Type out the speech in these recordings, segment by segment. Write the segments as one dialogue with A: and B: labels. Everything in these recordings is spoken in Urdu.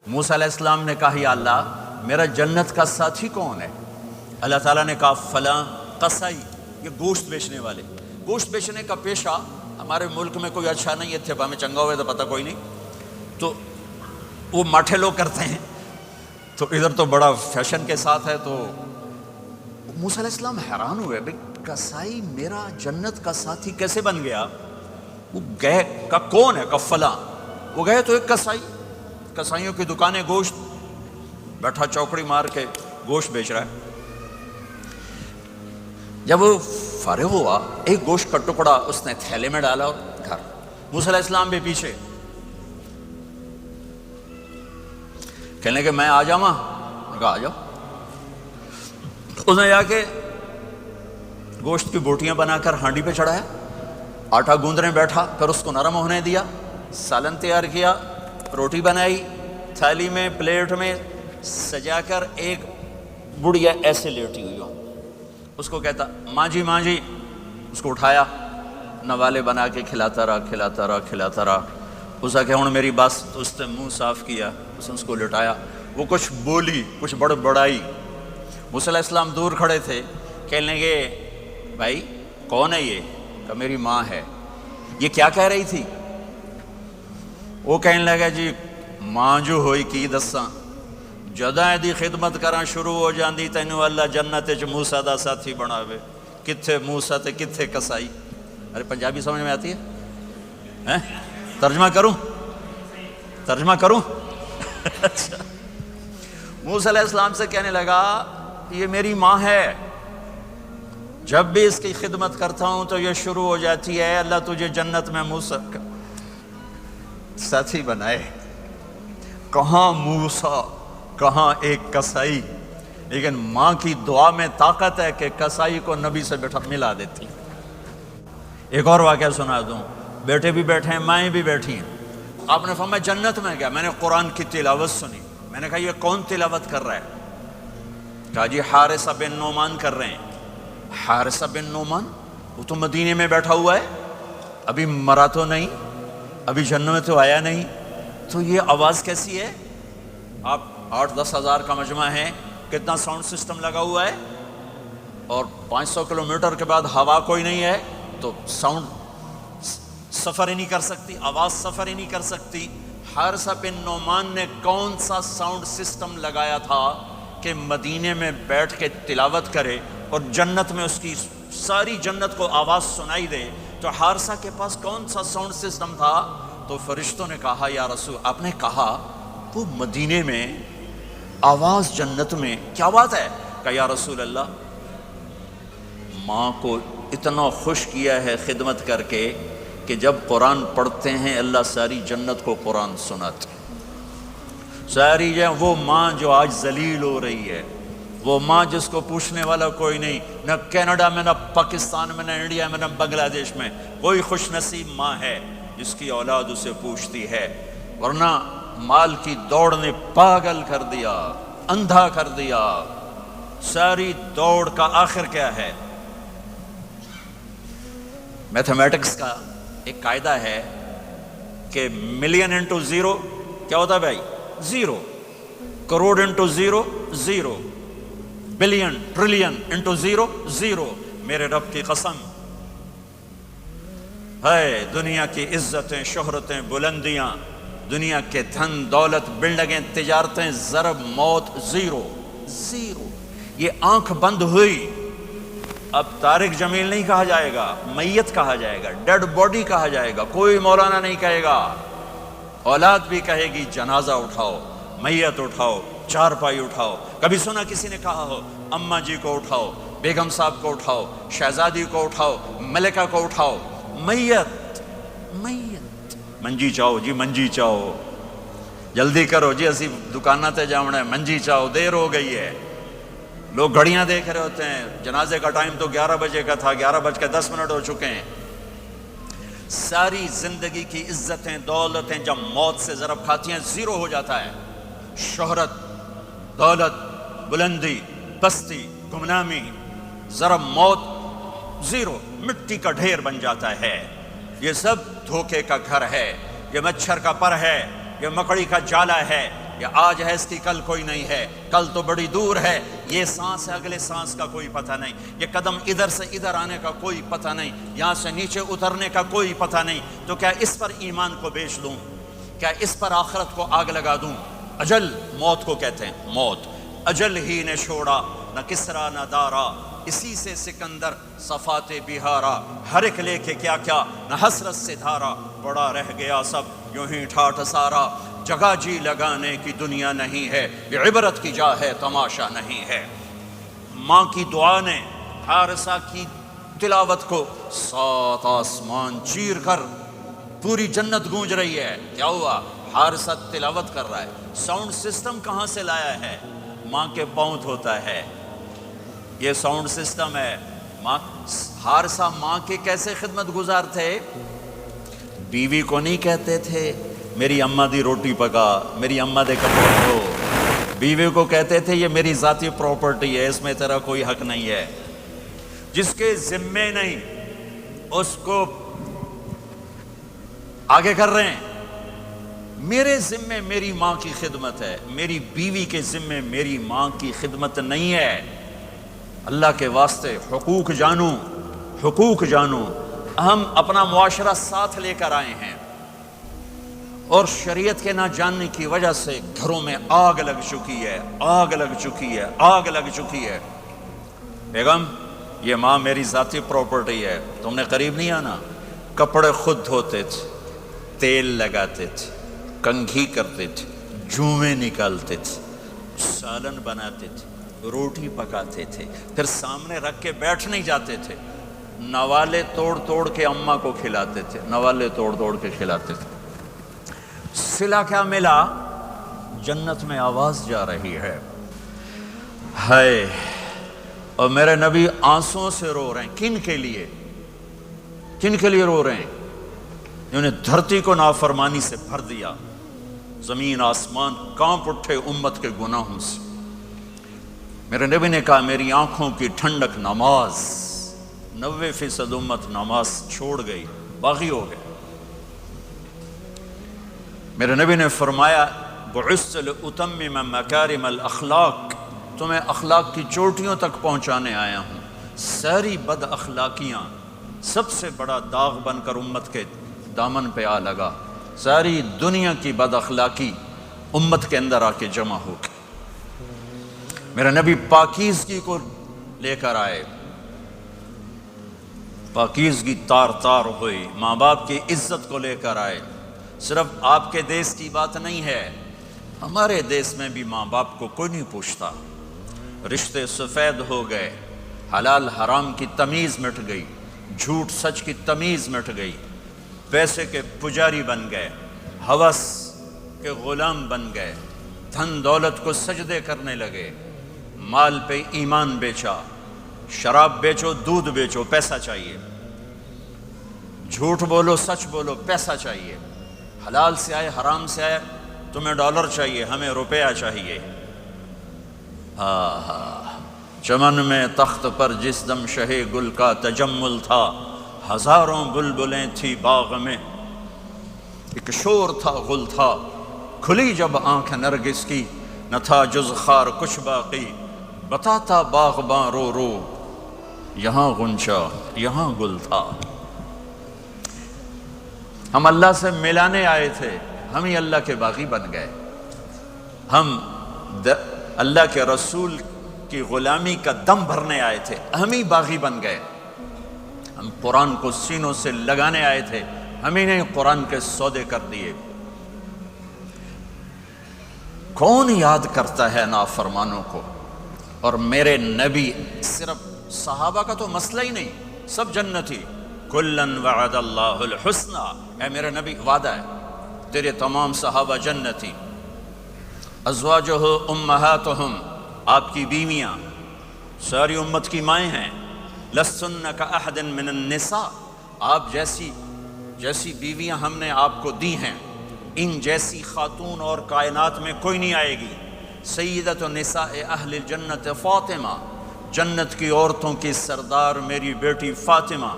A: موسیٰ علیہ السلام نے کہا یا اللہ میرا جنت کا ساتھی کون ہے؟ اللہ تعالیٰ نے کہا فلاں قصائی، یہ گوشت بیچنے والے۔ گوشت بیچنے کا پیشہ ہمارے ملک میں کوئی اچھا نہیں ہے، تھے میں چنگا ہوئے تو پتہ کوئی نہیں، تو وہ ماٹھے لوگ کرتے ہیں، تو ادھر تو بڑا فیشن کے ساتھ ہے۔ تو موسیٰ علیہ السلام حیران ہوئے، بھئی قصائی میرا جنت کا ساتھی کیسے بن گیا؟ وہ گئے کہ کون ہے؟ کہ فلاں۔ وہ گئے تو ایک قصائی، قصائیوں کی دکانیں، گوشت، بیٹھا چوکڑی مار کے گوشت بیچ رہا ہے۔ جب وہ فارغ ہوا ایک گوشت کا ٹکڑا اس نے تھیلے میں ڈالا اور گھر۔ موسیٰ علیہ السلام بھی پیچھے، کہنے کہ میں آ جاؤں؟ کہا آ جاؤ۔ اس نے جا کے گوشت کی بوٹیاں بنا کر ہانڈی پہ چڑھایا، آٹا گوندنے بیٹھا، پھر اس کو نرم ہونے دیا، سالن تیار کیا، روٹی بنائی، تھالی میں پلیٹ میں سجا کر ایک بڑھیا ایسے لیٹی ہوئی ہو، اس کو کہتا ماں جی ماں جی، اس کو اٹھایا، نوالے بنا کے کھلاتا رہا کھلاتا رہا کھلاتا رہا۔ اس کا کہ ہوں میری بس، تو اس نے منہ صاف کیا، اس نے اس کو لٹایا، وہ کچھ بولی، کچھ بڑبڑائی۔ موسیٰ علیہ السلام دور کھڑے تھے، کہنے لگے بھائی کون ہے یہ؟ کہ میری ماں ہے۔ یہ کیا کہہ رہی تھی؟ وہ کہنے لگا جی ماں جو ہوئی کی دساں، جداں دی خدمت کراں شروع ہو جاندی تینوں اللہ جنت وچ موسیٰ دا ساتھی بناوے۔ کتھے موسیٰ تے کتھے قصائی؟ ارے پنجابی سمجھ میں آتی ہے؟ ترجمہ کروں؟ ترجمہ کروں؟ اچھا، موسیٰ علیہ السلام سے کہنے لگا یہ میری ماں ہے، جب بھی اس کی خدمت کرتا ہوں تو یہ شروع ہو جاتی ہے اللہ تجھے جنت میں موسیٰ کا ساتھی بنائے۔ کہاں موسیٰ، کہاں ایک قصائی، لیکن ماں کی دعا میں طاقت ہے کہ قصائی کو نبی سے ملا دیتی۔ ایک اور واقعہ سنا دوں، بیٹے بھی بیٹھے ہیں، مائیں بھی بیٹھی ہیں۔ آپ نے فرمایا جنت میں گیا، میں نے قرآن کی تلاوت سنی، میں نے کہا یہ کون تلاوت کر رہا ہے؟ کہا جی حارثہ بن نعمان کر رہے ہیں۔ حارثہ بن نعمان، وہ تو مدینے میں بیٹھا ہوا ہے، ابھی مرا تو نہیں، ابھی جنت میں تو آیا نہیں، تو یہ آواز کیسی ہے؟ آپ 8-10 ہزار کا مجمع ہے، کتنا ساؤنڈ سسٹم لگا ہوا ہے، اور 500 کلومیٹر کے بعد ہوا کوئی نہیں ہے، تو ساؤنڈ سفر ہی نہیں کر سکتی، آواز سفر ہی نہیں کر سکتی۔ حارثہ بن نعمان نے کون سا ساؤنڈ سسٹم لگایا تھا کہ مدینے میں بیٹھ کے تلاوت کرے اور جنت میں اس کی ساری جنت کو آواز سنائی دے؟ تو حارثہ کے پاس کون سا ساؤنڈ سسٹم تھا؟ تو فرشتوں نے کہا یا رسول، آپ نے کہا وہ مدینے میں آواز جنت میں، کیا بات ہے؟ کہ یا رسول اللہ ماں کو اتنا خوش کیا ہے خدمت کر کے کہ جب قرآن پڑھتے ہیں اللہ ساری جنت کو قرآن سناتے ہیں۔ ساری وہ ماں جو آج ذلیل ہو رہی ہے، وہ ماں جس کو پوچھنے والا کوئی نہیں، نہ کینیڈا میں، نہ پاکستان میں، نہ انڈیا میں، نہ بنگلہ دیش میں، کوئی خوش نصیب ماں ہے جس کی اولاد اسے پوچھتی ہے، ورنہ مال کی دوڑ نے پاگل کر دیا، اندھا کر دیا۔ ساری دوڑ کا آخر کیا ہے؟ میتھمیٹکس کا ایک قاعدہ ہے کہ ملین انٹو زیرو کیا ہوتا ہے بھائی؟ Zero. Crore into zero zero, billion trillion into zero zero. میرے رب کی قسم ہے، دنیا کی عزتیں، شہرتیں، بلندیاں، دنیا کے دھن دولت، بلڈنگیں، تجارتیں، ضرب موت زیرو زیرو۔ یہ آنکھ بند ہوئی، اب طارق جمیل نہیں کہا جائے گا، میت کہا جائے گا، ڈیڈ باڈی کہا جائے گا، کوئی مولانا نہیں کہے گا۔ اولاد بھی کہے گی جنازہ اٹھاؤ، میت اٹھاؤ، چارپائی اٹھاؤ۔ کبھی سنا کسی نے کہا ہو اماں جی کو اٹھاؤ، بیگم صاحب کو اٹھاؤ، شہزادی کو اٹھاؤ، ملکہ کو اٹھاؤ؟ میت میت۔ منجی چاہو جی، منجی چاہو، جلدی کرو جی، اسی دکانہ تے جاؤنا ہے، منجی چاہو، دیر ہو گئی ہے۔ لوگ گھڑیاں دیکھ رہے ہوتے ہیں، جنازے کا ٹائم تو 11 بجے کا تھا، 11:10 ہو چکے ہیں۔ ساری زندگی کی عزتیں، دولتیں جب موت سے ضرب کھاتی ہیں زیرو ہو جاتا ہے۔ شہرت، دولت، بلندی، پستی، گمنامی، ضرب موت زیرو، مٹی کا ڈھیر بن جاتا ہے۔ یہ سب دھوکے کا گھر ہے، یہ مچھر کا پر ہے، یہ مکڑی کا جالا ہے، یہ آج ہے اس کی کل کوئی نہیں ہے، کل تو بڑی دور ہے، یہ سانس ہے اگلے سانس کا کوئی پتہ نہیں، یہ قدم ادھر سے ادھر آنے کا کوئی پتہ نہیں، یہاں سے نیچے اترنے کا کوئی پتہ نہیں، تو کیا اس پر ایمان کو بیچ دوں؟ کیا اس پر آخرت کو آگ لگا دوں؟ اجل، موت کو کہتے ہیں، موت اجل ہی نے چھوڑا، نہ کسرا نہ دارا، اسی سے سکندر صفات بہارا، ہر ایک لے کے کیا کیا، نہ حسرت سے دھارا، بڑا رہ گیا سب یوں ہی ٹھاٹھ سارا، جگہ جی لگانے کی دنیا نہیں ہے، یہ عبرت کی جا ہے تماشا نہیں ہے۔ ماں کی دعا نے حارثہ کی تلاوت کو 7 آسمان چیر کر پوری جنت گونج رہی ہے۔ کیا ہوا؟ حارثہ تلاوت کر رہا ہے، ساؤنڈ سسٹم کہاں سے لایا ہے؟ ماں کے پاؤں دھوتا ہے، یہ ساؤنڈ سسٹم ہے۔ ماں، حارثہ ماں کے کیسے خدمت گزار تھے؟ بیوی کو نہیں کہتے تھے میری اماں دی روٹی پکا، میری اماں دے کپڑے دھو، بیوی کو کہتے تھے یہ میری ذاتی پراپرٹی ہے، اس میں تیرا کوئی حق نہیں ہے۔ جس کے ذمے نہیں اس کو آگے کر رہے ہیں۔ میرے ذمے میری ماں کی خدمت ہے، میری بیوی کے ذمے میری ماں کی خدمت نہیں ہے۔ اللہ کے واسطے حقوق جانو، حقوق جانو۔ ہم اپنا معاشرہ ساتھ لے کر آئے ہیں اور شریعت کے نہ جاننے کی وجہ سے گھروں میں آگ لگ چکی ہے، آگ لگ چکی ہے، آگ لگ چکی ہے۔ بیگم، یہ ماں میری ذاتی پراپرٹی ہے، تم نے قریب نہیں آنا۔ کپڑے خود دھوتے تھے، تیل لگاتے تھے، کنگھی کرتے تھے، جوئیں نکالتے تھے، سالن بناتے تھے، روٹی پکاتے تھے، پھر سامنے رکھ کے بیٹھ نہیں جاتے تھے، نوالے توڑ توڑ کے اماں کو کھلاتے تھے، نوالے توڑ توڑ کے کھلاتے تھے۔ صلہ کیا ملا؟ جنت میں آواز جا رہی ہے، ہائے! اور میرے نبی آنسوں سے رو رہے ہیں۔ کن کے لیے؟ کن کے لیے رو رہے ہیں؟ انہوں نے دھرتی کو نافرمانی سے بھر دیا، زمین آسمان کانپ اٹھے امت کے گناہوں سے۔ میرے نبی نے کہا میری آنکھوں کی ٹھنڈک نماز، 90% امت نماز چھوڑ گئی، باغی ہو گئے۔ میرے نبی نے فرمایا بعثت لأتمم مکارم الاخلاق، تمہیں اخلاق کی چوٹیوں تک پہنچانے آیا ہوں۔ ساری بد اخلاقیاں سب سے بڑا داغ بن کر امت کے دامن پہ آ لگا، ساری دنیا کی بد اخلاقی امت کے اندر آ کے جمع ہو گئی۔ میرے نبی پاکیزگی کو لے کر آئے، پاکیزگی تار تار ہوئی، ماں باپ کی عزت کو لے کر آئے۔ صرف آپ کے دیس کی بات نہیں ہے، ہمارے دیس میں بھی ماں باپ کو کوئی نہیں پوچھتا، رشتے سفید ہو گئے، حلال حرام کی تمیز مٹ گئی، جھوٹ سچ کی تمیز مٹ گئی، پیسے کے پجاری بن گئے، ہوس کے غلام بن گئے، دھن دولت کو سجدے کرنے لگے، مال پہ ایمان بیچا، شراب بیچو، دودھ بیچو، پیسہ چاہیے، جھوٹ بولو سچ بولو، پیسہ چاہیے، حلال سے آئے حرام سے آئے، تمہیں ڈالر چاہیے، ہمیں روپیہ چاہیے۔ چمن میں تخت پر جس دم شہ گل کا تجمل تھا، ہزاروں بلبلیں تھی باغ میں، ایک شور تھا غل تھا، کھلی جب آنکھ نرگس کی، نہ تھا جز خار کچھ باقی، بتاتا باغباں رو رو یہاں غنچہ یہاں گل تھا۔ ہم اللہ سے ملانے آئے تھے، ہم ہی اللہ کے باغی بن گئے، ہم اللہ کے رسول کی غلامی کا دم بھرنے آئے تھے، ہم ہی باغی بن گئے۔ ہم قرآن کو سینوں سے لگانے آئے تھے، ہم ہی نے قرآن کے سودے کر دیے۔ کون یاد کرتا ہے نافرمانوں کو؟ اور میرے نبی، صرف صحابہ کا تو مسئلہ ہی نہیں، سب جنتی، کلن وعد اللہ الحسنى، اے میرے نبی وعدہ ہے تیرے تمام صحابہ جنتی۔ ازواجہ امہاتہم، آپ کی بیویاں ساری امت کی مائیں ہیں، لستن کاحد من النساء، آپ جیسی بیویاں ہم نے آپ کو دی ہیں، ان جیسی خاتون اور کائنات میں کوئی نہیں آئے گی۔ سیدۃ نساء اہل الجنت فاطمہ، جنت کی عورتوں کی سردار میری بیٹی فاطمہ۔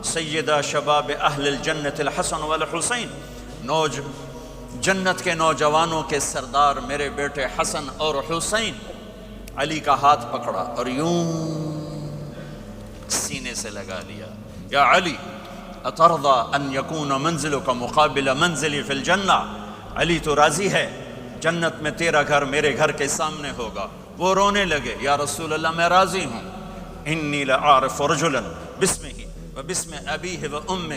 A: سیدہ شباب اہل الجنت الحسن والحسین، جنت کے نوجوانوں کے سردار میرے بیٹے حسن اور حسین، علی کا ہاتھ پکڑا اور یوں سینے سے لگا لیا، یا علی اترضى ان یکون منزلک مقابل منزلی فی الجنہ، علی تو راضی ہے جنت میں تیرا گھر میرے گھر کے سامنے ہوگا؟ وہ رونے لگے، یا رسول اللہ میں راضی ہوں، انی لأعرف رجلا باسمہ وباسم ابیہ وامہ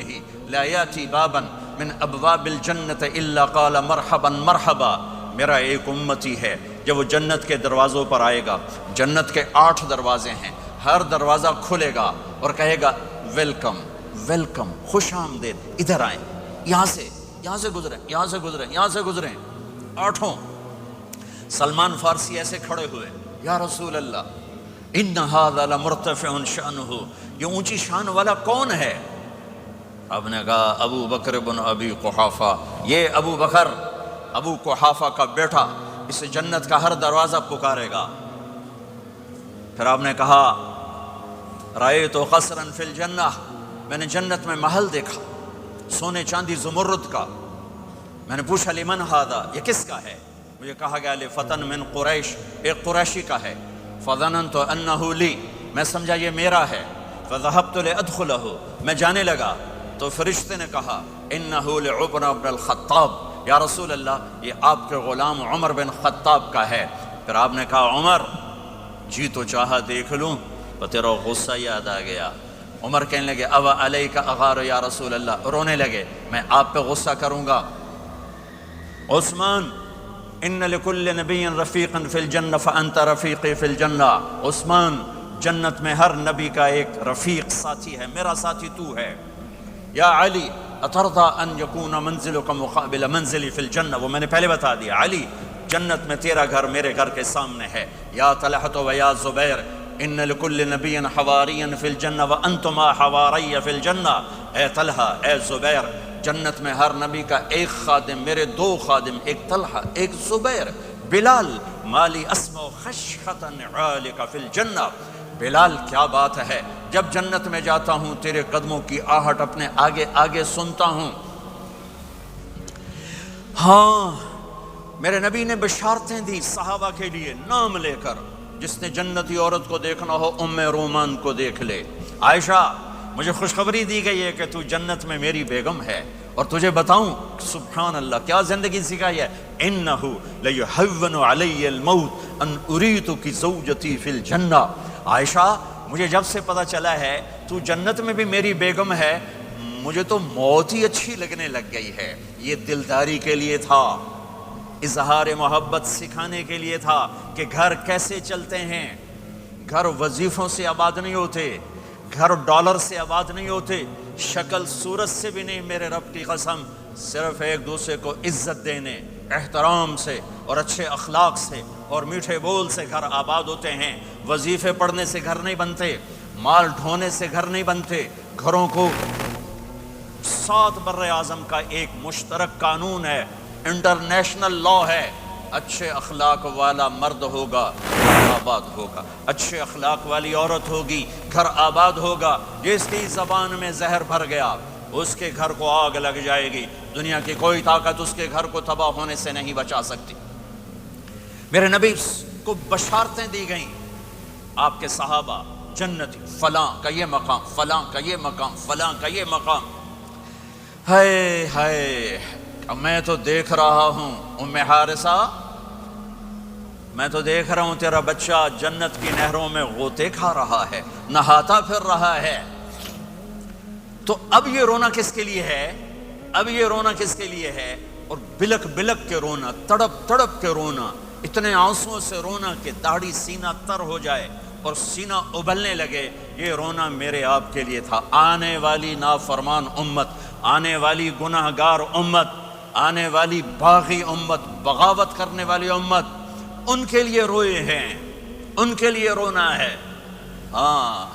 A: لا یاتی بابا من ابواب الجنت الا قال مرحبا مرحبا، میرا ایک امتی ہے جب وہ جنت کے دروازوں پر آئے گا، جنت کے 8 دروازے ہیں، ہر دروازہ کھلے گا اور کہے گا ویلکم ویلکم، خوش آمدید، ادھر آئیں، یہاں سے گزریں، یہاں سے گزریں، یہاں سے گزریں، 8۔ سلمان فارسی ایسے کھڑے ہوئے، یا رسول اللہ ان ھذا لمرتفع شأنہ، یہ اونچی شان والا کون ہے؟ آپ نے کہا ابو بکر بن ابی قحافہ، یہ ابو بکر ابو قحافہ کا بیٹا، اسے جنت کا ہر دروازہ پکارے گا۔ پھر آپ نے کہا رأیت قصرا فی الجنہ، میں نے جنت میں محل دیکھا سونے چاندی زمرد کا، میں نے پوچھا لمن ھذا، یہ کس کا ہے؟ مجھے کہا گیا لفتن من قریش، ایک قریشی کا ہے، فظننت انہ لی، میں سمجھا یہ میرا ہے، فذهبت لادخلہ، میں جانے لگا تو فرشتے نے کہا انہ لعمر بن الخطاب، یا رسول اللہ یہ آپ کے غلام عمر بن خطاب کا ہے۔ پھر آپ نے کہا عمر جی تو چاہا دیکھ لوں، تو تیرا غصہ یاد آ گیا۔ عمر کہنے لگے او علیک اغار یا رسول اللہ، رونے لگے میں آپ پہ غصہ کروں گا۔ عثمان ان لکل نبی رفیقا فی الجنہ فانت رفیقی فی الجنہ، عثمان جنت میں ہر نبی کا ایک رفیق ساتھی ہے، میرا ساتھی تو ہے۔ یا علی اترضى ان یکون منزلک مقابل منزلی فی الجنہ، وہ میں نے پہلے بتا دیا، علی جنت میں تیرا گھر میرے گھر کے سامنے ہے۔ یا طلحۃ و یا زبیر ان لکل نبی حواریا فی الجنہ وانتما حواریہ فی الجنہ، اے طلحہ اے زبیر جنت میں ہر نبی کا ایک خادم، میرے 2 خادم، ایک طلحہ ایک زبیر۔ بلال مالی اسمع خشخطا عالک فی الجنہ، بلال کیا بات ہے، جب جنت میں جاتا ہوں تیرے قدموں کی آہٹ اپنے آگے آگے سنتا ہوں۔ ہاں میرے نبی نے بشارتیں دی صحابہ کے لیے نام لے کر، جس نے جنتی عورت کو دیکھنا ہو ام رومان کو دیکھ لے۔ عائشہ مجھے خوشخبری دی گئی ہے کہ تو جنت میں میری بیگم ہے، اور تجھے بتاؤں سبحان اللہ کیا زندگی سکھائی ہے، انہ لیہون علی الموت ان اریتک زوجتی فی الجنہ، عائشہ مجھے جب سے پتہ چلا ہے تو جنت میں بھی میری بیگم ہے، مجھے تو موت ہی اچھی لگنے لگ گئی ہے۔ یہ دلداری کے لیے تھا، اظہار محبت سکھانے کے لیے تھا کہ گھر کیسے چلتے ہیں، گھر وظیفوں سے آباد نہیں ہوتے، گھر ڈالر سے آباد نہیں ہوتے، شکل صورت سے بھی نہیں، میرے رب کی قسم، صرف ایک دوسرے کو عزت دینے، احترام سے اور اچھے اخلاق سے اور میٹھے بول سے گھر آباد ہوتے ہیں۔ وظیفے پڑھنے سے گھر نہیں بنتے، مال ڈھونے سے گھر نہیں بنتے۔ گھروں کو 7 بر اعظم کا ایک مشترک قانون ہے، انٹرنیشنل لا ہے، اچھے اخلاق والا مرد ہوگا گھر آباد ہوگا، اچھے اخلاق والی عورت ہوگی گھر آباد ہوگا۔ جس کی زبان میں زہر بھر گیا اس کے گھر کو آگ لگ جائے گی، دنیا کی کوئی طاقت اس کے گھر کو تباہ ہونے سے نہیں بچا سکتی۔ میرے نبی کو بشارتیں دی گئیں، آپ کے صحابہ جنتی، فلاں کا یہ مقام، فلاں کا یہ مقام، فلاں کا یہ مقام۔ ہائے ہائے میں تو دیکھ رہا ہوں ام حارثہ، میں تو دیکھ رہا ہوں تیرا بچہ جنت کی نہروں میں غوطے کھا رہا ہے، نہاتا پھر رہا ہے۔ تو اب یہ رونا کس کے لیے ہے؟ اب یہ رونا کس کے لیے ہے؟ اور بلک بلک کے رونا، تڑپ تڑپ کے رونا، اتنے آنسوؤں سے رونا کہ داڑھی سینہ تر ہو جائے اور سینہ ابلنے لگے، یہ رونا میرے آپ کے لیے تھا۔ آنے والی نافرمان امت، آنے والی گناہ گار امت، آنے والی باغی امت، بغاوت کرنے والی امت، ان کے لیے روئے ہیں، ان کے لیے رونا ہے۔ ہاں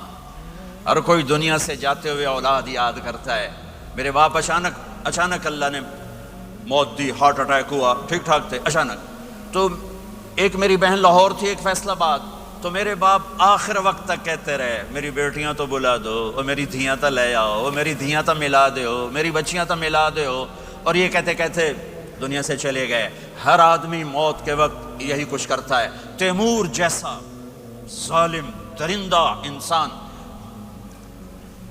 A: ہر کوئی دنیا سے جاتے ہوئے اولاد یاد کرتا ہے۔ میرے باپ اچانک اللہ نے موت دی، ہارٹ اٹیک ہوا، ٹھیک ٹھاک تھے، اچانک۔ تو ایک میری بہن لاہور تھی، ایک فیصل آباد، تو میرے باپ آخر وقت تک کہتے رہے میری بیٹیاں تو بلا دو، اور میری دھیاں تو لے آؤ، اور میری دھیاں تو ملا دو، میری بچیاں تو ملا دو، اور یہ کہتے کہتے دنیا سے چلے گئے۔ ہر آدمی موت کے وقت یہی کچھ کرتا ہے۔ تیمور جیسا ظالم درندہ انسان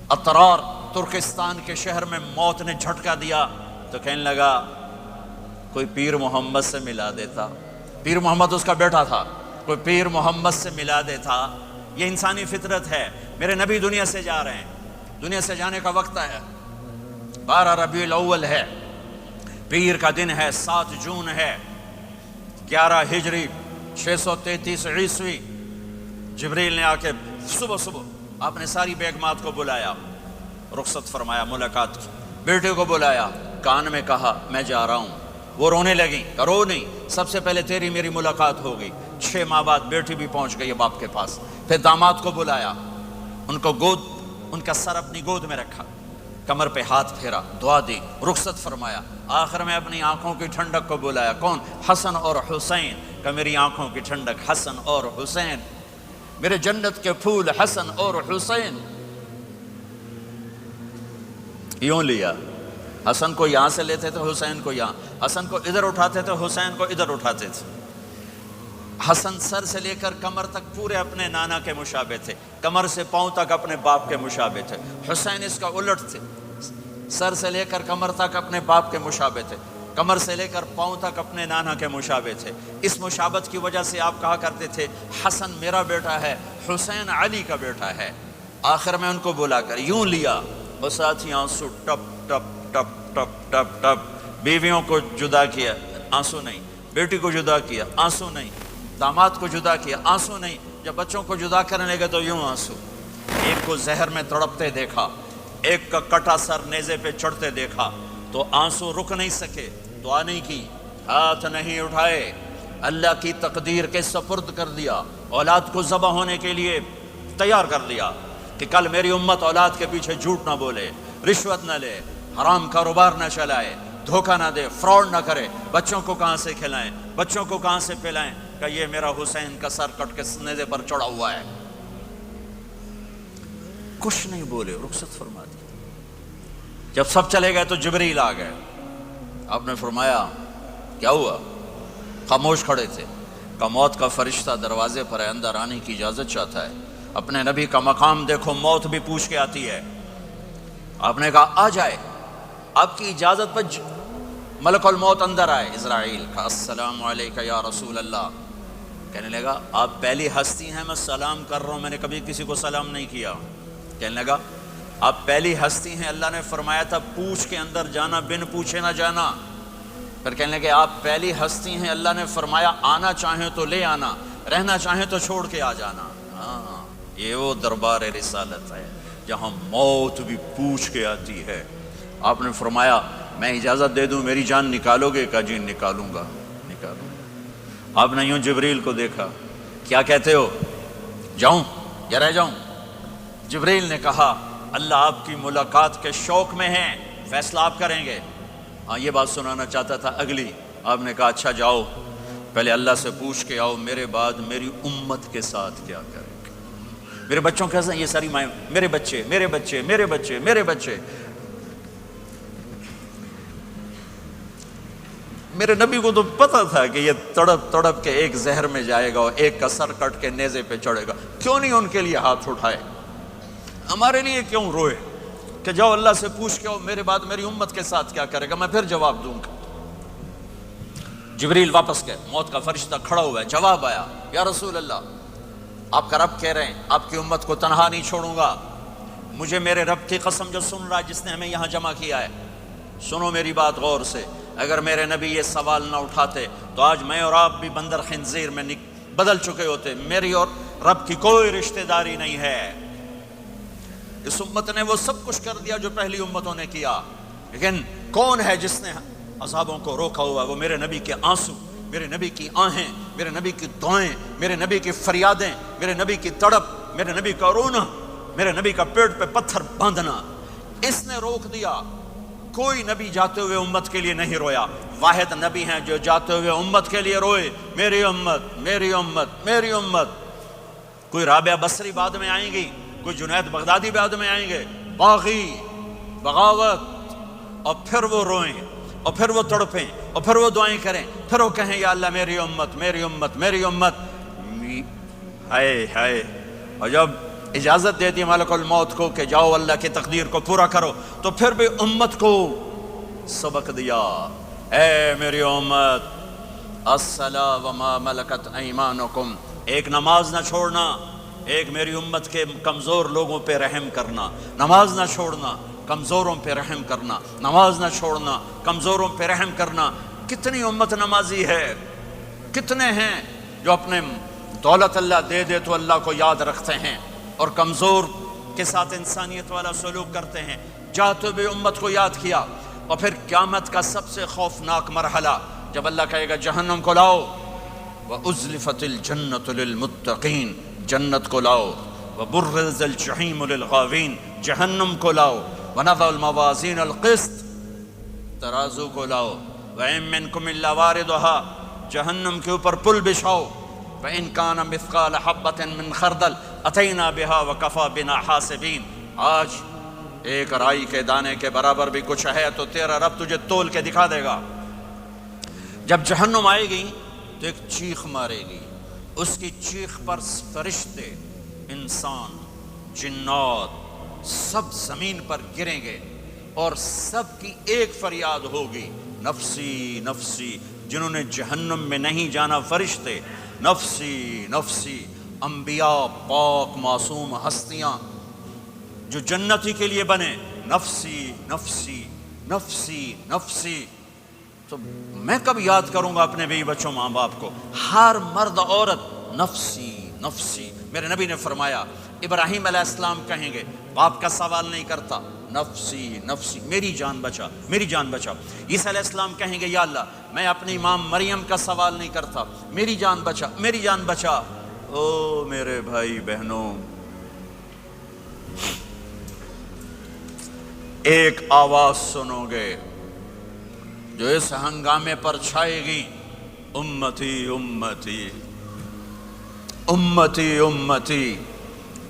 A: اطرار ترکستان کے شہر میں موت نے جھٹکا دیا تو کہنے لگا کوئی پیر محمد سے ملا دیتا۔ پیر محمد اس کا بیٹا تھا، کوئی پیر محمد سے ملا دیتا۔ یہ انسانی فطرت ہے۔ میرے نبی دنیا سے جا رہے ہیں، دنیا سے جانے کا وقت ہے، 12 ربیع الاول ہے، پیر کا دن ہے، 7 جون ہے، 11 ہجری 633 عیسوی۔ جبریل نے آ کے صبح صبح آپ نے ساری بیگمات کو بلایا، رخصت فرمایا ملاقات کی، بیٹے کو بلایا، کان میں کہا میں جا رہا ہوں۔ وہ رونے لگی، رو نہیں، سب سے پہلے تیری میری ملاقات ہوگی۔ 6 ماہ بعد بیٹی بھی پہنچ گئی باپ کے پاس۔ پھر داماد کو بلایا، ان کو ان کا سر اپنی گود میں رکھا، کمر پہ ہاتھ پھیرا، دعا دی، رخصت فرمایا۔ آخر میں اپنی آنکھوں کی ٹھنڈک کو بلایا، کون؟ حسن اور حسین، کہ میری آنکھوں کی ٹھنڈک حسن اور حسین، میرے جنت کے پھول حسن اور حسین۔ یوں لیا، حسن کو یہاں سے لیتے تھے، حسین کو یہاں، حسن کو ادھر اٹھاتے تھے، حسین کو ادھر اٹھاتے تھے۔ حسن سر سے لے کر کمر تک پورے اپنے نانا کے مشابہ تھے، کمر سے پاؤں تک اپنے باپ کے مشابہ تھے۔ حسین اس کا الٹ تھے، سر سے لے کر کمر تک اپنے باپ کے مشابہ تھے، کمر سے لے کر پاؤں تک اپنے نانا کے مشابہ تھے۔ اس مشابہت کی وجہ سے آپ کہا کرتے تھے حسن میرا بیٹا ہے، حسین علی کا بیٹا ہے۔ آخر میں ان کو بلا کر یوں لیا، اور ساتھ ہی آنسو ٹپ ٹپ ٹپ ٹپ ٹپ ٹپ۔ بیویوں کو جدا کیا، آنسو نہیں، بیٹی کو جدا کیا، آنسو نہیں، داماد کو جدا کیا، آنسو نہیں، جب بچوں کو جدا کرنے لگے تو یوں آنسو۔ ایک کو زہر میں تڑپتے دیکھا، ایک کا کٹا سر نیزے پہ چڑھتے دیکھا تو آنسو رک نہیں سکے، دعا نہیں کی، ہاتھ نہیں اٹھائے، اللہ کی تقدیر کے سپرد کر دیا، اولاد کو ذبح ہونے کے لیے تیار کر دیا کہ کل میری امت اولاد کے پیچھے جھوٹ نہ بولے، رشوت نہ لے، حرام کاروبار نہ چلائے، دھوکہ نہ دے، فراڈ نہ کرے، بچوں کو کہاں سے کھلائیں، بچوں کو کہاں سے پلائیں، کہ یہ میرا حسین کا سر کٹ کے نیزے پر چڑھا ہوا ہے۔ کچھ نہیں بولے، رخصت فرما دی۔ جب سب چلے گئے تو جبریل آ گئے، آپ نے فرمایا کیا ہوا؟ خاموش کھڑے تھے، کہ موت کا فرشتہ دروازے پر ہے، اندر آنے کی اجازت چاہتا ہے۔ اپنے نبی کا مقام دیکھو، موت بھی پوچھ کے آتی ہے۔ آپ نے کہا آ جائے، آپ کی اجازت پر ملک الموت اندر آئے۔ اسرائیل کا السلام علیکہ یا رسول اللہ، کہنے لگا آپ پہلی ہستی ہیں، میں سلام کر رہا ہوں، میں نے کبھی کسی کو سلام نہیں کیا۔ کہنے لگا آپ پہلی ہستی ہیں، اللہ نے فرمایا تھا پوچھ کے اندر جانا، بن پوچھے نہ جانا۔ پھر کہنے لگے آپ پہلی ہستی ہیں، اللہ نے فرمایا آنا چاہیں تو لے آنا، رہنا چاہیں تو چھوڑ کے آ جانا۔ ہاں، یہ وہ دربار رسالت ہے جہاں موت بھی پوچھ کے آتی ہے۔ آپ نے فرمایا میں اجازت دے دوں میری جان نکالو گے؟ کہ جی نکالوں گا، نکالوں گا۔ آپ نے یوں جبریل کو دیکھا، کیا کہتے ہو، جاؤں یا رہ جاؤں؟ جبریل نے کہا اللہ آپ کی ملاقات کے شوق میں ہیں، فیصلہ آپ کریں گے۔ ہاں یہ بات سنانا چاہتا تھا اگلی۔ آپ نے کہا اچھا جاؤ، پہلے اللہ سے پوچھ کے آؤ میرے بعد میری امت کے ساتھ کیا کریں گے، میرے بچوں کیسے ہیں، یہ ساری مائیں، میرے بچے میرے بچے میرے بچے میرے بچے۔ میرے نبی کو تو پتا تھا کہ یہ تڑپ تڑپ کے ایک زہر میں جائے گا اور ایک کا سر کٹ کے نیزے پہ چڑھے گا، کیوں نہیں ان کے لیے ہاتھ اٹھائے، ہمارے لیے کیوں روئے کہ جاؤ اللہ سے پوچھ کے آؤ میرے بعد میری امت کے ساتھ کیا کرے گا، میں پھر جواب دوں گا۔ جبریل واپس گئے، موت کا فرشتہ کھڑا ہوا ہے، جواب آیا یا رسول اللہ آپ کا رب کہہ رہے ہیں آپ کی امت کو تنہا نہیں چھوڑوں گا، مجھے میرے رب کی قسم جو سن رہا ہے جس نے ہمیں یہاں جمع کیا ہے، سنو میری بات غور سے، اگر میرے نبی یہ سوال نہ اٹھاتے تو آج میں اور آپ بھی بندر خنزیر میں بدل چکے ہوتے، میری اور رب کی کوئی رشتہ داری نہیں ہے۔ اس امت نے وہ سب کچھ کر دیا جو پہلی امتوں نے کیا، لیکن کون ہے جس نے عذابوں کو روکا ہوا؟ وہ میرے نبی کے آنسو، میرے نبی کی آہیں، میرے نبی کی دعائیں، میرے نبی کی فریادیں، میرے نبی کی تڑپ، میرے نبی کا رونا، میرے نبی کا پیٹ پہ پتھر باندھنا، اس نے روک دیا۔ کوئی نبی جاتے ہوئے امت کے لیے نہیں رویا، واحد نبی ہیں جو جاتے ہوئے امت کے لیے روئے، میری امت میری امت میری امت۔ کوئی رابعہ بصری بعد میں آئیں گی، کوئی جنید بغدادی بعد میں آئیں گے، باغی، بغاوت، اور پھر وہ روئیں اور پھر وہ تڑپیں اور پھر وہ دعائیں کریں، پھر وہ کہیں یا اللہ میری امت میری امت میری امت. ہائے ہائے. اور جب اجازت دے دی ملک الموت کو کہ جاؤ اللہ کی تقدیر کو پورا کرو، تو پھر بھی امت کو سبق دیا، اے میری امت الصلاۃ وما ملکت ایمانکم، ایک نماز نہ چھوڑنا، ایک میری امت کے کمزور لوگوں پہ رحم کرنا، نماز نہ چھوڑنا، کمزوروں پہ رحم کرنا، نماز نہ چھوڑنا، کمزوروں پہ رحم کرنا. کتنی امت نمازی ہے، کتنے ہیں جو اپنے دولت اللہ دے دے تو اللہ کو یاد رکھتے ہیں اور کمزور کے ساتھ انسانیت والا سلوک کرتے ہیں. جاتے بھی امت کو یاد کیا. اور پھر قیامت کا سب سے خوفناک مرحلہ جب اللہ کہے گا جہنم کو لاؤ، وَأُزْلِفَتِ الْجَنَّةُ لِلْمُتَّقِينَ، جنت کو لاؤ، وَبُرِّزَ الْجَحِيمُ لِلْغَاوِينَ، جہنم کو لاؤ، وَنَضَعُ الْمَوَازِينَ الْقِسْطَ، ترازو کو لاؤ، وَإِن مِّنكُمْ إِلَّا وَارِدُهَا، جہنم کے اوپر پل بچھاؤ، وَإِن كَانَ مِثْقَالَ حَبَّةٍ مِّن خَرْدَلٍ أَتَيْنَا بِهَا وَكَفَىٰ بِنَا حَاسِبِينَ. آج ایک رائی کے دانے کے برابر بھی کچھ ہے تو تیرا رب تجھے تول کے دکھا دے گا. جب جہنم آئے گی تو ایک چیخ مارے گی، اس کی چیخ پر فرشتے، انسان، جنات سب زمین پر گریں گے اور سب کی ایک فریاد ہوگی، نفسی نفسی. جنہوں نے جہنم میں نہیں جانا فرشتے، نفسی نفسی. انبیاء، پاک معصوم ہستیاں جو جنتی کے لیے بنے، نفسی نفسی نفسی نفسی. تو میں کب یاد کروں گا اپنے بیوی بچوں ماں باپ کو؟ ہر مرد عورت نفسی نفسی. میرے نبی نے فرمایا ابراہیم علیہ السلام کہیں گے، باپ کا سوال نہیں کرتا، نفسی نفسی، میری جان بچا میری جان بچا. عیسیٰ علیہ السلام کہیں گے یا اللہ میں اپنی ماں مریم کا سوال نہیں کرتا، میری جان بچا میری جان بچا. او میرے بھائی بہنوں، ایک آواز سنو گے جو اس ہنگامے پر چھائے گی، امتی امتی امتی امتی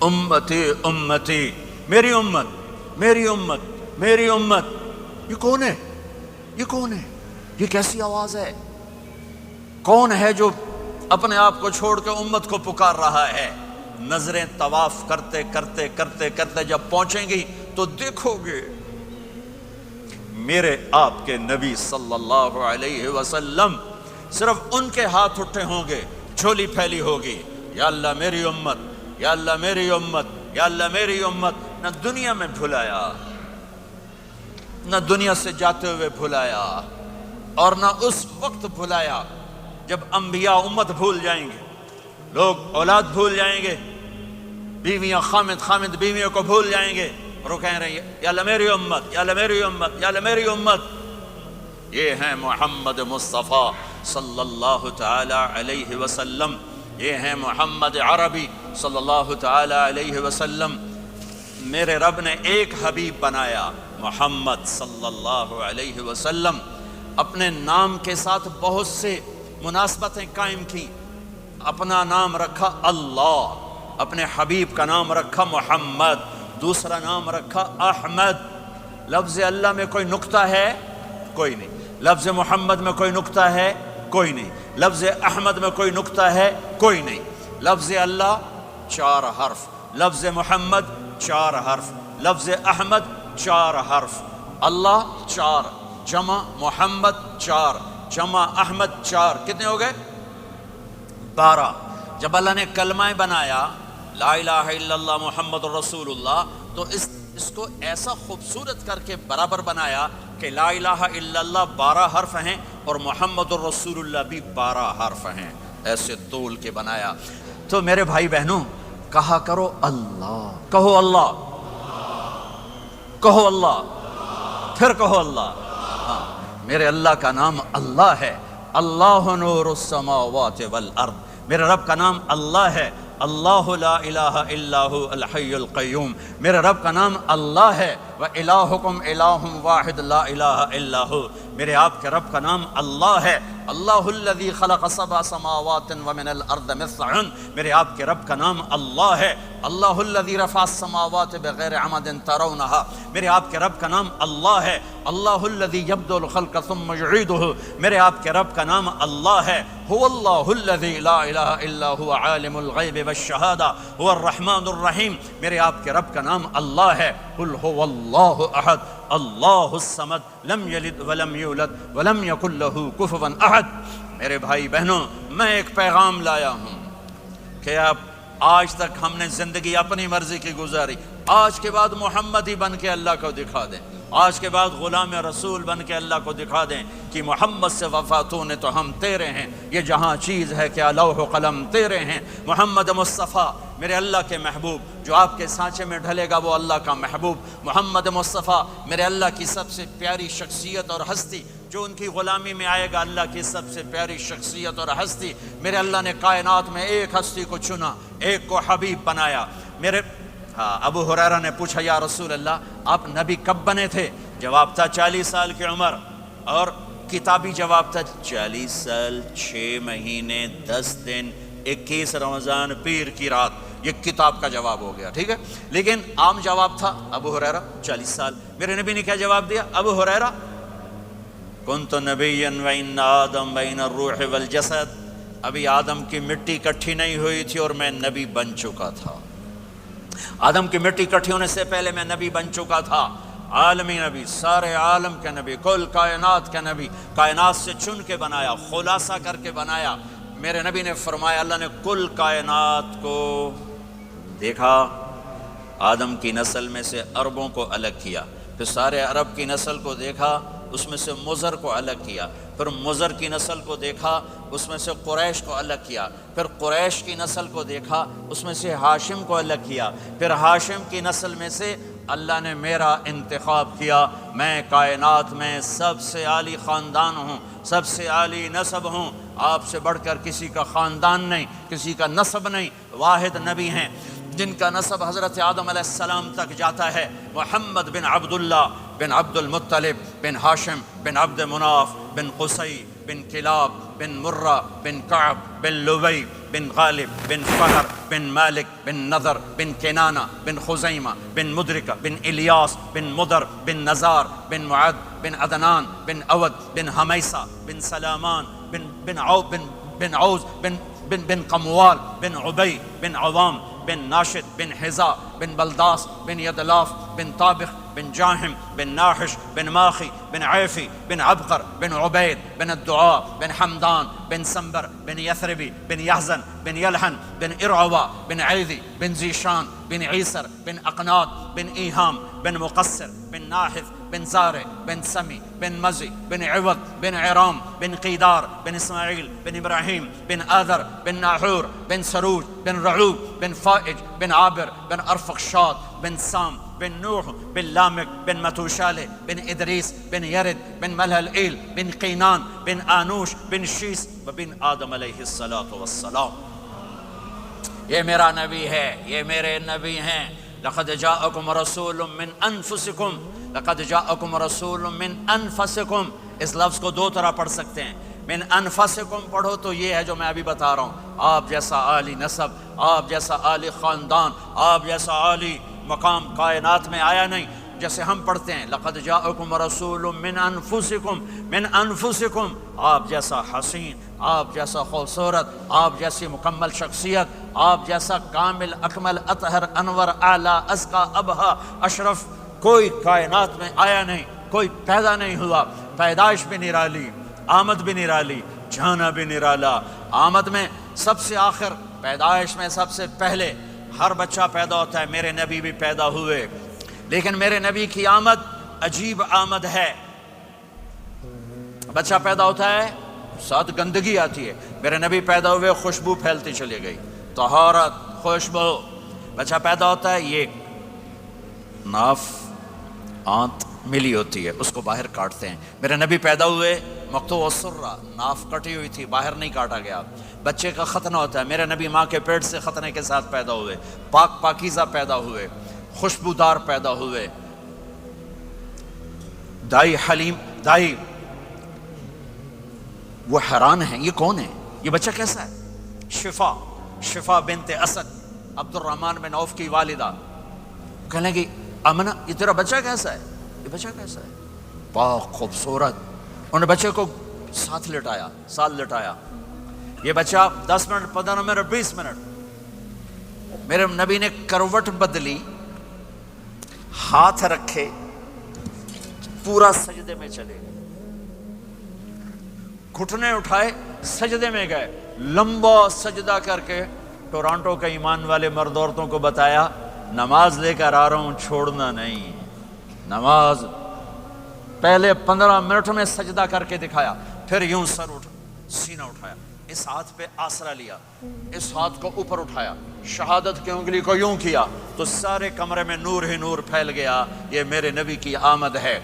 A: امتی امتی، میری امت میری امت میری امت. یہ کون ہے؟ یہ کون ہے؟ یہ کیسی آواز ہے؟ کون ہے جو اپنے آپ کو چھوڑ کے امت کو پکار رہا ہے؟ نظریں طواف کرتے کرتے کرتے کرتے جب پہنچیں گی تو دیکھو گے میرے آپ کے نبی صلی اللہ علیہ وسلم، صرف ان کے ہاتھ اٹھے ہوں گے، جھولی پھیلی ہوگی، یا اللہ میری امت یا اللہ میری امت یا اللہ میری امت. نہ دنیا میں بھلایا، نہ دنیا سے جاتے ہوئے بھلایا، اور نہ اس وقت بھلایا جب انبیاء امت بھول جائیں گے، لوگ اولاد بھول جائیں گے، بیویاں خامد بیویوں کو بھول جائیں گے، اور وہ کہہ رہے ہیں یا اللہ میری امت یا اللہ میری امت یا اللہ میری امت. یہ ہیں محمد مصطفیٰ صلی اللہ تعالی علیہ وسلم، یہ ہیں محمد عربی صلی اللہ تعالی علیہ وسلم. میرے رب نے ایک حبیب بنایا، محمد صلی اللہ علیہ وسلم. اپنے نام کے ساتھ بہت سے مناسبتیں قائم کی. اپنا نام رکھا اللہ، اپنے حبیب کا نام رکھا محمد، دوسرا نام رکھا احمد. لفظ اللہ میں کوئی نکتہ ہے؟ کوئی نہیں. لفظ محمد میں کوئی نکتہ ہے؟ کوئی نہیں. لفظ احمد میں کوئی نکتہ ہے؟ کوئی نہیں. لفظ اللہ 4 حرف، لفظ محمد 4 حرف، لفظ احمد 4 حرف. اللہ 4 جمع محمد 4 جمع احمد 4، کتنے ہو گئے؟ 12. جب اللہ نے کلمہ بنایا لا الہ الا اللہ محمد رسول اللہ، تو اس کو ایسا خوبصورت کر کے برابر بنایا کہ لا الہ الا اللہ 12 حرف ہیں اور محمد الرسول اللہ بھی 12 حرف ہیں، ایسے تول کے بنایا. تو میرے بھائی بہنوں، کہا کرو اللہ، کہو اللہ، کہو اللہ، پھر کہو اللہ. ہاں، میرے اللہ کا نام اللہ ہے. اللہ نور السماوات والارض، میرے رب کا نام اللہ ہے. اللہ لا الہ الا هو الحی القیوم، میرے رب کا نام اللہ ہے. وَإِلَٰهُكُمْ إِلَٰهٌ وَاحِدٌ لَا إِلَٰهَ إِلَّا هُوَ، میرے آپ کے رب کا نام اللہ ہے. اللہ الذی خلق 7 سماوات ومن الارض مثلہن، میرے آپ کے رب کا نام اللہ ہے. اللہ الذی رفع السماوات بغیر عمد ترونہا، میرے آپ کے رب کا نام اللہ ہے. اللہ الذی یبدأ الخلق ثم یعیدہ، میرے آپ کے رب کا نام اللہ ہے، هو اللہ الذی لا الہ الا هو عالم الغیب والشہادہ هو الرحمن الرحیم، میرے آپ کے رب کا نام اللہ ہے، قل هو اللہ احد اللہ الصمد لم یلد ولم یولد ولم یکن له کفوا احد۔ میرے بھائی بہنوں، میں ایک پیغام لایا ہوں کہ اب آج تک ہم نے زندگی اپنی مرضی کی گزاری، آج کے بعد محمدی بن کے اللہ کو دکھا دیں، آج کے بعد غلام رسول بن کے اللہ کو دکھا دیں کہ محمد سے وفاتوں نے تو ہم تیرے ہیں، یہ جہاں چیز ہے کہ لوح و قلم تیرے ہیں۔ محمد مصطفیٰ میرے اللہ کے محبوب، جو آپ کے سانچے میں ڈھلے گا وہ اللہ کا محبوب۔ محمد مصطفیٰ میرے اللہ کی سب سے پیاری شخصیت اور ہستی، جو ان کی غلامی میں آئے گا اللہ کی سب سے پیاری شخصیت اور ہستی۔ میرے اللہ نے کائنات میں ایک ہستی کو چنا، ایک کو حبیب بنایا۔ میرے ابو ہریرہ نے پوچھا یا رسول اللہ آپ نبی کب بنے تھے؟ جواب تھا 40 سال کی عمر، اور کتابی جواب تھا 40 سال 6 مہینے 10 دن 21 رمضان پیر کی رات، یہ کتاب کا جواب ہو گیا، ٹھیک ہے۔ لیکن عام جواب تھا ابو ہریرہ 40 سال۔ میرے نبی نے کیا جواب دیا؟ ابو ہریرہ کنت نبیا وان آدم بین الروح والجسد، ابھی آدم کی مٹی اکٹھی نہیں ہوئی تھی اور میں نبی بن چکا تھا۔ آدم کی مٹی اکٹھی ہونے سے پہلے میں نبی بن چکا تھا، عالمی نبی، سارے عالم کے نبی، کل کائنات کے نبی، کائنات سے چن کے بنایا، خلاصہ کر کے بنایا۔ میرے نبی نے فرمایا اللہ نے کل کائنات کو دیکھا، آدم کی نسل میں سے عربوں کو الگ کیا، پھر سارے عرب کی نسل کو دیکھا، اس میں سے مضر کو الگ کیا، پھر مضر کی نسل کو دیکھا، اس میں سے قریش کو الگ کیا، پھر قریش کی نسل کو دیکھا، اس میں سے ہاشم کو الگ کیا، پھر ہاشم کی نسل میں سے اللہ نے میرا انتخاب کیا۔ میں کائنات میں سب سے عالی خاندان ہوں، سب سے عالی نسب ہوں، آپ سے بڑھ کر کسی کا خاندان نہیں، کسی کا نسب نہیں، واحد نبی ہیں جن کا نسب حضرت آدم علیہ السلام تک جاتا ہے۔ محمد بن عبداللہ بن عبد المطلب بن ہاشم بن عبد مناف بن قصی بن کلاب بن مرہ بن کعب بن لبی بن غالب بن فہر بن مالک بن نضر بن کنانہ بن خزیمہ بن مدرکہ بن الیاس بن مدر بن نزار بن معد بن عدنان بن اود بن حمیسہ بن سلامان بن عوز بن قموال بن عبی بن عوام بن ناشد بن حزا بن بلداس بن یدلاف بن طابخ بن جاہم بن ناحش بن ماخی بن عیفی بن عبقر بن عبید بن الدعاء بن حمدان بن سنبر بن یثربی بن یحزن بن یلحن بن ارعوا بن عیدی بن زیشان بن عیسر بن اقناد بن ایہام بن مقصر بن ناحث بن زارع بن سمی بن مزی بن عوض بن عرام بن قیدار بن اسماعیل بن ابراہیم بن آذر بن ناحور بن سروج بن رعوب بن فائج بن عابر بن ارفخشاد بن سام بن نوح بن لامک بن متوشالہ بن ادریس بن یرد بن ملہلئیل بن قینان بن آنوش بن شیس بن آدم علیہ السلام۔ یہ میرا نبی ہے، یہ میرے نبی ہیں۔ لقد جاءکم رسول من انفسکم، لقد جاءکم رسول من انفسکم، اس لفظ کو دو طرح پڑھ سکتے ہیں۔ من انفسکم پڑھو تو یہ ہے جو میں ابھی بتا رہا ہوں، آپ جیسا عالی نسب، آپ جیسا عالی خاندان، آپ جیسا عالی مقام کائنات میں آیا نہیں۔ جیسے ہم پڑھتے ہیں لقد جاءکم رسول من انفسکم، من انفسکم، آپ جیسا حسین، آپ جیسا خوبصورت، آپ جیسی مکمل شخصیت، آپ جیسا کامل اکمل اطہر انور اعلیٰ ازکیٰ ابہا اشرف کوئی کائنات میں آیا نہیں، کوئی پیدا نہیں ہوا۔ پیدائش بھی نرالی، آمد بھی نرالی، جانا بھی نرالا۔ آمد میں سب سے آخر، پیدائش میں سب سے پہلے ہر بچہ پیدا ہوتا ہے، میرے نبی بھی پیدا ہوئے، لیکن میرے نبی کی آمد عجیب آمد ہے۔ بچہ پیدا ہوتا ہے ساتھ گندگی آتی ہے، میرے نبی پیدا ہوئے خوشبو پھیلتی چلی گئی، طہارت، خوشبو۔ بچہ پیدا ہوتا ہے یہ ناف آنت ملی ہوتی ہے، اس کو باہر کاٹتے ہیں۔ میرے نبی پیدا ہوئے مقطوع السرہ، ناف کٹی ہوئی تھی، باہر نہیں کاٹا گیا۔ بچے کا ختنہ ہوتا ہے، میرے نبی ماں کے پیٹ سے ختنے کے ساتھ پیدا ہوئے، پاک پاکیزہ پیدا ہوئے، خوشبودار پیدا ہوئے۔ دائی حلیم، دائی وہ حیران ہیں یہ کون ہے، یہ بچہ کیسا ہے؟ شفا بنت اسد، عبد الرحمن بن عوف کی والدہ، کہنے لگی آمنہ یہ تیرا بچہ کیسا ہے، یہ بچہ کیسا ہے؟ پاک خوبصورت. انہوں نے بچے کو ساتھ لٹایا. یہ بچہ 10 منٹ 15 منٹ 20 منٹ. میرے نبی نے کروٹ بدلی, ہاتھ رکھے, پورا سجدے میں چلے گئے, گھٹنے اٹھائے, سجدے میں گئے, لمبا سجدہ کر کے ٹورانٹو کے ایمان والے مرد عورتوں کو بتایا نماز لے کر آ رہا ہوں, چھوڑنا نہیں. نماز پہلے 15 منٹ میں سجدہ کر کے دکھایا, پھر یوں سینہ اٹھایا, اس ہاتھ پہ آسرا لیا, اس ہاتھ کو اوپر اٹھایا, شہادت کی انگلی کو یوں کیا تو سارے کمرے میں نور ہی نور پھیل گیا. یہ میرے نبی کی آمد ہے.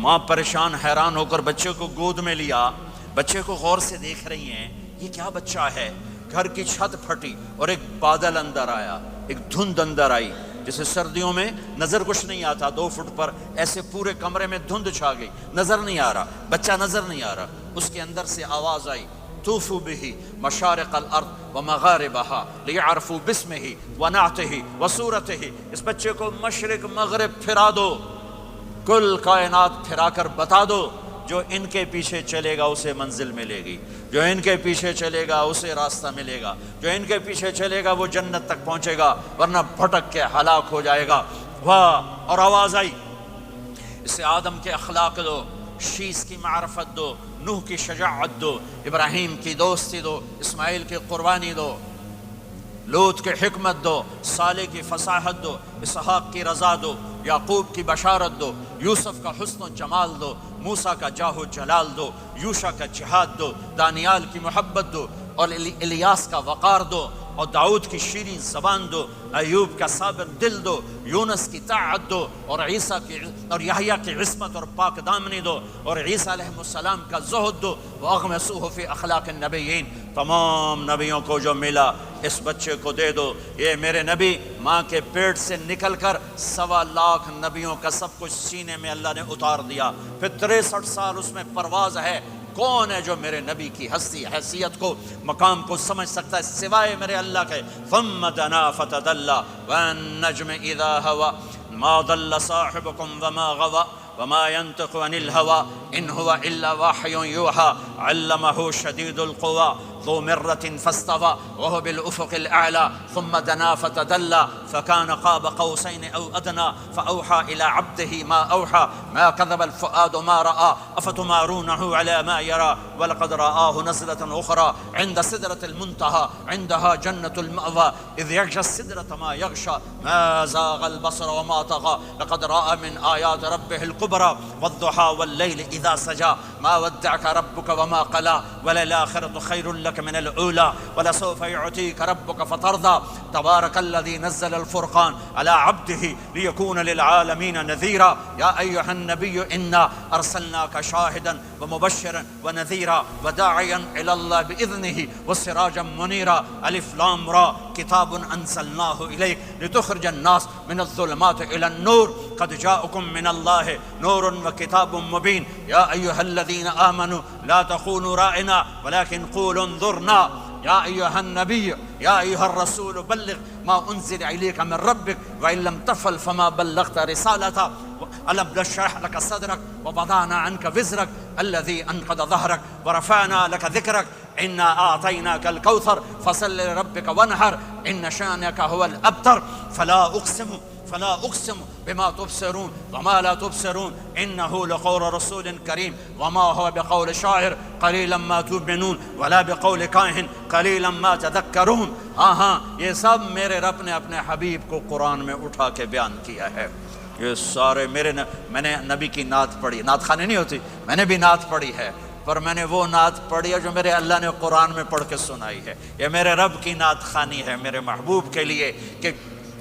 A: ماں پریشان حیران ہو کر بچے کو گود میں لیا, بچے کو غور سے دیکھ رہی ہیں, یہ کیا بچہ ہے. گھر کی چھت پھٹی اور ایک بادل اندر آیا, ایک دھند اندر آئی, جیسے سردیوں میں نظر کچھ نہیں آتا 2 فٹ پر, ایسے پورے کمرے میں دھند چھا گئی, نظر نہیں آ رہا, بچہ نظر نہیں آ رہا. اس کے اندر سے آواز آئی, طوفوا به مشارق الارض ومغاربها لیعرفوا باسمه ونعته وصورته. اس بچے کو مشرق مغرب پھرا دو, کل کائنات پھرا کر بتا دو. جو ان کے پیچھے چلے گا اسے منزل ملے گی, جو ان کے پیچھے چلے گا اسے راستہ ملے گا, جو ان کے پیچھے چلے گا وہ جنت تک پہنچے گا, ورنہ بھٹک کے ہلاک ہو جائے گا. واہ. اور آواز آئی, اسے آدم کے اخلاق دو, شیس کی معرفت دو, نوح کی شجاعت دو, ابراہیم کی دوستی دو, اسماعیل کی قربانی دو, لوط کی حکمت دو, صالح کی فصاحت دو, اسحاق کی رضا دو, یعقوب کی بشارت دو, یوسف کا حسن و جمال دو, موسیٰ کا جاہ و جلال دو, یوشع کا جہاد دو, دانیال کی محبت دو, اور الیاس کا وقار دو, اور داؤد کی شیریں زبان دو, ایوب کا صابر دل دو, یونس کی طاعت دو, اور عیسیٰ کی اور یحییٰ کی عصمت اور پاک دامنی دو, اور عیسیٰ علیہ السلام کا زہد دو. وَأَغْمِسُوهُ فِي أَخْلَاقِ النَّبِيِّينَ. تمام نبیوں کو جو ملا اس بچے کو دے دو. یہ میرے نبی ماں کے پیٹ سے نکل کر 1.25 لاکھ نبیوں کا سب کچھ سینے میں اللہ نے اتار دیا. پھر 63 سال اس میں پرواز ہے. کون ہے جو میرے نبی کی ہستی حیثیت کو مقام کو سمجھ سکتا ہے سوائے میرے اللہ کے. ثم دنا فتدلى والنجم اذا هوى ما ضل صاحبكم وما غوى وما ينطق عن الهوى ان هو الا وحي يوحى علمه شديد القوى ذو مرة فاستوى وهو بالأفق الأعلى ثم دنا فتدلى فكان قاب قوسين أو أدنى فأوحى إلى عبده ما أوحى ما كذب الفؤاد ما رأى أفتمارونه على ما يرى ولقد رآه نزلة أخرى عند سدرة المنتهى عندها جنة المأوى إذ يغشى السدرة ما يغشى ما زاغ البصر وما طغى لقد رأى من آيات ربه الكبرى والضحى والليل إذا سجى ما ودعك ربك وما قلى وللآخرة خير لك من الأولى ولسوف يعطيك ربك فترضى تبارك الذي نزل الفرقان على عبده ليكون للعالمين نذيرا يا أيها النبي إنا أرسلناك شاهدا ومبشرا ونذيرا وداعيا إلى الله بإذنه وسراجا منيرا ألف لام را كتاب أنزلناه إليك لتخرج الناس من الظلمات إلى النور قد جاءكم من الله نور وكتاب مبين يا أيها الذين آمنوا لا تخونوا رائنا ولكن قولوا انظرنا يا أيها النبي يا أيها الرسول بلغ ما أنزل إليك من ربك وإن لم تفعل فما بلغت رسالته ألم نشرح لك صدرك ووضعنا عنك وزرك الذي أنقض ظهرك ورفعنا لك ذكرك إنا أعطيناك الكوثر فصل لربك وانحر إن شانك هو الأبتر فلا أقسم بما تبصرون وما لا تبصرون إنه لقول رسول كريم وما هو بقول شاعر قليلا ما تؤمنون ولا بقول کاہن قليلا ما تذكرون. ہاں یہ سب میرے رب نے اپنے حبیب کو قرآن میں اٹھا کے بیان کیا ہے. یہ سارے میں نے نبی کی نعت پڑھی. نعت خانی نہیں ہوتی, میں نے بھی نعت پڑھی ہے, پر میں نے وہ نعت پڑھی ہے جو میرے اللہ نے قرآن میں پڑھ کے سنائی ہے. یہ میرے رب کی نعت خانی ہے میرے محبوب کے لیے کہ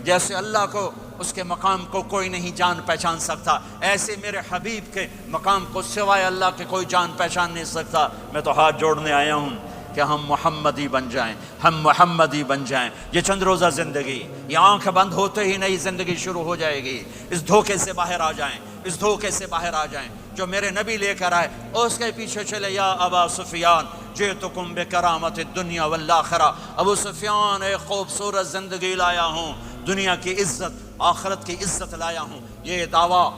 A: جیسے اللہ کو اس کے مقام کو کوئی نہیں جان پہچان سکتا, ایسے میرے حبیب کے مقام کو سوائے اللہ کے کوئی جان پہچان نہیں سکتا. میں تو ہاتھ جوڑنے آیا ہوں کہ ہم محمدی بن جائیں, ہم محمدی بن جائیں. یہ چند روزہ زندگی, یہ آنکھ بند ہوتے ہی نئی زندگی شروع ہو جائے گی. اس دھوکے سے باہر آ جائیں, اس دھوکے سے باہر آ جائیں جو میرے نبی لے کر آئے. اس کے پیچھے چلے یا ابا سفیان جئتکم بکرامت الدنیا والآخرہ. ابو سفیان ایک خوبصورت زندگی لایا ہوں, دنیا کی عزت آخرت کی عزت لایا ہوں. یہ دعویٰ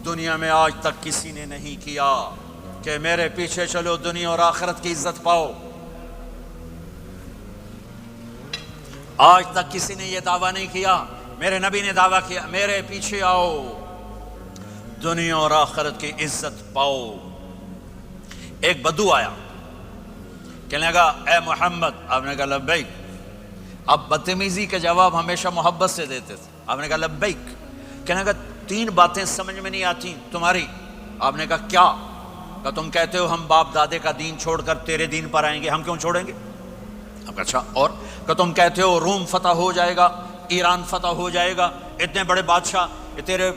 A: دنیا میں آج تک کسی نے نہیں کیا کہ میرے پیچھے چلو دنیا اور آخرت کی عزت پاؤ. آج تک کسی نے یہ دعویٰ نہیں کیا. میرے نبی نے دعویٰ کیا میرے پیچھے آؤ دنیا اور آخرت کی عزت پاؤ. ایک بدو آیا, کہنے لگا اے محمد. آپ نے کہا لبیک. آپ بدتمیزی کا جواب ہمیشہ محبت سے دیتے تھے. آپ نے کہا لبیک. کہنے لگا 3 باتیں سمجھ میں نہیں آتی تمہاری. آپ نے کہا کیا؟ کہ تم کہتے ہو ہم باپ دادے کا دین چھوڑ کر تیرے دین پر آئیں گے, ہم کیوں چھوڑیں گے؟ اب اچھا. اور کہ تم کہتے ہو روم فتح ہو جائے گا, ایران فتح ہو جائے گا, اتنے بڑے بادشاہ یہ تیرے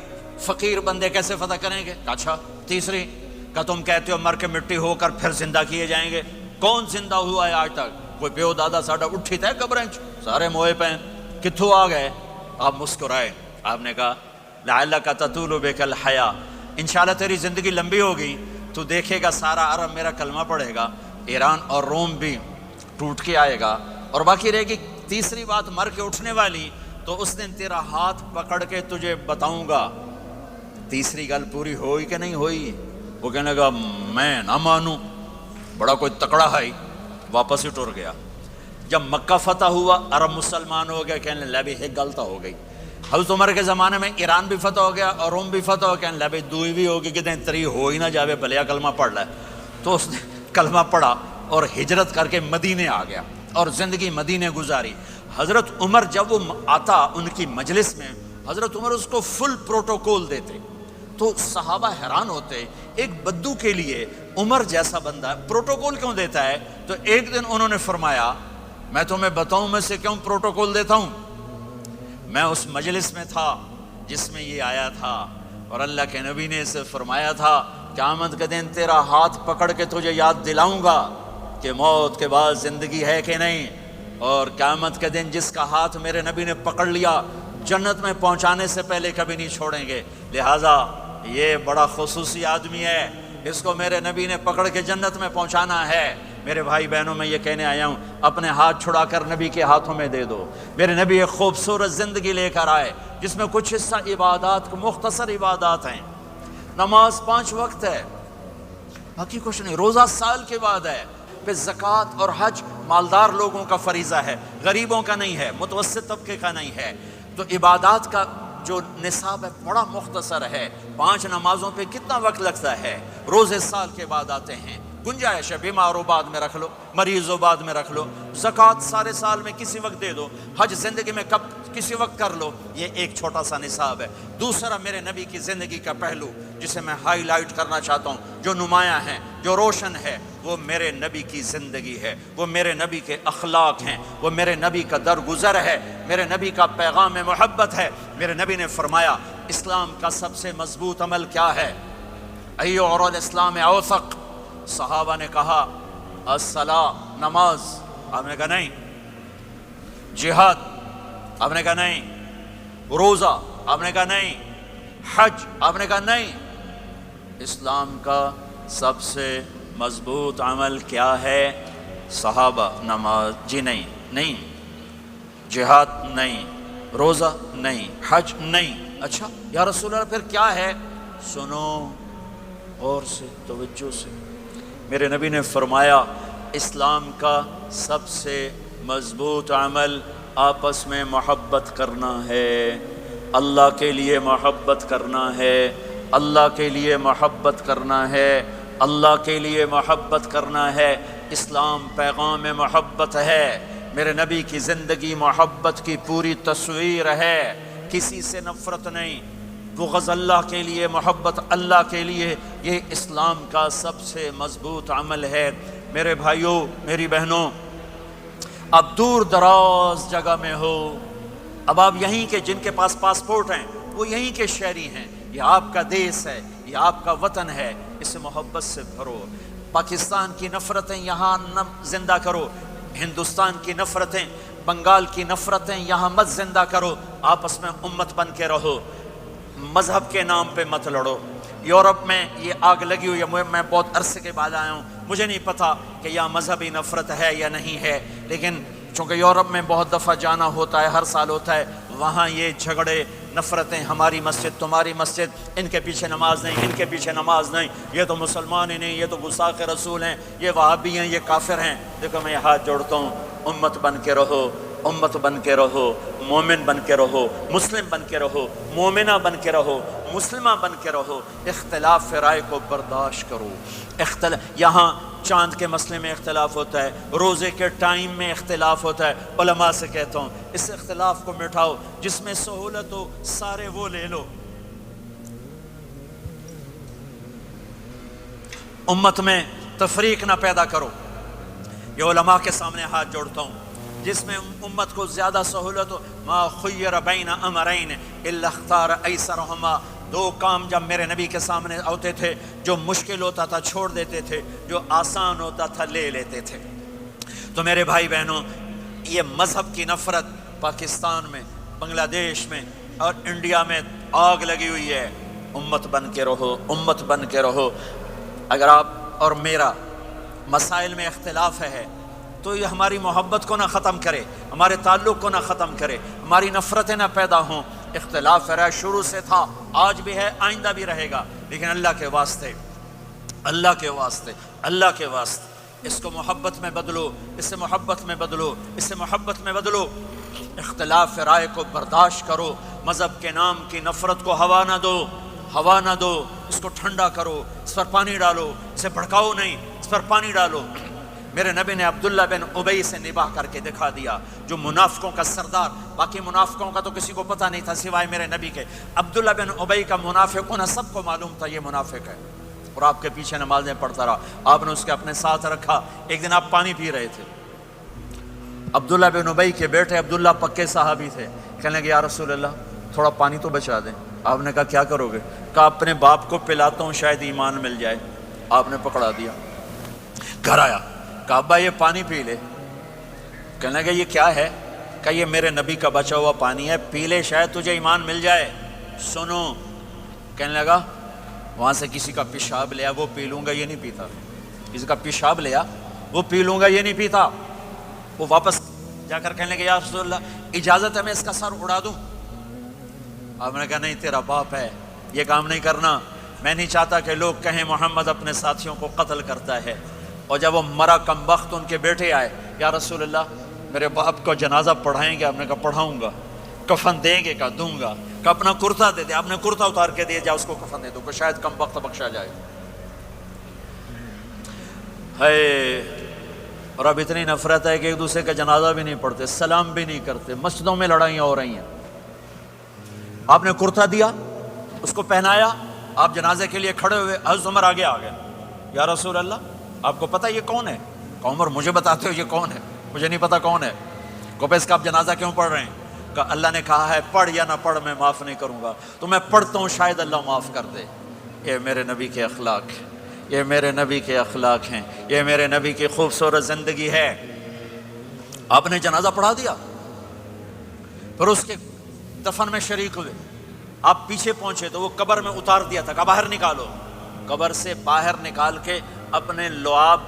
A: فقیر بندے کیسے فتح کریں گے؟ اچھا. تیسری کہ تم کہتے ہو مر کے مٹی ہو کر پھر زندہ کیے جائیں گے. کون زندہ ہوا ہے آج تک؟ کوئی پیو دادا ساڈا اٹھی تھے قبریں سارے موئے پہ کتھوں آ گئے؟ آپ مسکرائے. آپ نے کہا لعلک تطول بک الحیا, انشاءاللہ تیری زندگی لمبی ہوگی, تو دیکھے گا سارا عرب میرا کلمہ پڑھے گا, ایران اور روم بھی ٹوٹ کے آئے گا, اور باقی رہے گی تیسری بات مر کے اٹھنے والی. تو اس دن تیرا ہاتھ پکڑ کے تجھے بتاؤں گا تیسری گل پوری ہوئی کہ نہیں ہوئی. وہ کہنے لگا میں نہ مانوں, بڑا کوئی تکڑا ہے. واپس ہی ٹر گیا. جب مکہ فتح ہوا عرب مسلمان ہو گئے, کہنے لگے ایک غلط ہو گئی. حضرت عمر کے زمانے میں ایران بھی فتح ہو گیا اور روم بھی فتح ہو گیا. کہنے لگے دوئی بھی ہوگی کہ تری ہو ہی نہ جاوے, بھلیا کلمہ پڑھ لے. تو اس نے کلمہ پڑھا اور ہجرت کر کے مدینے آ گیا اور زندگی مدینے گزاری. حضرت عمر جب وہ آتا ان کی مجلس میں, حضرت عمر اس کو فل پروٹوکول دیتے. تو صحابہ حیران ہوتے, ایک بدو کے لیے عمر جیسا بندہ پروٹوکول کیوں دیتا ہے؟ تو ایک دن انہوں نے فرمایا میں تمہیں بتاؤں میں سے کیوں پروٹوکول دیتا ہوں. میں اس مجلس میں تھا جس میں یہ آیا تھا, اور اللہ کے نبی نے اسے فرمایا تھا قیامت کے دن تیرا ہاتھ پکڑ کے تجھے یاد دلاؤں گا کہ موت کے بعد زندگی ہے کہ نہیں, اور قیامت کے دن جس کا ہاتھ میرے نبی نے پکڑ لیا جنت میں پہنچانے سے پہلے کبھی نہیں چھوڑیں گے. لہٰذا یہ بڑا خصوصی آدمی ہے, اس کو میرے نبی نے پکڑ کے جنت میں پہنچانا ہے. میرے بھائی بہنوں میں یہ کہنے آیا ہوں اپنے ہاتھ چھڑا کر نبی کے ہاتھوں میں دے دو. میرے نبی ایک خوبصورت زندگی لے کر آئے جس میں کچھ حصہ عبادات مختصر عبادات ہیں. نماز 5 وقت ہے, باقی کچھ نہیں. روزہ سال کے بعد ہے. پھر زکوٰۃ اور حج مالدار لوگوں کا فریضہ ہے, غریبوں کا نہیں ہے, متوسط طبقے کا نہیں ہے. تو عبادات کا جو نصاب ہے بڑا مختصر ہے. 5 نمازوں پہ کتنا وقت لگتا ہے؟ روزے سال کے بعد آتے ہیں, گنجائش ہے, بیمار ہو بعد میں رکھ لو, مریض ہو بعد میں رکھ لو, زکوٰۃ سارے سال میں کسی وقت دے دو, حج زندگی میں کب کسی وقت کر لو. یہ ایک چھوٹا سا نصاب ہے. دوسرا میرے نبی کی زندگی کا پہلو جسے میں ہائی لائٹ کرنا چاہتا ہوں, جو نمایاں ہے, جو روشن ہے, وہ میرے نبی کی زندگی ہے, وہ میرے نبی کے اخلاق ہیں, وہ میرے نبی کا درگزر ہے, میرے نبی کا پیغام محبت ہے. میرے نبی نے فرمایا اسلام کا سب سے مضبوط عمل کیا ہے؟ ایو اور الاسلام اوثق. صحابہ نے کہا الصلاۃ, نماز. آپ نے کہا نہیں. جہاد. آپ نے کہا نہیں. روزہ. آپ نے کہا نہیں. حج. آپ نے کہا نہیں. اسلام کا سب سے مضبوط عمل کیا ہے؟ صحابہ نماز. جی نہیں. نہیں. جہاد نہیں. روزہ نہیں. حج نہیں. اچھا یا رسول اللہ پھر کیا ہے؟ سنو اور سے توجہ سے. میرے نبی نے فرمایا اسلام کا سب سے مضبوط عمل آپس میں محبت کرنا ہے. اللہ کے لیے محبت کرنا ہے. اللہ کے لیے محبت کرنا ہے. اللہ کے لیے محبت کرنا ہے. اسلام پیغام محبت ہے. میرے نبی کی زندگی محبت کی پوری تصویر ہے. کسی سے نفرت نہیں, بغض اللہ کے لیے, محبت اللہ کے لیے. یہ اسلام کا سب سے مضبوط عمل ہے. میرے بھائیوں, میری بہنوں, اب دور دراز جگہ میں ہو, اب آپ یہیں کے جن کے پاس پاسپورٹ ہیں وہ یہیں کے شہری ہیں. یہ آپ کا دیس ہے, یہ آپ کا وطن ہے, اسے محبت سے بھرو. پاکستان کی نفرتیں یہاں نہ زندہ کرو, ہندوستان کی نفرتیں, بنگال کی نفرتیں یہاں مت زندہ کرو. آپس میں امت بن کے رہو, مذہب کے نام پہ مت لڑو. یورپ میں یہ آگ لگی ہوئی ہے, میں بہت عرصے کے بعد آیا ہوں, مجھے نہیں پتا کہ یہاں مذہبی نفرت ہے یا نہیں ہے, لیکن چونکہ یورپ میں بہت دفعہ جانا ہوتا ہے, ہر سال ہوتا ہے, وہاں یہ جھگڑے نفرتیں، ہماری مسجد تمہاری مسجد، ان کے پیچھے نماز نہیں، ان کے پیچھے نماز نہیں، یہ تو مسلمان ہی نہیں، یہ تو گستاخ رسول ہیں، یہ وہابی ہیں، یہ کافر ہیں۔ دیکھو میں ہاتھ جوڑتا ہوں، امت بن کے رہو، امت بن کے رہو، مومن بن کے رہو، مسلم بن کے رہو، مومنہ بن کے رہو، مسلمہ بن کے رہو، اختلاف رائے کو برداشت کرو۔ یہاں چاند کے مسئلے میں اختلاف ہوتا ہے، روزے کے ٹائم میں اختلاف ہوتا ہے، علماء سے کہتا ہوں اس اختلاف کو مٹھاؤ، جس میں سہولت ہو سارے وہ لے لو۔ امت میں تفریق نہ پیدا کرو۔ یہ علماء کے سامنے ہاتھ جوڑتا ہوں، جس میں امت کو زیادہ سہولت ہو۔ ما خیر بین امرین الا اختار ایسرہما، دو کام جب میرے نبی کے سامنے ہوتے تھے، جو مشکل ہوتا تھا چھوڑ دیتے تھے، جو آسان ہوتا تھا لے لیتے تھے۔ تو میرے بھائی بہنوں، یہ مذہب کی نفرت پاکستان میں، بنگلہ دیش میں اور انڈیا میں آگ لگی ہوئی ہے۔ امت بن کے رہو، امت بن کے رہو۔ اگر آپ اور میرا مسائل میں اختلاف ہے تو یہ ہماری محبت کو نہ ختم کرے، ہمارے تعلق کو نہ ختم کرے، ہماری نفرتیں نہ پیدا ہوں۔ اختلاف ہے، شروع سے تھا، آج بھی ہے، آئندہ بھی رہے گا، لیکن اللہ کے واسطے، اللہ کے واسطے، اللہ کے واسطے اس کو محبت میں بدلو، اس سے محبت میں بدلو، اس سے محبت میں بدلو۔ اختلاف رائے کو برداشت کرو، مذہب کے نام کی نفرت کو ہوا نہ دو، ہوا نہ دو، اس کو ٹھنڈا کرو، اس پر پانی ڈالو، اسے بھڑکاؤ نہیں، اس پر پانی ڈالو۔ میرے نبی نے عبداللہ بن ابی سے نباہ کر کے دکھا دیا، جو منافقوں کا سردار، باقی منافقوں کا تو کسی کو پتہ نہیں تھا سوائے میرے نبی کے۔ عبداللہ بن ابی کا منافق ہونا سب کو معلوم تھا، یہ منافق ہے، اور آپ کے پیچھے نمازیں پڑھتا رہا، آپ نے اس کے اپنے ساتھ رکھا۔ ایک دن آپ پانی پی رہے تھے، عبداللہ بن ابی کے بیٹے عبداللہ پکے صحابی تھے، کہنے لگے یا رسول اللہ تھوڑا پانی تو بچا دیں۔ آپ نے کہا کیا کرو گے؟ کہا اپنے باپ کو پلاتا ہوں شاید ایمان مل جائے۔ آپ نے پکڑا دیا، گھر آیا، کہا ابا یہ پانی پی لے۔ کہنے لگا یہ کیا ہے؟ کہا یہ میرے نبی کا بچا ہوا پانی ہے، پی لے شاید تجھے ایمان مل جائے۔ سنو، کہنے لگا وہاں سے کسی کا پیشاب لیا وہ پی لوں گا، یہ نہیں پیتا۔ کسی کا پیشاب لیا وہ پی لوں گا، یہ نہیں پیتا۔ وہ واپس جا کر کہنے لگا یا رسول اللہ اجازت ہے میں اس کا سر اڑا دوں؟ آپ نے کہا نہیں، تیرا باپ ہے، یہ کام نہیں کرنا۔ میں نہیں چاہتا کہ لوگ کہیں محمد اپنے ساتھیوں کو قتل کرتا ہے۔ اور جب وہ مرا کم بخت، ان کے بیٹے آئے، یا رسول اللہ میرے باپ کو جنازہ پڑھائیں گے؟ آپ نے کہا پڑھاؤں گا۔ کفن دیں گے؟ کہا دوں گا۔ کہ اپنا کرتا دے دے۔ آپ نے کرتا اتار کے دیا، جا اس کو کفن دے دو کہ شاید کم بخت بخشا جائے۔ ہے، اور اب اتنی نفرت ہے کہ ایک دوسرے کا جنازہ بھی نہیں پڑھتے، سلام بھی نہیں کرتے، مسجدوں میں لڑائیاں ہو رہی ہیں۔ آپ نے کرتا دیا، اس کو پہنایا، آپ جنازے کے لیے کھڑے ہوئے، حضرت عمر آگے آ گئے، یا رسول اللہ آپ کو پتہ یہ کون ہے؟ کہ عمر مجھے بتاتے ہو یہ کون ہے؟ مجھے نہیں پتا کون ہے۔ کہ اس کا آپ جنازہ کیوں پڑھ رہے ہیں؟ کہ اللہ نے کہا ہے پڑھ یا نہ پڑھ میں معاف نہیں کروں گا، تو میں پڑھتا ہوں شاید اللہ معاف کر دے۔ یہ میرے نبی کے اخلاق ہیں، یہ میرے نبی کے اخلاق ہیں، یہ میرے نبی کی خوبصورت زندگی ہے۔ آپ نے جنازہ پڑھا دیا، پھر اس کے دفن میں شریک ہوئے، آپ پیچھے پہنچے تو وہ قبر میں اتار دیا تھا، کہ باہر نکالو۔ قبر سے باہر نکال کے اپنے لعاب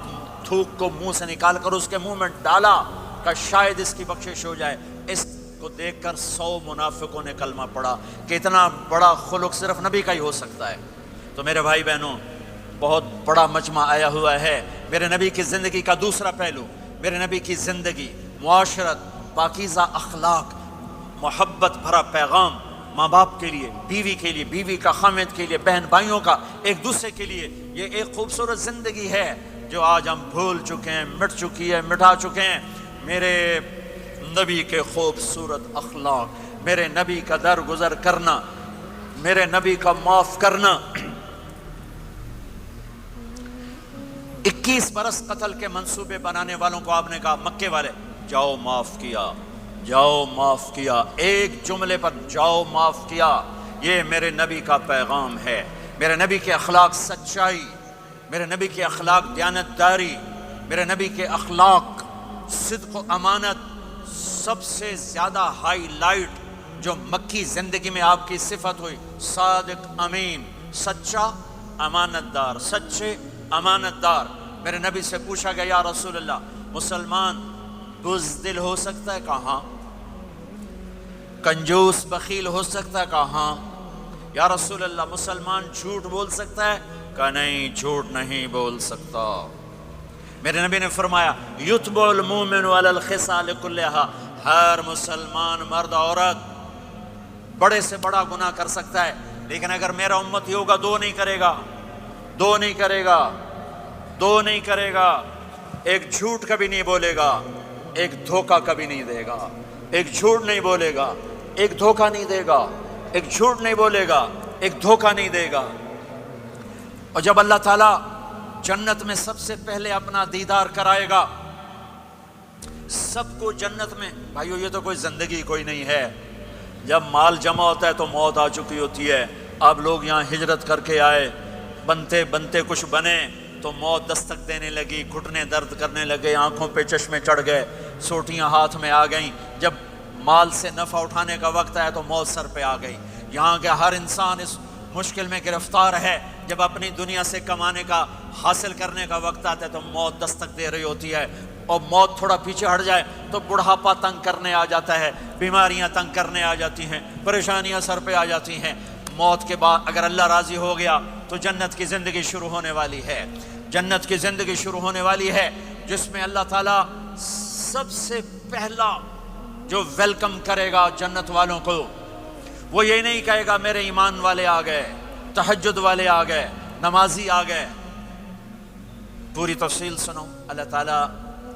A: تھوک کو منہ سے نکال کر اس کے منہ میں ڈالا کہ شاید اس کی بخشش ہو جائے۔ اس کو دیکھ کر 100 منافقوں نے کلمہ پڑھا کہ اتنا بڑا خلق صرف نبی کا ہی ہو سکتا ہے۔ تو میرے بھائی بہنوں، بہت بڑا مجمع آیا ہوا ہے۔ میرے نبی کی زندگی کا دوسرا پہلو، میرے نبی کی زندگی، معاشرت، پاکیزہ اخلاق، محبت بھرا پیغام، ماں باپ کے لیے، بیوی کے لیے، بیوی کا خامد کے لیے، بہن بھائیوں کا ایک دوسرے کے لیے، یہ ایک خوبصورت زندگی ہے جو آج ہم بھول چکے ہیں، مٹ چکی ہے، مٹا چکے ہیں۔ میرے نبی کے خوبصورت اخلاق، میرے نبی کا درگزر کرنا، میرے نبی کا معاف کرنا۔ 21 برس قتل کے منصوبے بنانے والوں کو آپ نے کہا، مکے والے جاؤ معاف کیا، جاؤ معاف کیا، ایک جملے پر جاؤ معاف کیا۔ یہ میرے نبی کا پیغام ہے۔ میرے نبی کے اخلاق سچائی، میرے نبی کے اخلاق دیانتداری، میرے نبی کے اخلاق صدق و امانت۔ سب سے زیادہ ہائی لائٹ جو مکی زندگی میں آپ کی صفت ہوئی، صادق امین، سچا امانت دار، سچے امانت دار۔ میرے نبی سے پوچھا گیا یا رسول اللہ مسلمان بزدل ہو سکتا ہے؟ کہا ہاں۔ کنجوس بخیل ہو سکتا ہے؟ کہا ہاں۔ یا رسول اللہ مسلمان جھوٹ بول سکتا ہے؟ کہا نہیں، جھوٹ نہیں بول سکتا۔ میرے نبی نے فرمایا یتبع المؤمن علی الخصال کلھا، ہر مسلمان مرد عورت بڑے سے بڑا گناہ کر سکتا ہے، لیکن اگر میرا امتی ہوگا دو نہیں کرے گا، دو نہیں کرے گا، دو نہیں کرے گا۔ ایک جھوٹ کبھی نہیں بولے گا، ایک دھوکہ کبھی نہیں دے گا۔ ایک جھوٹ نہیں بولے گا، ایک دھوکہ نہیں دے گا۔ ایک جھوٹ نہیں بولے گا، ایک دھوکہ نہیں دے گا۔ اور جب اللہ تعالیٰ جنت میں سب سے پہلے اپنا دیدار کرائے گا، سب کو جنت میں، بھائیو یہ تو کوئی زندگی کوئی نہیں ہے۔ جب مال جمع ہوتا ہے تو موت آ چکی ہوتی ہے۔ اب لوگ یہاں ہجرت کر کے آئے، بنتے بنتے کچھ بنے تو موت دستک دینے لگی، گھٹنے درد کرنے لگے، آنکھوں پہ چشمے چڑھ گئے، سوٹیاں ہاتھ میں آ گئیں۔ جب مال سے نفع اٹھانے کا وقت آیا تو موت سر پہ آ گئی۔ یہاں کے ہر انسان اس مشکل میں گرفتار ہے، جب اپنی دنیا سے کمانے کا، حاصل کرنے کا وقت آتا ہے تو موت دستک دے رہی ہوتی ہے۔ اور موت تھوڑا پیچھے ہٹ جائے تو بڑھاپا تنگ کرنے آ جاتا ہے، بیماریاں تنگ کرنے آ جاتی ہیں، پریشانیاں سر پہ آ جاتی ہیں۔ موت کے بعد اگر اللہ راضی ہو گیا تو جنت کی زندگی شروع ہونے والی ہے۔ جنت کی زندگی شروع ہونے والی ہے جس میں اللہ تعالیٰ سب سے پہلا جو ویلکم کرے گا جنت والوں کو، وہ یہ نہیں کہے گا میرے ایمان والے آ گئے، تہجد والے آ گئے، نمازی آ گئے۔ پوری تفصیل سنو۔ اللہ تعالیٰ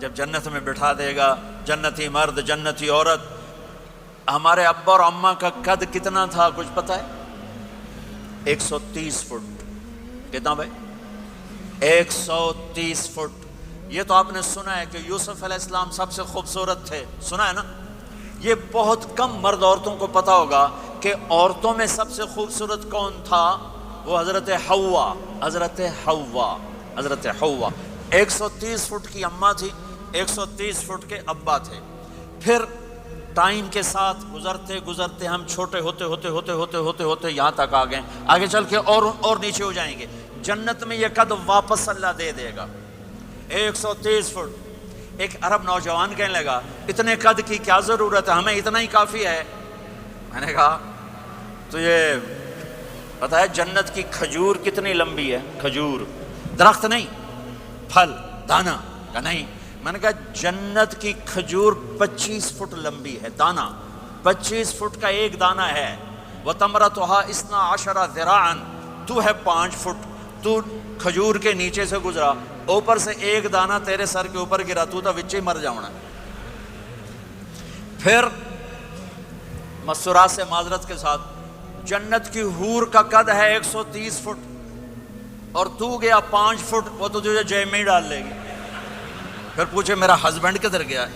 A: جب جنت میں بٹھا دے گا جنتی مرد، جنتی عورت۔ ہمارے ابا اور اماں کا قد کتنا تھا کچھ پتہ ہے؟ 130 فٹ۔ کتنا بھائی؟ 130 فٹ۔ یہ تو آپ نے سنا ہے کہ یوسف علیہ السلام سب سے خوبصورت تھے، سنا ہے نا؟ یہ بہت کم مرد عورتوں کو پتا ہوگا کہ عورتوں میں سب سے خوبصورت کون تھا؟ وہ حضرت حوا، حضرت حوا، حضرت حوا۔ 130 فٹ کی اماں تھی، 130 فٹ کے ابا تھے۔ پھر ٹائم کے ساتھ گزرتے گزرتے ہم چھوٹے ہوتے ہوتے ہوتے ہوتے ہوتے ہوتے یہاں تک آ گئے، آگے چل کے اور نیچے ہو جائیں گے۔ جنت میں یہ قد واپس اللہ دے دے گا، 130 فٹ۔ ایک عرب نوجوان کہنے لگا اتنے قد کی کیا ضرورت ہے، ہمیں اتنا ہی کافی ہے۔ میں نے کہا تو یہ پتہ ہے جنت کی کھجور کتنی لمبی ہے؟ کھجور درخت نہیں، پھل، دانا کا نہیں۔ میں نے کہا جنت کی کھجور 25 فٹ لمبی ہے، دانا 25 فٹ کا ایک دانا ہے۔ وَتَمْرَتُهَا 12 ذِرَاعًا، تو ہے 5 فٹ، تو کھجور کے نیچے سے گزرا، اوپر سے ایک دانہ تیرے سر کے اوپر گرا، تو وچے مر جاؤنا۔ پھر مسورات سے معذرت کے ساتھ جنت کی حور کا قد ہے 130 فٹ، اور تو گیا 5 فٹ، وہ تو تجھے جیب میں ہی ڈال لے گی۔ پھر پوچھے میرا ہسبینڈ کدھر گیا ہے؟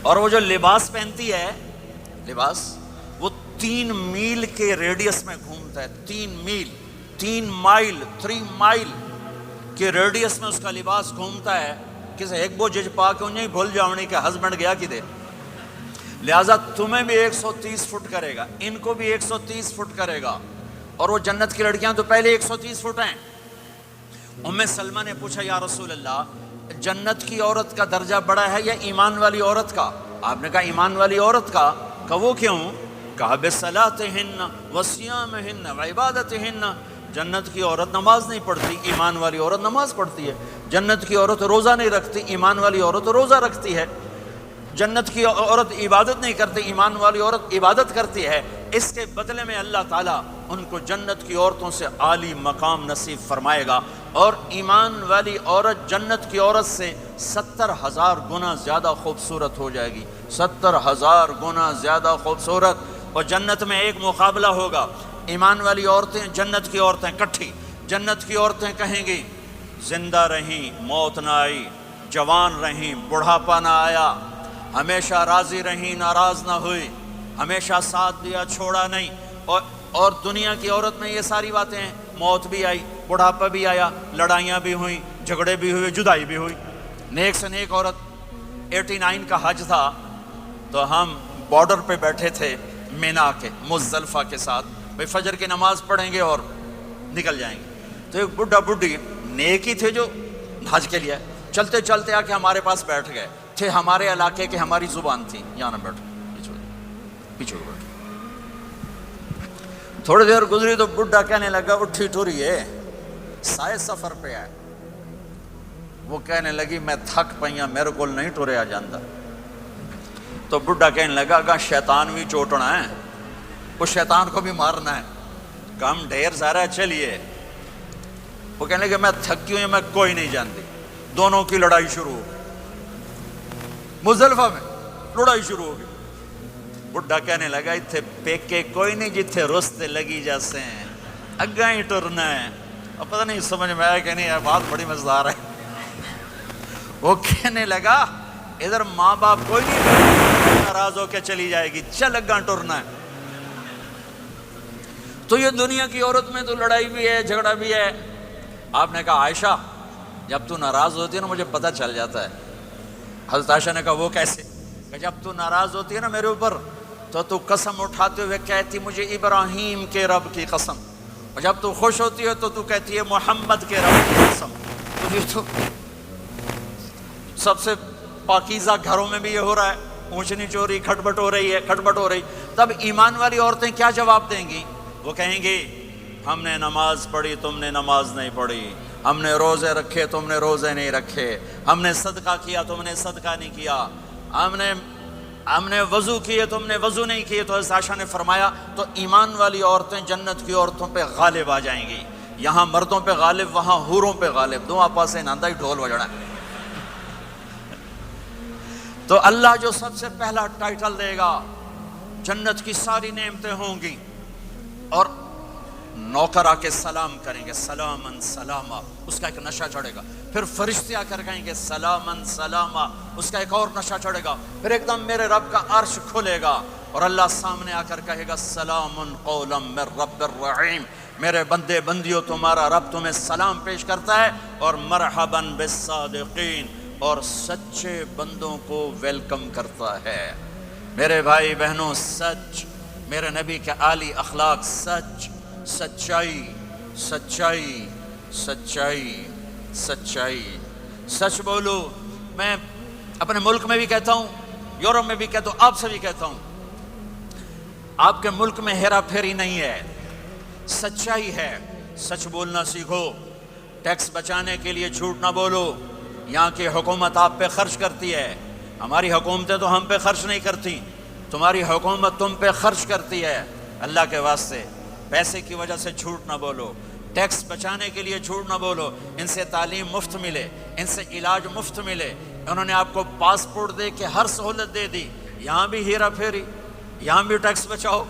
A: اور وہ جو لباس پہنتی ہے، لباس وہ 3 میل کے ریڈیس میں گھومتا ہے، 3 میل، 3 مائل کے ریڈیس میں اس کا لباس گھومتا ہے۔ کسی ایک بو جج پا کے انہیں بھول جاؤنی کہ ہسبینڈ گیا کدھر۔ لہٰذا تمہیں بھی 130 فٹ کرے گا، ان کو بھی 130 فٹ کرے گا، اور وہ جنت کی لڑکیاں تو پہلے 130 فٹ ہیں۔ ام سلمہ نے پوچھا یا رسول اللہ جنت کی عورت کا درجہ بڑا ہے یا ایمان والی عورت کا؟ آپ نے کہا ایمان والی عورت کا۔ کہا وہ کیوں؟ کہا بصلاتہن وصیامہن وعبادتہن، جنت کی عورت نماز نہیں پڑھتی، ایمان والی عورت نماز پڑھتی ہے۔ جنت کی عورت روزہ نہیں رکھتی، ایمان والی عورت روزہ رکھتی ہے۔ جنت کی عورت عبادت نہیں کرتی، ایمان والی عورت عبادت کرتی ہے۔ اس کے بدلے میں اللہ تعالیٰ ان کو جنت کی عورتوں سے عالی مقام نصیب فرمائے گا، اور ایمان والی عورت جنت کی عورت سے 70,000 گنا زیادہ خوبصورت ہو جائے گی، 70,000 گنا زیادہ خوبصورت۔ اور جنت میں ایک مقابلہ ہوگا، ایمان والی عورتیں، جنت کی عورتیں کٹھی۔ جنت کی عورتیں کہیں گی زندہ رہیں، موت نہ آئی، جوان رہیں، بڑھاپا نہ آیا، ہمیشہ راضی رہیں، ناراض نہ ہوئی، ہمیشہ ساتھ دیا، چھوڑا نہیں۔ اور دنیا کی عورت میں یہ ساری باتیں ہیں، موت بھی آئی، بڑھاپا بھی آیا، لڑائیاں بھی ہوئیں، جھگڑے بھی ہوئے، جدائی بھی ہوئی۔ نیک سے نیک عورت، 89 کا حج تھا تو ہم بارڈر پہ بیٹھے تھے مینا کے، مزدلفہ کے ساتھ، بھئی فجر کی نماز پڑھیں گے اور نکل جائیں گے۔ تو ایک بڈھا بڈھی نیک ہی تھے جو حج کے لیے چلتے چلتے آ کے ہمارے پاس بیٹھ گئے تھے، ہمارے علاقے کے، ہماری زبان تھی، یہاں نہ بیٹھو، پیچھے بیٹھو۔ تھوڑی دیر گزری تو بڈھا کہنے لگا اٹھی ٹھوریے، سائے سفر پہ آئے۔ وہ کہنے لگی میں تھک پئیاں، میرے کو نہیں ٹریا جاندہ۔ تو بڈھا کہنے لگا اگا شیطان بھی چوٹنا ہے، اس شیطان کو بھی مارنا ہے، کام ڈھیر سارا چلیے۔ وہ کہنے لگا میں تھکی ہوئی، میں کوئی نہیں جانتی۔ دونوں کی لڑائی شروع ہو گئی، مزدلفہ میں لڑائی شروع ہو گئی۔ بڈھا کہنے لگا اتھے پیکے کوئی نہیں جتھے رستے لگی جیسے ہیں، اگا ہی ٹرنا ہے۔ اب پتہ نہیں سمجھ میں آیا کہ نہیں، بات بڑی مزدار ہے۔ وہ کہنے لگا ادھر ماں باپ کوئی نہیں، ناراض ہو کے چلی جائے گی، چل اگا ٹرنا ہے۔ تو یہ دنیا کی عورت میں تو لڑائی بھی ہے، جھگڑا بھی ہے۔ آپ نے کہا عائشہ جب تو ناراض ہوتی ہے نا مجھے پتہ چل جاتا ہے۔ حضرت عائشہ نے کہا وہ کیسے؟ کہ جب تو ناراض ہوتی ہے نا میرے اوپر تو قسم اٹھاتے ہوئے کہتی مجھے ابراہیم کے رب کی قسم، اور جب تو خوش ہوتی ہے تو کہتی ہے محمد کے رب کی قسم۔ تو یہ تو سب سے پاکیزہ گھروں میں بھی یہ ہو رہا ہے، اونچ نیچ ہو رہی، کھٹپٹ ہو رہی ہے، کھٹپٹ ہو رہی۔ تب ایمان والی عورتیں کیا جواب دیں گی؟ وہ کہیں گی ہم نے نماز پڑھی تم نے نماز نہیں پڑھی، ہم نے روزے رکھے تم نے روزے نہیں رکھے، ہم نے صدقہ کیا تم نے صدقہ نہیں کیا، ہم نے وضو کیے تم نے وضو نہیں کیے۔ تو حضرت عائشہ نے فرمایا تو ایمان والی عورتیں جنت کی عورتوں پہ غالب آ جائیں گی، یہاں مردوں پہ غالب وہاں حوروں پہ غالب، دو آپا سے ناندہ ہی ڈھول بجنا ہے۔ تو اللہ جو سب سے پہلا ٹائٹل دے گا، جنت کی ساری نعمتیں ہوں گی، اور نوکر آ کے سلام کریں گے سلامن سلاما، اس کا ایک نشہ چڑھے گا۔ پھر فرشتے آ کر کہیں گے سلامن سلاما، اس کا ایک اور نشہ چڑھے گا۔ پھر ایک دم میرے رب کا عرش کھلے گا اور اللہ سامنے آ کر کہے گا سلام قولا من رب الرحیم، میرے بندے بندیوں تمہارا رب تمہیں سلام پیش کرتا ہے، اور مرحبا بالصادقین، اور سچے بندوں کو ویلکم کرتا ہے۔ میرے بھائی بہنوں، سچ، میرے نبی کے عالی اخلاق، سچ، سچائی، سچائی، سچائی، سچائی، سچ بولو۔ میں اپنے ملک میں بھی کہتا ہوں، یورپ میں بھی کہتا ہوں، آپ سے بھی کہتا ہوں، آپ کے ملک میں ہیرا پھیری نہیں ہے، سچائی ہے۔ سچ بولنا سیکھو، ٹیکس بچانے کے لیے جھوٹ نہ بولو۔ یہاں کی حکومت آپ پہ خرچ کرتی ہے، ہماری حکومتیں تو ہم پہ خرچ نہیں کرتی، تمہاری حکومت تم پہ خرچ کرتی ہے۔ اللہ کے واسطے پیسے کی وجہ سے جھوٹ نہ بولو، ٹیکس بچانے کے لیے جھوٹ نہ بولو۔ ان سے تعلیم مفت ملے، ان سے علاج مفت ملے، انہوں نے آپ کو پاسپورٹ دے کے ہر سہولت دے دی، یہاں بھی ہیرا پھیری، یہاں بھی ٹیکس بچاؤ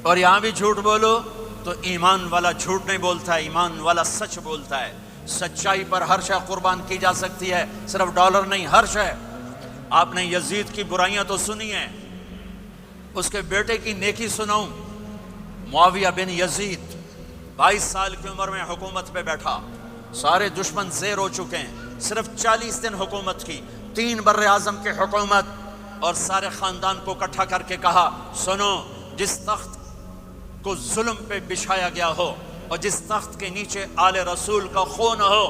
A: اور یہاں بھی جھوٹ بولو۔ تو ایمان والا جھوٹ نہیں بولتا ہے، ایمان والا سچ بولتا ہے۔ سچائی پر ہر شے قربان کی جا سکتی ہے، صرف ڈالر نہیں، ہر شے۔ آپ نے یزید کی برائیاں تو سنی ہیں، اس کے بیٹے کی نیکی سناؤں۔ معاویہ بن یزید 22 سال کی عمر میں حکومت پہ بیٹھا، سارے دشمن زیر ہو چکے ہیں، صرف 40 دن حکومت کی، 3 بر اعظم کی حکومت، اور سارے خاندان کو اکٹھا کر کے کہا سنو، جس تخت کو ظلم پہ بچھایا گیا ہو اور جس تخت کے نیچے آل رسول کا خون ہو،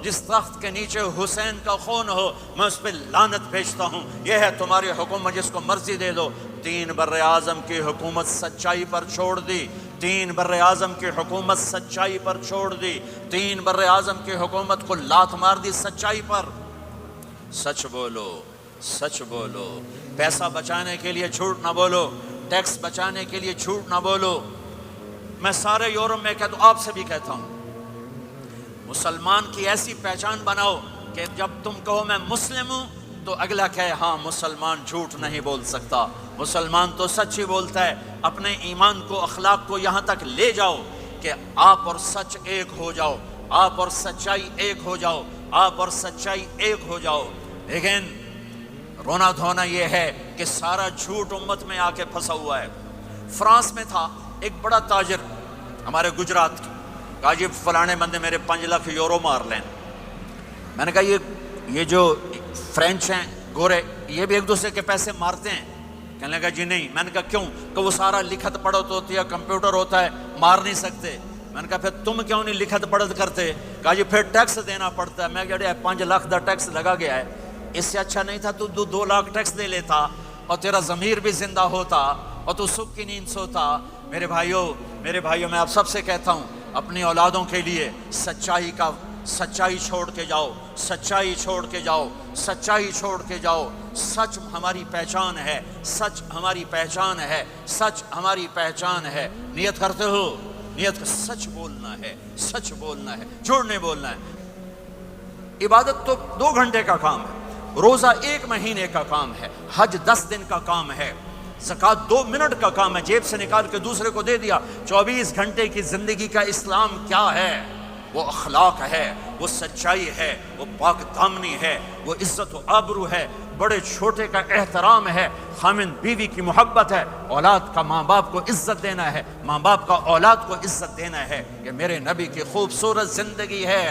A: جس تخت کے نیچے حسین کا خون ہو، میں اس پہ لعنت بھیجتا ہوں۔ یہ ہے تمہاری حکومت، جس کو مرضی دے دو۔ 3 بر اعظم کی حکومت سچائی پر چھوڑ دی، 3 بر اعظم کی حکومت سچائی پر چھوڑ دی، 3 بر اعظم کی حکومت کو لات مار دی سچائی پر۔ سچ بولو، سچ بولو، پیسہ بچانے کے لیے جھوٹ نہ بولو، ٹیکس بچانے کے لیے جھوٹ نہ بولو۔ میں سارے یورپ میں کہتا ہوں، آپ سے بھی کہتا ہوں، مسلمان کی ایسی پہچان بناؤ کہ جب تم کہو میں مسلم ہوں تو اگلا کہے ہاں مسلمان جھوٹ نہیں بول سکتا، مسلمان تو سچ ہی بولتا ہے۔ اپنے ایمان کو، اخلاق کو یہاں تک لے جاؤ کہ آپ اور سچ ایک ہو جاؤ، آپ اور سچائی ایک ہو جاؤ، آپ اور سچائی ایک ہو جاؤ۔ لیکن رونا دھونا یہ ہے کہ سارا جھوٹ امت میں آ کے پھنسا ہوا ہے۔ فرانس میں تھا ایک بڑا تاجر ہمارے گجرات کی، کہا جی فلانے بندے میرے 5 لاکھ یورو مار لیں۔ میں نے کہا یہ جو فرینچ ہیں گورے، یہ بھی ایک دوسرے کے پیسے مارتے ہیں؟ کہنے لگا جی نہیں۔ میں نے کہا کیوں؟ کہ وہ سارا لکھت پڑھت ہوتی ہے، کمپیوٹر ہوتا ہے، مار نہیں سکتے۔ میں نے کہا پھر تم کیوں نہیں لکھت پڑھت کرتے؟ کہا جی پھر ٹیکس دینا پڑتا ہے۔ میں کہا 5 لاکھ دا ٹیکس لگا گیا ہے، اس سے اچھا نہیں تھا تو 2 لاکھ ٹیکس دے لیتا اور تیرا ضمیر بھی زندہ ہوتا اور تو سکھ کی نیند سوتا۔ میرے بھائیوں میں آپ سب سے کہتا ہوں، اپنی اولادوں کے لیے سچائی چھوڑ کے جاؤ، سچائی چھوڑ کے جاؤ، سچائی چھوڑ کے جاؤ۔ سچ ہماری پہچان ہے، سچ ہماری پہچان ہے، سچ ہماری پہچان ہے۔ نیت کرتے ہو؟ نیت سچ بولنا ہے، سچ بولنا ہے، جھوٹ نہیں بولنا ہے۔ عبادت تو 2 گھنٹے کا کام ہے، روزہ 1 مہینے کا کام ہے، حج 10 دن کا کام ہے، زکوٰۃ 2 منٹ کا کام ہے، جیب سے نکال کے دوسرے کو دے دیا۔ 24 گھنٹے کی زندگی کا اسلام کیا ہے؟ وہ اخلاق ہے، وہ سچائی ہے، وہ پاک دامنی ہے، وہ عزت و آبرو ہے، بڑے چھوٹے کا احترام ہے، خامند بیوی کی محبت ہے، اولاد کا ماں باپ کو عزت دینا ہے، ماں باپ کا اولاد کو عزت دینا ہے۔ یہ میرے نبی کی خوبصورت زندگی ہے۔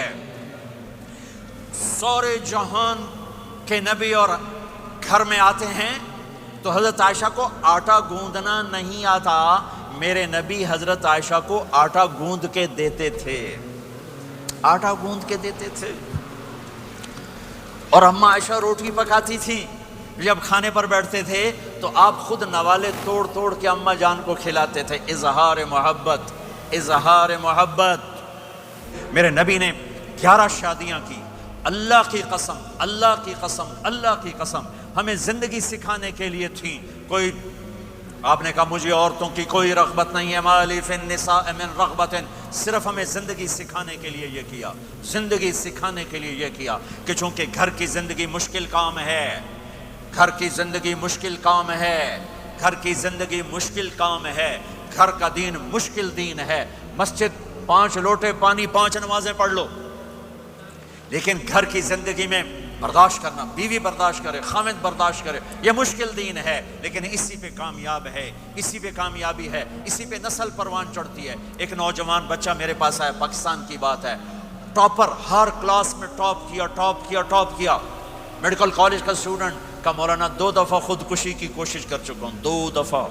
A: سورے جہان کے نبی اور گھر میں آتے ہیں تو حضرت عائشہ کو آٹا گوندنا نہیں آتا، میرے نبی حضرت عائشہ کو آٹا گوند کے دیتے تھے، آٹا گوند کے دیتے تھے۔ اور اماں عائشہ روٹی پکاتی تھی، جب کھانے پر بیٹھتے تھے تو آپ خود نوالے توڑ توڑ کے اماں جان کو کھلاتے تھے۔ اظہار محبت، اظہار محبت۔ میرے نبی نے 11 شادیاں کی۔ اللہ کی قسم، اللہ کی قسم، اللہ کی قسم، ہمیں زندگی سکھانے کے لیے تھیں۔ کوئی آپ نے کہا مجھے عورتوں کی کوئی رغبت نہیں ہے، مالی فی النساء من رغبت، صرف ہمیں زندگی سکھانے کے لیے یہ کیا، زندگی سکھانے کے لیے یہ کیا کہ چونکہ گھر کی زندگی مشکل کام ہے، گھر کی زندگی مشکل کام ہے، گھر کی زندگی مشکل کام ہے، گھر کا دین مشکل دین ہے۔ مسجد 5 لوٹے پانی 5 نمازیں پڑھ لو، لیکن گھر کی زندگی میں برداشت کرنا، بیوی برداشت کرے، خامد برداشت کرے، یہ مشکل دین ہے، لیکن اسی پہ کامیاب ہے، اسی پہ کامیابی ہے، اسی پہ نسل پروان چڑھتی ہے۔ ایک نوجوان بچہ میرے پاس آیا، پاکستان کی بات ہے، ٹاپر، ہر کلاس میں ٹاپ کیا، میڈیکل کالج کا اسٹوڈنٹ، کا مولانا 2 دفعہ خودکشی کی کوشش کر چکا ہوں، 2 دفعہ۔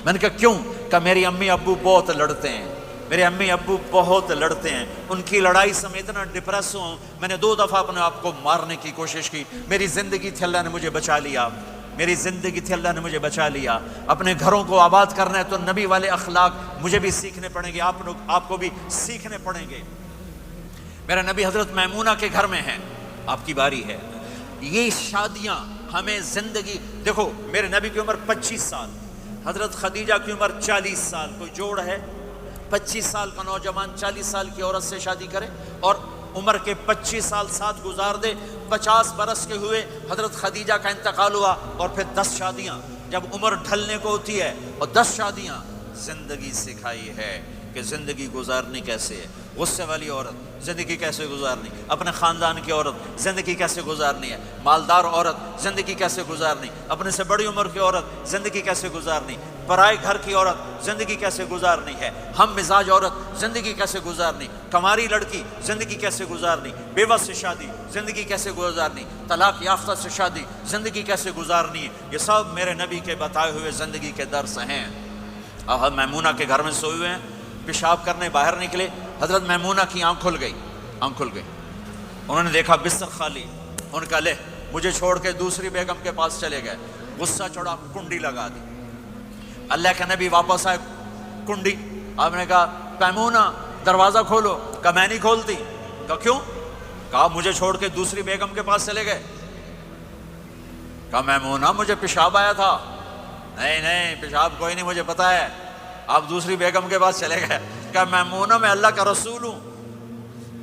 A: میں نے کہا کیوں؟ کہ میری امی ابو بہت لڑتے ہیں، میرے امی ابو بہت لڑتے ہیں، ان کی لڑائی سے میں اتنا ڈپریس ہوں، میں نے 2 دفعہ اپنے آپ کو مارنے کی کوشش کی، میری زندگی تھی اللہ نے مجھے بچا لیا، میری زندگی تھی اللہ نے مجھے بچا لیا۔ اپنے گھروں کو آباد کرنا ہے تو نبی والے اخلاق مجھے بھی سیکھنے پڑیں گے، آپ کو بھی سیکھنے پڑیں گے۔ میرا نبی حضرت میمونہ کے گھر میں ہے، آپ کی باری ہے۔ یہ شادیاں ہمیں زندگی، دیکھو میرے نبی کی عمر 25 سال، حضرت خدیجہ کی عمر 40 سال، کوئی جوڑ ہے؟ 25 سال کا نوجوان 40 سال کی عورت سے شادی کرے اور عمر کے 25 سال ساتھ گزار دے، 50 برس کے ہوئے حضرت خدیجہ کا انتقال ہوا، اور پھر 10 شادیاں جب عمر ڈھلنے کو ہوتی ہے، اور 10 شادیاں۔ زندگی سکھائی ہے کہ زندگی گزارنی کیسے ہے، غصے والی عورت زندگی کیسے گزارنی، اپنے خاندان کی عورت زندگی کیسے گزارنی ہے، مالدار عورت زندگی کیسے گزارنی، اپنے سے بڑی عمر کی عورت زندگی کیسے گزارنی، پرائے گھر کی عورت زندگی کیسے گزارنی ہے، ہم مزاج عورت زندگی کیسے گزارنی، کماری لڑکی زندگی کیسے گزارنی، بیوہ سے شادی زندگی کیسے گزارنی، طلاق یافتہ سے شادی زندگی کیسے گزارنی ہے، یہ سب میرے نبی کے بتائے ہوئے زندگی کے درس ہیں۔ میمونہ کے گھر میں سوئے ہوئے ہیں، پیشاب کرنے باہر نکلے، حضرت میمونہ کی آنکھ کھل گئی، انہوں نے دیکھا بستر خالی، ان کا لے مجھے چھوڑ کے دوسری بیگم کے پاس چلے گئے، غصہ چڑھا، کنڈی لگا دی۔ اللہ کے نبی واپس آئے، کنڈی، آپ نے کہا میمونہ دروازہ کھولو، کہا میں نہیں کھولتی، کہا کیوں؟ کہا مجھے چھوڑ کے دوسری بیگم کے پاس چلے گئے، کہا میمونہ مجھے پیشاب آیا تھا، نہیں پیشاب کوئی نہیں، مجھے پتا ہے، آپ دوسری بیگم کے پاس چلے گئے۔ کہا میمونہ میں اللہ کا رسول ہوں،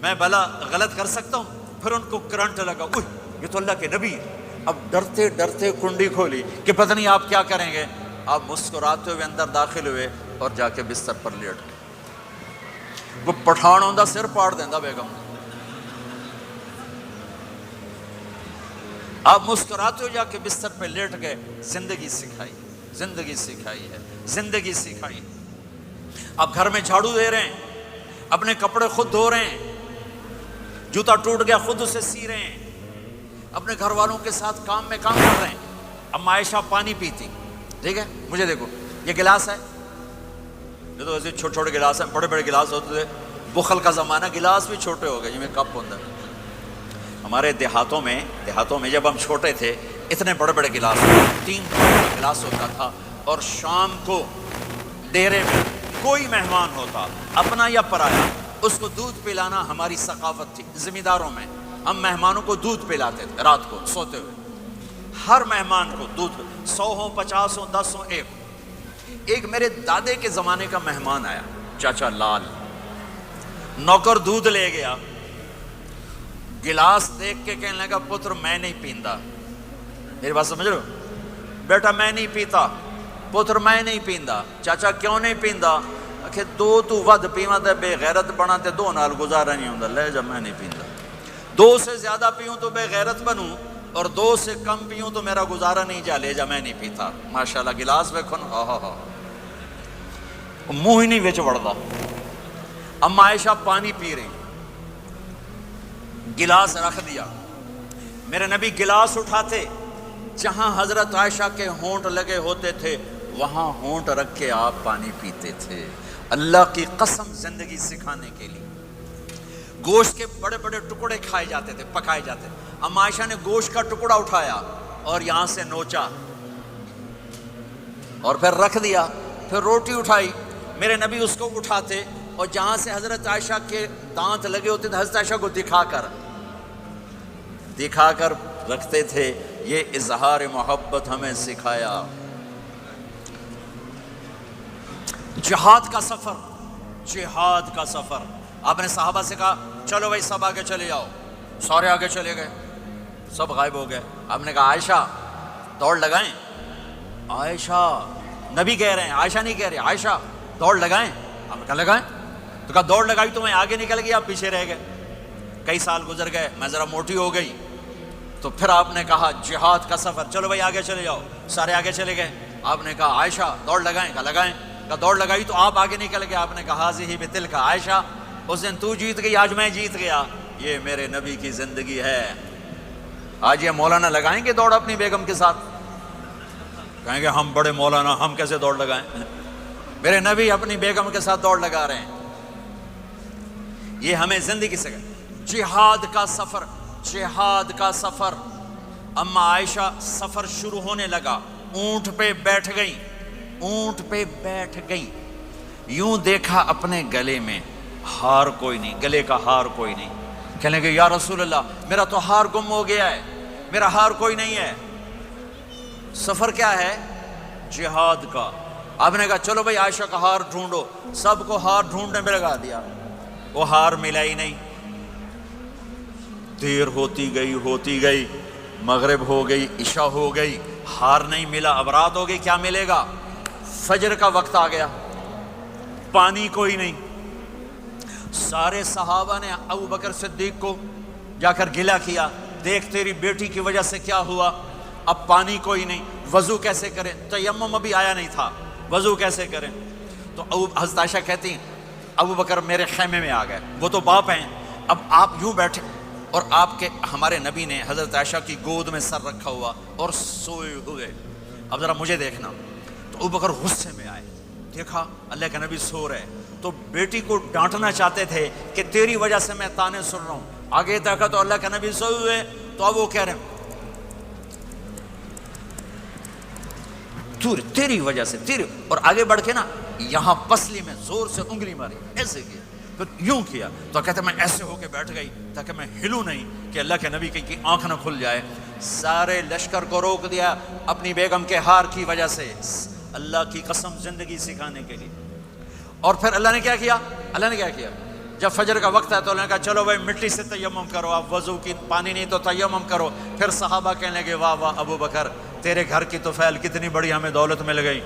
A: میں بھلا غلط کر سکتا ہوں؟ پھر ان کو کرنٹ لگا، اوہ یہ تو اللہ کے نبی ہے۔ اب ڈرتے ڈرتے کنڈی کھولی کہ پتہ نہیں آپ کیا کریں گے، آپ مسکراتے ہوئے اندر داخل ہوئے اور جا کے بستر پر لیٹ گئے۔ وہ پٹھان ہوندہ سر پاڑ دیندہ بیگم، آپ مسکراتے ہوئے جا کے بستر پہ لیٹ گئے۔ زندگی سکھائی، زندگی سکھائی ہے، زندگی سکھائی۔ آپ گھر میں جھاڑو دے رہے ہیں، اپنے کپڑے خود دھو رہے ہیں، جوتا ٹوٹ گیا خود اسے سی رہے ہیں، اپنے گھر والوں کے ساتھ کام میں کام کر رہے ہیں۔ اب عائشہ پانی پیتی، ٹھیک ہے، مجھے دیکھو یہ گلاس ہے، نہیں تو ایسے چھوٹے چھوٹے گلاس ہیں، بڑے بڑے گلاس ہوتے تھے، بخل کا زمانہ، گلاس بھی چھوٹے ہو گئے جی میں کپ ہوتا ہے۔ ہمارے دیہاتوں میں جب ہم چھوٹے تھے اتنے بڑے بڑے گلاس، 3 گلاس ہوتا تھا، اور شام کو ڈیرے میں کوئی مہمان ہوتا اپنا یا پرایا، اس کو دودھ پلانا ہماری ثقافت تھی۔ ذمہ داروں میں ہم مہمانوں کو دودھ پلاتے تھے رات کو سوتے ہوئے، ہر مہمان کو دودھ، 100 ہوں 50 ہوں 10 ہوں 1۔ ایک میرے دادے کے زمانے کا مہمان آیا، چاچا لال، نوکر دودھ لے گیا، گلاس دیکھ کے کہنے لگا پتر میں نہیں پیندا۔ میری بات سمجھ رہے ہو؟ بیٹا میں نہیں پیتا، پتر میں نہیں پیندا۔ چاچا کیوں نہیں پیندا؟ کہ 2 تو ود پیواں تے بے غیرت بنا تے 2 نال گزارا نہیں ہوندا، لے جا میں نہیں پیندا۔ 2 سے زیادہ پیوں تو بے غیرت بنوں، اور 2 سے کم پیوں تو میرا گزارا نہیں، جا لے جا میں نہیں پیتا۔ ماشاءاللہ گلاس ویکھو نا، منہ ہی نہیں وچ وڑدا۔ اما عائشہ پانی پی رہی، گلاس رکھ دیا، میرے نبی گلاس اٹھاتے، جہاں حضرت عائشہ کے ہونٹ لگے ہوتے تھے وہاں ہونٹ رکھ کے آپ پانی پیتے تھے۔ اللہ کی قسم زندگی سکھانے کے لیے۔ گوشت کے بڑے بڑے ٹکڑے کھائے جاتے تھے، پکائے جاتے تھے۔ اما عائشہ نے گوشت کا ٹکڑا اٹھایا اور یہاں سے نوچا اور پھر رکھ دیا، پھر روٹی اٹھائی، میرے نبی اس کو اٹھاتے اور جہاں سے حضرت عائشہ کے دانت لگے ہوتے تھے حضرت عائشہ کو دکھا کر رکھتے تھے۔ یہ اظہار محبت ہمیں سکھایا۔ جہاد کا سفر، آپ نے صحابہ سے کہا چلو بھائی سب آگے چلے جاؤ، سارے آگے چلے گئے، سب غائب ہو گئے۔ آپ نے کہا عائشہ دوڑ لگائیں، عائشہ نبی کہہ رہے ہیں، عائشہ نہیں کہہ رہے، عائشہ دوڑ لگائیں۔ آپ نے کہا لگائیں، تو کہا دوڑ لگائی تو میں آگے نکل گئی، آپ پیچھے رہ گئے۔ کئی سال گزر گئے، میں ذرا موٹی ہو گئی، تو پھر آپ نے کہا جہاد کا سفر، چلو بھائی آگے چلے جاؤ، سارے آگے چلے گئے۔ آپ نے کہا عائشہ دوڑ لگائیں، کہا لگائیں، کہا دوڑ لگائی تو آپ آگے نکل گئے۔ آپ نے کہا حاضی بتل کا، عائشہ اس دن تو جیت گئی، آج میں جیت گیا۔ یہ میرے نبی کی زندگی ہے۔ آج یہ مولانا لگائیں گے دوڑ اپنی بیگم کے ساتھ؟ کہیں گے ہم بڑے مولانا، ہم کیسے دوڑ لگائیں؟ میرے نبی اپنی بیگم کے ساتھ دوڑ لگا رہے ہیں۔ یہ ہمیں زندگی سے جہاد کا سفر۔ اما عائشہ سفر شروع ہونے لگا، اونٹ پہ بیٹھ گئی، یوں دیکھا اپنے گلے میں ہار کوئی نہیں، گلے کا ہار کوئی نہیں۔ کہنے لگے یا رسول اللہ میرا تو ہار گم ہو گیا ہے، میرا ہار کوئی نہیں ہے۔ سفر کیا ہے؟ جہاد کا۔ آپ نے کہا چلو بھائی عائشہ کا ہار ڈھونڈو، سب کو ہار ڈھونڈنے میں لگا دیا، وہ ہار ملا ہی نہیں۔ دیر ہوتی گئی، مغرب ہو گئی، عشاء ہو گئی، ہار نہیں ملا، اب رات ہو گئی، کیا ملے گا؟ فجر کا وقت آ گیا، پانی کوئی نہیں۔ سارے صحابہ نے ابو بکر صدیق کو جا کر گلہ کیا، دیکھ تیری بیٹی کی وجہ سے کیا ہوا، اب پانی کوئی نہیں، وضو کیسے کریں؟ تیمم ابھی آیا نہیں تھا، وضو کیسے کریں؟ تو حضرت عائشہ کہتی ہیں ابو بکر میرے خیمے میں آ گئے، وہ تو باپ ہیں، اب آپ یوں بیٹھے، اور آپ کے ہمارے نبی نے حضرت عائشہ کی گود میں سر رکھا ہوا اور سوئے ہوئے۔ اب ذرا مجھے دیکھنا۔ تو ابو بکر غصے میں آئے، دیکھا اللہ کے نبی سو رہے، تو بیٹی کو ڈانٹنا چاہتے تھے کہ تیری وجہ سے میں تانے سن رہا ہوں۔ آگے دیکھا تو اللہ کے نبی سوئے ہوئے، تو اب وہ کہہ رہے ہیں تیری وجہ سے تیری، اور آگے بڑھ کے نا یہاں پسلی میں زور سے انگلی ماری، ایسے کیا، پھر یوں کیا، تو کہتے میں ایسے ہو کے بیٹھ گئی تاکہ میں ہلوں نہیں کہ اللہ کے نبی کی آنکھ نہ کھل جائے۔ سارے لشکر کو روک دیا اپنی بیگم کے ہار کی وجہ سے، اللہ کی قسم زندگی سکھانے کے لیے۔ اور پھر اللہ نے کیا کیا؟ جب فجر کا وقت ہے تو اللہ نے کہا چلو بھائی مٹی سے تیمم کرو، آپ وضو کی پانی نہیں تو تیمم کرو۔ پھر صحابہ کہنے لگے واہ واہ ابو بکر تیرے گھر کی تو فعل کتنی بڑی ہمیں دولت مل گئی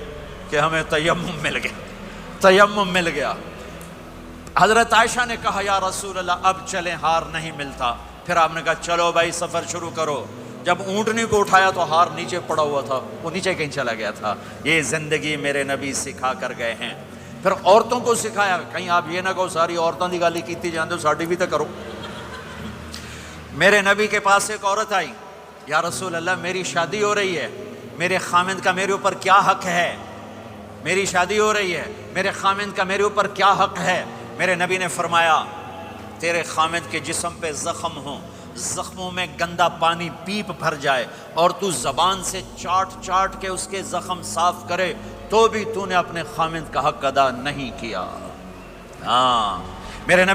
A: کہ ہمیں تیمم مل گیا۔ حضرت عائشہ نے کہا یا رسول اللہ اب چلیں، ہار نہیں ملتا۔ پھر آپ نے کہا چلو بھائی سفر شروع کرو۔ جب اونٹنی کو اٹھایا تو ہار نیچے پڑا ہوا تھا، وہ نیچے کہیں چلا گیا تھا۔ یہ زندگی میرے نبی سکھا کر گئے ہیں۔ پھر عورتوں کو سکھایا، کہیں آپ یہ نہ کہو ساری عورتوں کی گالی کیتی جاندے ہو، ساڈی بھی تو کرو۔ میرے نبی کے پاس ایک عورت آئی، یا رسول اللہ میری شادی ہو رہی ہے، میرے خامند کا میرے اوپر کیا حق ہے؟ میری شادی ہو رہی ہے، میرے خامند کا میرے اوپر کیا حق ہے؟ میرے نبی نے فرمایا تیرے خامند کے جسم پہ زخم ہوں، زخموں میں گندا پانی پیپ بھر جائے اور تو زبان سے چاٹ چاٹ کے اس کے زخم صاف کرے تو بھی تو نے اپنے خامند کا حق ادا نہیں کیا۔ ہاں، میرے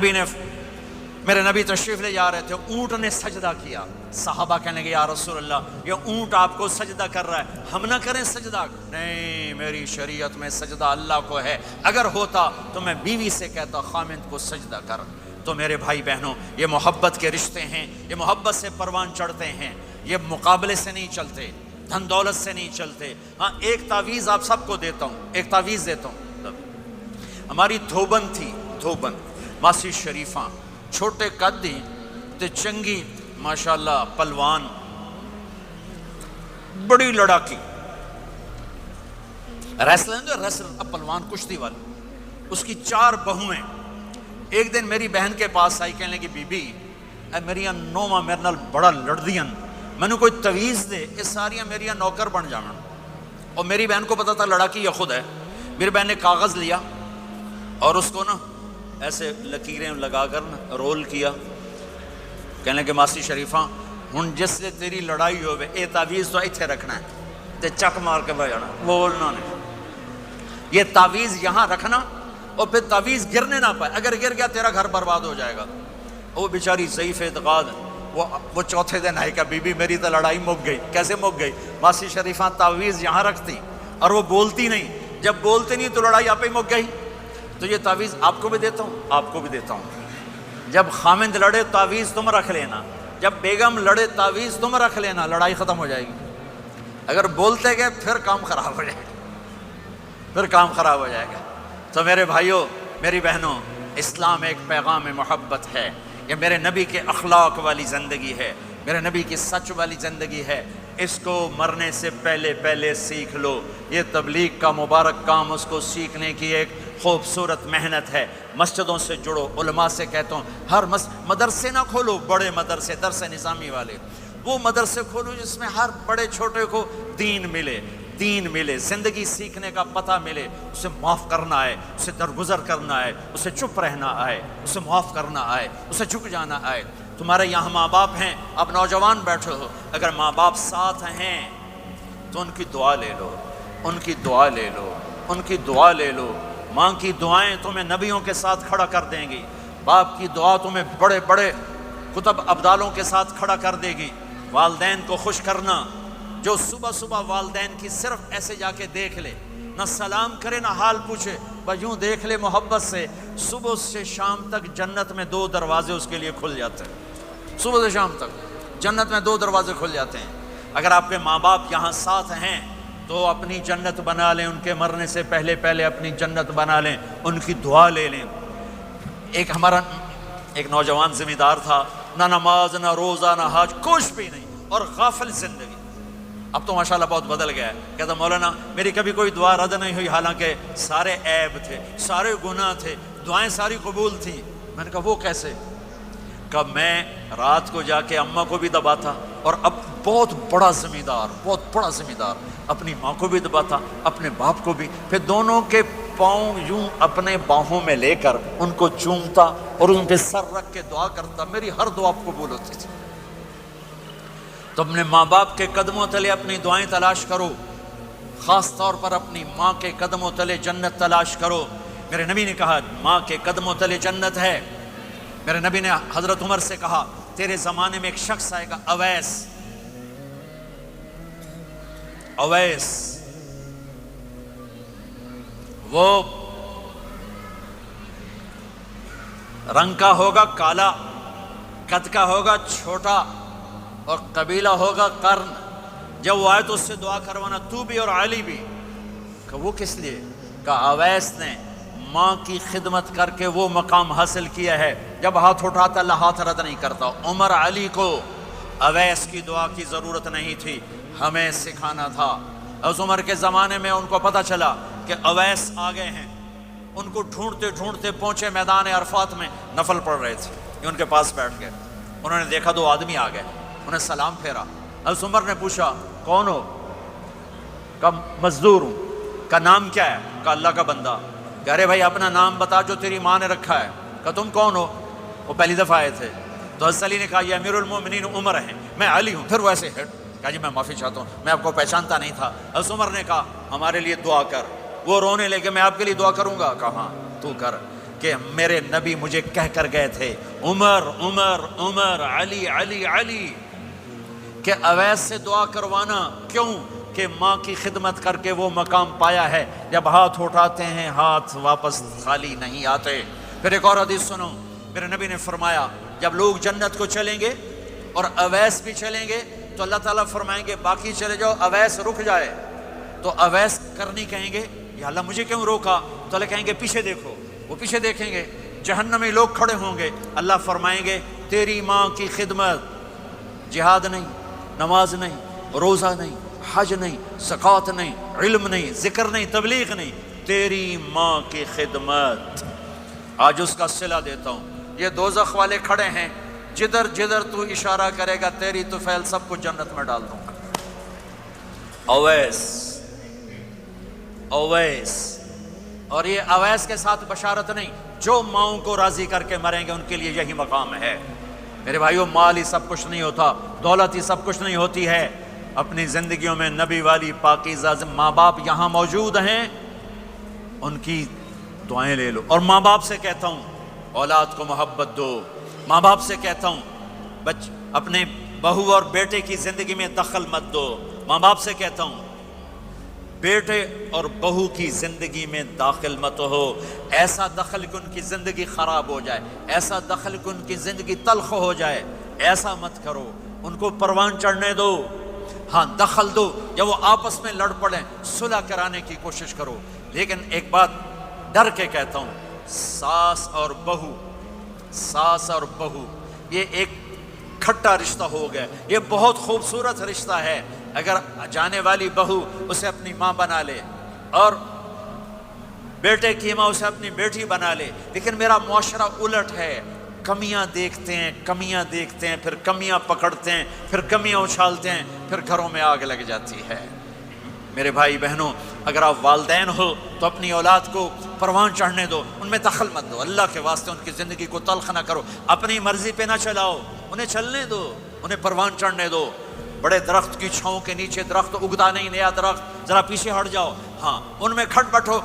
A: نبی تشریف لے جا رہے تھے، اونٹ نے سجدہ کیا، صحابہ کہنے لگے یا رسول اللہ یہ اونٹ آپ کو سجدہ کر رہا ہے، ہم نہ کریں سجدہ؟ نہیں، میری شریعت میں سجدہ اللہ کو ہے، اگر ہوتا تو میں بیوی سے کہتا خامند کو سجدہ کر۔ تو میرے بھائی بہنوں، یہ محبت کے رشتے ہیں، یہ محبت سے پروان چڑھتے ہیں، یہ مقابلے سے نہیں چلتے، دھن دولت سے نہیں چلتے۔ ہاں، ایک تعویذ آپ سب کو دیتا ہوں، ایک تعویذ دیتا ہوں۔ ہماری دھوبن تھی، دھوبن ماسی شریفہ، چھوٹے قد دی تے چنگی ماشاءاللہ پلوان، بڑی لڑاکی، ریسلر اب پلوان کشتی والی، اس کی 4 بہویں۔ ایک دن میری بہن کے پاس آئی، کہنے لگی بی بی اے میریاں نوواں میرے نال بڑا لڑدیاں، میں نے کوئی تعویذ دے، یہ ساریاں میریاں نوکر بن جانا۔ اور میری بہن کو پتا تھا لڑاکی یہ خود ہے۔ میری بہن نے کاغذ لیا اور اس کو نا ایسے لکیریں لگا کر نا رول کیا، کہنے کہ ماسی شریفہ ہن جس سے تیری لڑائی ہوئے اے تعویذ تو ایتھے رکھنا ہے تے چک مار کے بہ جانا، بولنا نہیں۔ یہ تعویذ یہاں رکھنا اور پھر تعویذ گرنے نہ پائے، اگر گر گیا تیرا گھر برباد ہو جائے گا۔ وہ بیچاری ضعیف اعتقاد، وہ چوتھے دن آئی کہ بی بی میری تو لڑائی مک گئی۔ کیسے مک گئی؟ ماسی شریفہ تعویذ یہاں رکھتی اور وہ بولتی نہیں، جب بولتے نہیں تو لڑائی آپ ہی مک گئی۔ تو یہ تعویذ آپ کو بھی دیتا ہوں، آپ کو بھی دیتا ہوں۔ جب خامند لڑے تعویذ تم رکھ لینا، جب بیگم لڑے تعویذ تم رکھ لینا، لڑائی ختم ہو جائے گی۔ اگر بولتے گئے پھر کام خراب ہو جائے گا، پھر کام خراب ہو جائے گا۔ تو میرے بھائیوں، میری بہنوں، اسلام ایک پیغام محبت ہے، یہ میرے نبی کے اخلاق والی زندگی ہے، میرے نبی کی سچ والی زندگی ہے۔ اس کو مرنے سے پہلے سیکھ لو۔ یہ تبلیغ کا مبارک کام، اس کو سیکھنے کی ایک خوبصورت محنت ہے۔ مسجدوں سے جڑو، علماء سے کہتا ہوں ہر مدرسے نہ کھولو، بڑے مدرسے، درس نظامی والے، وہ مدرسے کھولو جس میں ہر بڑے چھوٹے کو دین ملے، زندگی سیکھنے کا پتہ ملے، اسے معاف کرنا آئے، اسے درگزر کرنا آئے، اسے چپ رہنا آئے، اسے معاف کرنا آئے، اسے جھک جانا آئے۔ تمہارے یہاں ماں باپ ہیں، اب نوجوان بیٹھے ہو، اگر ماں باپ ساتھ ہیں تو ان کی دعا لے لو، ان کی دعا لے لو، ان کی دعا لے لو۔ ماں کی دعائیں تمہیں نبیوں کے ساتھ کھڑا کر دیں گی، باپ کی دعا تمہیں بڑے بڑے کتب ابدالوں کے ساتھ کھڑا کر دے گی۔ والدین کو خوش کرنا، جو صبح صبح والدین کی صرف ایسے جا کے دیکھ لے، نہ سلام کرے نہ حال پوچھے، بس یوں دیکھ لے محبت سے، صبح سے شام تک جنت میں 2 دروازے اس کے لیے کھل جاتے ہیں۔ صبح سے شام تک جنت میں 2 دروازے کھل جاتے ہیں۔ اگر آپ کے ماں باپ یہاں ساتھ ہیں تو اپنی جنت بنا لیں، ان کے مرنے سے پہلے اپنی جنت بنا لیں، ان کی دعا لے لیں۔ ہمارا ایک نوجوان ذمہ دار تھا، نہ نماز نہ روزہ نہ حج، کچھ بھی نہیں، اور غافل زندگی۔ اب تو ماشاءاللہ بہت بدل گیا ہے، کہتا مولانا میری کبھی کوئی دعا رد نہیں ہوئی، حالانکہ سارے عیب تھے، سارے گناہ تھے، دعائیں ساری قبول تھیں۔ میں نے کہا وہ کیسے؟ کہ میں رات کو جا کے اماں کو بھی دباتا، اور اب بہت بڑا ذمہ دار اپنی ماں کو بھی دباتا، اپنے باپ کو بھی، پھر دونوں کے پاؤں یوں اپنے باہوں میں لے کر ان کو چومتا اور ان پہ سر رکھ کے دعا کرتا، میری ہر دعا قبول ہوتی تھی۔ تو اپنے ماں باپ کے قدموں تلے اپنی دعائیں تلاش کرو، خاص طور پر اپنی ماں کے قدموں تلے جنت تلاش کرو۔ میرے نبی نے کہا ماں کے قدموں تلے جنت ہے۔ میرے نبی نے حضرت عمر سے کہا تیرے زمانے میں ایک شخص آئے گا، اویس، وہ رنگ کا ہوگا کالا، قد کا ہوگا چھوٹا، اور قبیلہ ہوگا قرن۔ جب وہ آئے تو اس سے دعا کروانا، تو بھی اور علی بھی۔ کہ وہ کس لیے؟ کہ اویس نے ماں کی خدمت کر کے وہ مقام حاصل کیا ہے، جب ہاتھ اٹھاتا اللہ ہاتھ رد نہیں کرتا۔ عمر علی کو اویس کی دعا کی ضرورت نہیں تھی، ہمیں سکھانا تھا۔ اس عمر کے زمانے میں ان کو پتہ چلا کہ اویس آ گئے ہیں، ان کو ڈھونڈتے ڈھونڈتے پہنچے میدان عرفات میں، نفل پڑھ رہے تھے، یہ ان کے پاس بیٹھ گئے۔ انہوں نے دیکھا 2 آدمی آ گئے، انہیں سلام پھیرا۔ اس عمر نے پوچھا کون ہو؟ کہا مزدور ہوں۔ کا نام کیا ہے؟ کہا اللہ کا بندہ۔ کہہ رہے بھائی اپنا نام بتا جو تیری ماں نے رکھا ہے۔ کہا تم کون ہو؟ وہ پہلی دفعہ آئے تھے۔ تو حضرت علی نے کہا یہ امیر المومنین عمر ہیں، میں علی ہوں۔ پھر وہ ایسے ہٹ، کہا جی میں معافی چاہتا ہوں، میں آپ کو پہچانتا نہیں تھا۔ حضرت عمر نے کہا ہمارے لیے دعا کر۔ وہ رونے لگے، میں آپ کے لیے دعا کروں گا؟ کہا ہاں تو کر، کہ میرے نبی مجھے کہہ کر گئے تھے عمر عمر عمر، علی علی علی، کہ اویس سے دعا کروانا۔ کیوں؟ کہ ماں کی خدمت کر کے وہ مقام پایا ہے جب ہاتھ اٹھاتے ہیں ہاتھ واپس خالی نہیں آتے۔ پھر ایک اور حدیث سنو، میرے نبی نے فرمایا جب لوگ جنت کو چلیں گے اور اویس بھی چلیں گے تو اللہ تعالیٰ فرمائیں گے باقی چلے جاؤ، اویس رک جائے۔ تو اویس کرنی کہیں گے یا اللہ مجھے کیوں روکا؟ تو اللہ کہیں گے پیچھے دیکھو، وہ پیچھے دیکھیں گے، جہنمی لوگ کھڑے ہوں گے، اللہ فرمائیں گے تیری ماں کی خدمت، جہاد نہیں، نماز نہیں، روزہ نہیں، حج نہیں، زکوٰۃ نہیں، علم نہیں، ذکر نہیں، تبلیغ نہیں، تیری ماں کی خدمت۔ آج اس کا صلہ دیتا ہوں۔ یہ دوزخ والے کھڑے ہیں، جدھر جدھر تو اشارہ کرے گا تیری طفیل سب کو جنت میں ڈال دوں گا۔ اویس، اویس، اور یہ اویس کے ساتھ بشارت نہیں، جو ماؤں کو راضی کر کے مریں گے ان کے لیے یہی مقام ہے۔ میرے بھائیوں مال ہی سب کچھ نہیں ہوتا، دولت ہی سب کچھ نہیں ہوتی ہے۔ اپنی زندگیوں میں نبی والی پاکیزہ ماں باپ یہاں موجود ہیں، ان کی دعائیں لے لو۔ اور ماں باپ سے کہتا ہوں اولاد کو محبت دو، ماں باپ سے کہتا ہوں اپنے بہو اور بیٹے کی زندگی میں دخل مت دو، ماں باپ سے کہتا ہوں بیٹے اور بہو کی زندگی میں داخل مت ہو، ایسا دخل کہ ان کی زندگی خراب ہو جائے، ایسا دخل کہ ان کی زندگی تلخ ہو جائے، ایسا مت کرو۔ ان کو پروان چڑھنے دو، ہاں دخل دو، یا وہ آپس میں لڑ پڑیں صلح کرانے کی کوشش کرو۔ لیکن ایک بات ڈر کے کہتا ہوں، ساس اور بہو، ساس اور بہو یہ ایک کھٹا رشتہ ہو گیا، یہ بہت خوبصورت رشتہ ہے۔ اگر جانے والی بہو اسے اپنی ماں بنا لے اور بیٹے کی ماں اسے اپنی بیٹی بنا لے، لیکن میرا معاشرہ الٹ ہے، کمیاں دیکھتے ہیں، کمیاں دیکھتے ہیں، پھر کمیاں پکڑتے ہیں، پھر کمیاں اچھالتے ہیں، پھر گھروں میں آگ لگ جاتی ہے۔ میرے بھائی بہنوں، اگر آپ والدین ہو تو اپنی اولاد کو پروان چڑھنے دو، ان میں دخل مت دو، اللہ کے واسطے ان کی زندگی کو تلخ نہ کرو، اپنی مرضی پہ نہ چلاؤ، انہیں چلنے دو، انہیں پروان چڑھنے دو۔ بڑے درخت کی چھاؤں کے نیچے درخت اگتا نہیں، نیا درخت، ذرا پیچھے ہٹ جاؤ، ہاں ان میں کھٹ بٹھو،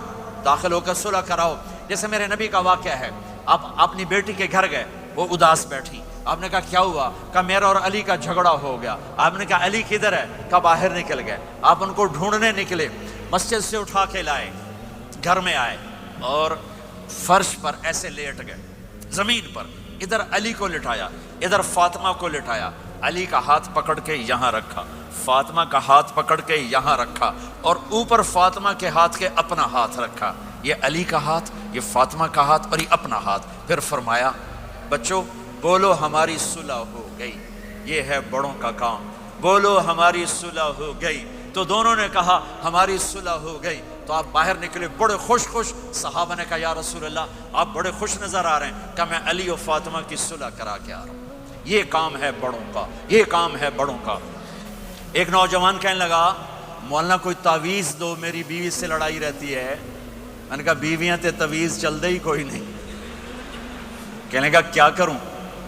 A: داخل ہو کر صلح کراؤ۔ جیسے میرے نبی کا واقعہ ہے، آپ اپنی بیٹی کے گھر گئے، وہ اداس بیٹھی، آپ نے کہا کیا ہوا؟ کہا میرا اور علی کا جھگڑا ہو گیا۔ آپ نے کہا علی کدھر ہے؟ کہا باہر نکل گئے۔ آپ ان کو ڈھونڈنے نکلے، مسجد سے اٹھا کے لائے، گھر میں آئے اور فرش پر ایسے لیٹ گئے، زمین پر، ادھر علی کو لٹایا، ادھر فاطمہ کو لٹایا، علی کا ہاتھ پکڑ کے یہاں رکھا، فاطمہ کا ہاتھ پکڑ کے یہاں رکھا، اور اوپر فاطمہ کے ہاتھ کے اپنا ہاتھ رکھا، یہ علی کا ہاتھ، یہ فاطمہ کا ہاتھ اور یہ اپنا ہاتھ۔ پھر فرمایا بچوں بولو ہماری صلح ہو گئی، یہ ہے بڑوں کا کام، بولو ہماری صلح ہو گئی۔ تو دونوں نے کہا ہماری صلح ہو گئی۔ تو آپ باہر نکلے بڑے خوش خوش، صحابہ نے کہا یا رسول اللہ آپ بڑے خوش نظر آ رہے ہیں۔ کہ میں علی و فاطمہ کی صلح کرا کے آ رہا ہوں، یہ کام ہے بڑوں کا، یہ کام ہے بڑوں کا۔ ایک نوجوان کہنے لگا مولانا کوئی تعویذ دو، میری بیوی سے لڑائی رہتی ہے۔ میں نے کہا بیویاں تے تعویذ چلتے ہی کوئی نہیں۔ کہنے لگا کیا کروں؟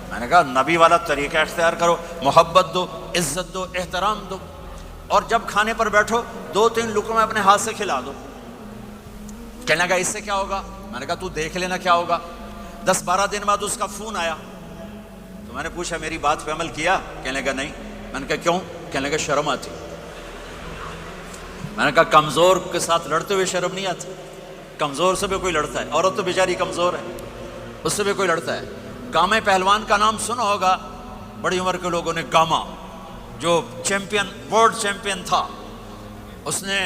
A: میں نے کہا نبی والا طریقہ اختیار کرو، محبت دو، عزت دو، احترام دو، اور جب کھانے پر بیٹھو 2-3 لقمے اپنے ہاتھ سے کھلا دو۔ کہنے لگا اس سے کیا ہوگا؟ میں نے کہا تو دیکھ لینا کیا ہوگا۔ 10-12 دن بعد اس کا فون آیا، تو میں نے پوچھا میری بات پہ عمل کیا؟ کہنے لگا نہیں۔ میں نے کہا کیوں؟ کہنے لگا شرم آتی۔ میں نے کہا کمزور کے ساتھ لڑتے ہوئے شرم نہیں آتی؟ کمزور سے بھی کوئی لڑتا ہے، عورت تو بیچاری کمزور ہے، اس سے بھی کوئی لڑتا ہے۔ گامے پہلوان کا نام سنا ہوگا، بڑی عمر کے لوگوں نے، گاما جو چیمپئن، ورلڈ چیمپئن تھا، اس نے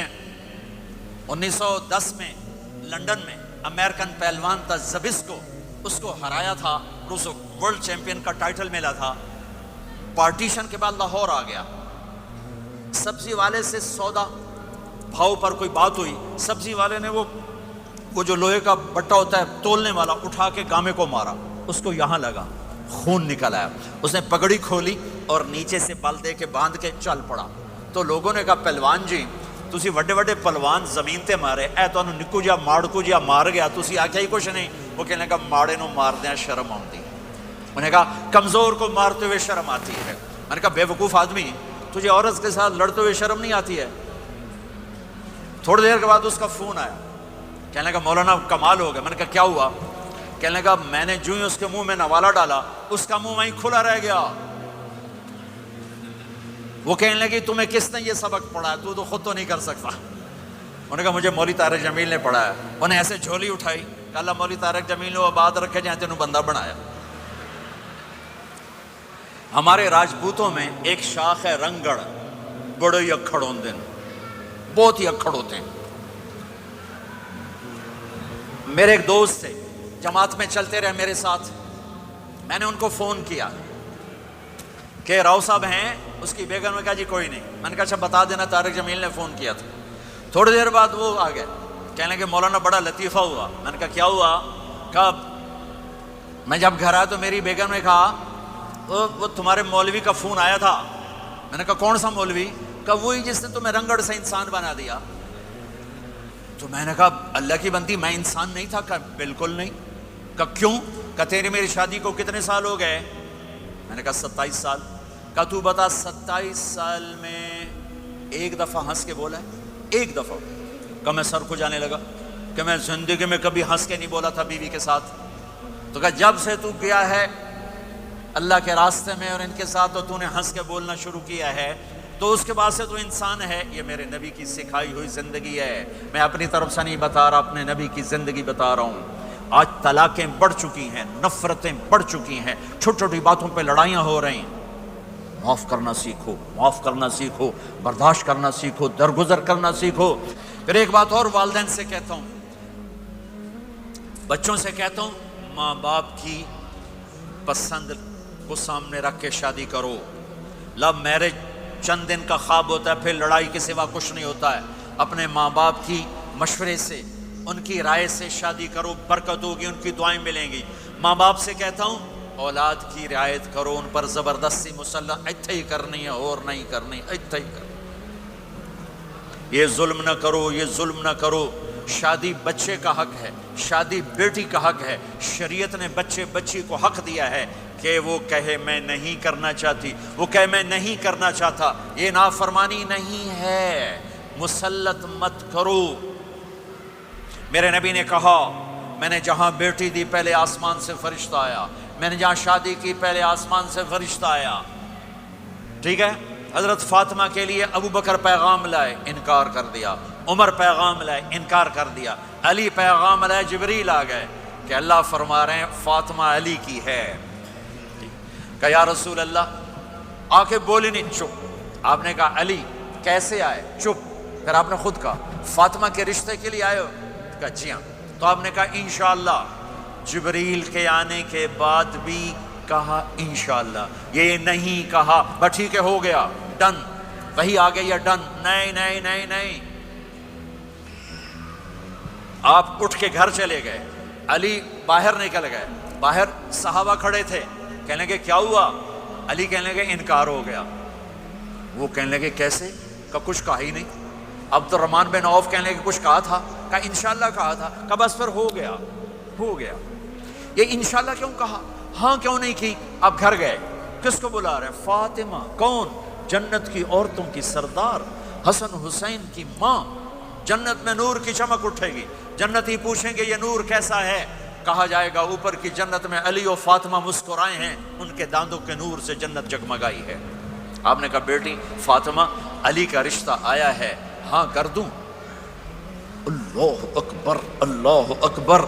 A: 1910 میں لنڈن میں امریکن پہلوان تھا زبسکو، اس کو ہرایا تھا، اس کو ورلڈ چیمپئن کا ٹائٹل ملا تھا۔ پارٹیشن کے بعد لاہور آ گیا، سبزی والے سے سودا بھاؤ پر کوئی بات ہوئی، سبزی والے نے وہ جو لوہے کا بٹا ہوتا ہے تولنے والا اٹھا کے گامے کو مارا، اس کو یہاں لگا، خون نکل آیا۔ اس نے پگڑی کھولی اور نیچے سے بل دے کے باندھ کے چل پڑا۔ تو لوگوں نے کہا پہلوان جی تسی وڈے وڈے پلوان زمین تے مارے، اے تانوں نکو جا ماڑکو جا مار گیا، تسی آکھیا ہی کچھ نہیں۔ وہ کہنے لگا ماڑے نو ماردیاں شرم آتی ہے۔ انہوں نے کہا کمزور کو مارتے ہوئے شرم آتی ہے۔ میں نے کہا بے وقوف آدمی، تجھے عورت کے ساتھ لڑتے ہوئے شرم نہیں آتی ہے؟ تھوڑی دیر کے بعد اس کا فون آیا، کہنے لگا مولانا کمال ہو گیا۔ میں نے کہا کیا ہوا؟ کہنے لگا میں نے جو ہی اس کے منہ میں نوالا ڈالا، اس کا منہ وہیں کھلا رہ گیا۔ وہ کہنے لگی تمہیں کس نے یہ سبق پڑھا ہے؟ تو خود تو نہیں کر سکتا۔ انہوں نے کہا مجھے مولوی طارق جمیل نے پڑھایا۔ انہیں ایسے جھولی اٹھائی کہ اللہ مولوی طارق جمیل نے آباد رکھے جہاں تینوں بندہ بنایا۔ ہمارے راجپوتوں میں ایک شاخ ہے رنگڑ، بڑے ہی اکھڑ ہوندے ہیں، بہت ہی اکھڑ ہوتے ہیں۔ میرے ایک دوست تھے، جماعت میں چلتے رہے میرے ساتھ، میں نے ان کو فون کیا کہ راؤ صاحب ہیں؟ اس کی بیگم نے کہا جی کوئی نہیں۔ میں نے کہا اچھا بتا دینا طارق جمیل نے فون کیا تھا۔ تھوڑی دیر بعد وہ آ گئے، کہنے کہ مولانا بڑا لطیفہ ہوا۔ میں نے کہا کیا ہوا؟ کہا میں جب گھر آیا تو میری بیگم نے کہا وہ تمہارے مولوی کا فون آیا تھا۔ میں نے کہا کون سا مولوی؟ کہا وہی جس نے تمہیں رنگڑ سے انسان بنا دیا۔ تو میں نے کہا اللہ کی بندی میں انسان نہیں تھا؟ کہا بالکل نہیں۔ کہا کیوں؟ کہا تیری میری شادی کو کتنے سال ہو گئے؟ میں نے کہا 27 سال۔ کہا تو بتا 27 سال میں ایک دفعہ ہنس کے بولا ہے؟ ایک دفعہ۔ کہا میں سر کو جانے لگا کہ میں زندگی میں کبھی ہنس کے نہیں بولا تھا بیوی کے ساتھ۔ تو کہا جب سے تو گیا ہے اللہ کے راستے میں اور ان کے ساتھ تو نے ہنس کے بولنا شروع کیا ہے تو اس کے بعد سے تو انسان ہے۔ یہ میرے نبی کی سکھائی ہوئی زندگی ہے، میں اپنی طرف سے نہیں بتا رہا، اپنے نبی کی زندگی بتا رہا ہوں۔ آج طلاقیں بڑھ چکی ہیں، نفرتیں بڑھ چکی ہیں، چھوٹی چھوٹی باتوں پہ لڑائیاں ہو رہی ہیں۔ معاف کرنا سیکھو، معاف کرنا سیکھو، برداشت کرنا سیکھو، درگزر کرنا سیکھو۔ پھر ایک بات اور والدین سے کہتا ہوں، بچوں سے کہتا ہوں، ماں باپ کی پسند کو سامنے رکھ کے شادی کرو۔ لو میرج چند دن کا خواب ہوتا ہے، پھر لڑائی کے سوا کچھ نہیں ہوتا ہے۔ اپنے ماں باپ کی مشورے سے، ان کی رائے سے شادی کرو، برکت ہوگی، ان کی دعائیں ملیں گی۔ ماں باپ سے کہتا ہوں اولاد کی رعایت کرو، ان پر زبردستی مسلط ایتھے ہی کرنی ہے اور نہیں کرنی، ایتھے ہی کرنی، یہ ظلم نہ کرو، یہ ظلم نہ کرو۔ شادی بچے کا حق ہے، شادی بیٹی کا حق ہے۔ شریعت نے بچی کو حق دیا ہے کہ وہ کہے میں نہیں کرنا چاہتی، وہ کہے میں نہیں کرنا چاہتا۔ یہ نافرمانی نہیں ہے، مسلط مت کرو۔ میرے نبی نے کہا میں نے جہاں بیٹی دی پہلے آسمان سے فرشتہ آیا، میں نے جہاں شادی کی پہلے آسمان سے فرشتہ آیا۔ ٹھیک ہے، حضرت فاطمہ کے لیے ابو بکر پیغام لائے، انکار کر دیا۔ عمر پیغام لائے، انکار کر دیا۔ علی پیغام لائے، جبریل آ گئے کہ اللہ فرما رہے ہیں فاطمہ علی کی ہے۔ کہ یا رسول اللہ، آ کے بولی نہیں، چپ۔ آپ نے کہا علی کیسے آئے؟ چپ۔ پھر آپ نے خود کہا فاطمہ کے رشتے کے لیے آئے ہو؟ کہا جی ہاں۔ تو آپ نے کہا انشاءاللہ۔ جبریل کے آنے کے بعد بھی کہا انشاءاللہ، یہ نہیں کہا بس ٹھیک ہے ہو گیا ڈن، وہی آ گئی ہے ڈن، نہیں نہیں نہیں نہیں۔ آپ اٹھ کے گھر چلے گئے، علی باہر نکل گئے، باہر صحابہ کھڑے تھے، کہنے لگے کیا ہوا؟ علی کہنے لگے انکار ہو گیا۔ وہ کہنے لگے کیسے؟ کہا کچھ کہا ہی نہیں۔ عبد الرحمن بن عوف کہنے لگے کچھ کہا تھا؟ کہا انشاءاللہ کہا تھا۔ کہا بس پھر ہو گیا، ہو گیا۔ یہ انشاءاللہ کیوں کہا؟ ہاں کیوں نہیں کی؟ آپ گھر گئے، کس کو بلا رہے ہیں؟ فاطمہ۔ کون؟ جنت کی عورتوں کی سردار، حسن حسین کی ماں۔ جنت میں نور کی چمک اٹھے گی، جنتی پوچھیں گے یہ نور کیسا ہے؟ کہا جائے گا اوپر کی جنت میں علی و فاطمہ مسکرائے ہیں، ان کے داندوں کے نور سے جنت جگمگائی ہے۔ آپ نے کہا بیٹی فاطمہ، علی کا رشتہ آیا ہے، ہاں کر دوں؟ اللہ اکبر، اللہ اکبر۔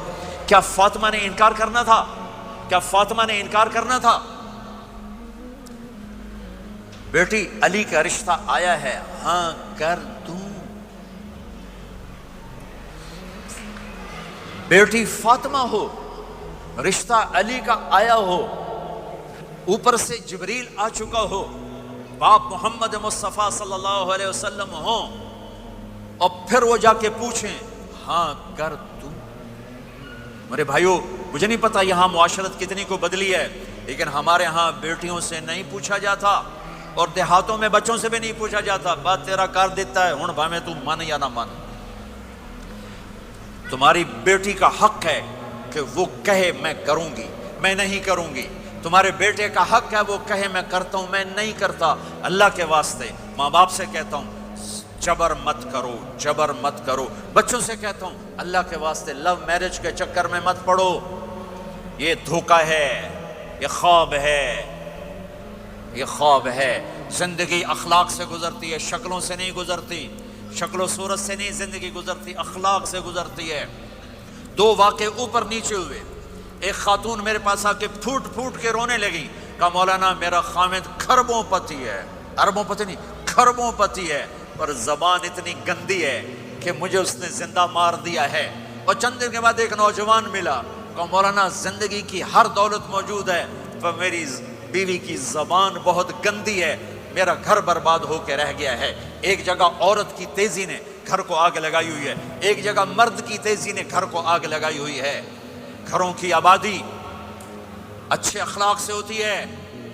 A: کیا فاطمہ نے انکار کرنا تھا؟ کیا فاطمہ نے انکار کرنا تھا؟ بیٹی علی کا رشتہ آیا ہے، ہاں کر دوں۔ بیٹی فاطمہ ہو، رشتہ علی کا آیا ہو، اوپر سے جبریل آ چکا ہو، باپ محمد مصطفیٰ صلی اللہ علیہ وسلم ہو، اور پھر وہ جا کے پوچھیں ہاں کر دوں۔ میرے بھائیو، مجھے نہیں پتا یہاں معاشرت کتنی کو بدلی ہے، لیکن ہمارے ہاں بیٹیوں سے نہیں پوچھا جاتا، اور دیہاتوں میں بچوں سے بھی نہیں پوچھا جاتا، بات تیرا کر دیتا ہے ہن بھاویں تو من یا نہ من۔ تمہاری بیٹی کا حق ہے کہ وہ کہے میں کروں گی، میں نہیں کروں گی۔ تمہارے بیٹے کا حق ہے وہ کہے میں کرتا ہوں، میں نہیں کرتا۔ اللہ کے واسطے ماں باپ سے کہتا ہوں جبر مت کرو، جبر مت کرو۔ بچوں سے کہتا ہوں اللہ کے واسطے لو میرج کے چکر میں مت پڑو، یہ دھوکہ ہے، یہ خواب ہے، یہ خواب ہے۔ زندگی اخلاق سے گزرتی ہے، شکلوں سے نہیں گزرتی، شکل و صورت سے نہیں زندگی گزرتی، اخلاق سے گزرتی ہے۔ دو واقعے اوپر نیچے ہوئے، ایک خاتون میرے پاس آ کے پھوٹ پھوٹ کے رونے لگی، کہا مولانا میرا خامد کھربوں پتی ہے، اربوں پتی نہیں کھربوں پتی ہے، پر زبان اتنی گندی ہے کہ مجھے اس نے زندہ مار دیا ہے۔ اور چند دن کے بعد ایک نوجوان ملا، کہا مولانا زندگی کی ہر دولت موجود ہے پر میری بیوی کی زبان بہت گندی ہے، میرا گھر برباد ہو کے رہ گیا ہے۔ ایک جگہ عورت کی تیزی نے گھر کو آگ لگائی ہوئی ہے، ایک جگہ مرد کی تیزی نے گھر کو آگ لگائی ہوئی ہے۔ گھروں کی آبادی اچھے اخلاق سے ہوتی ہے۔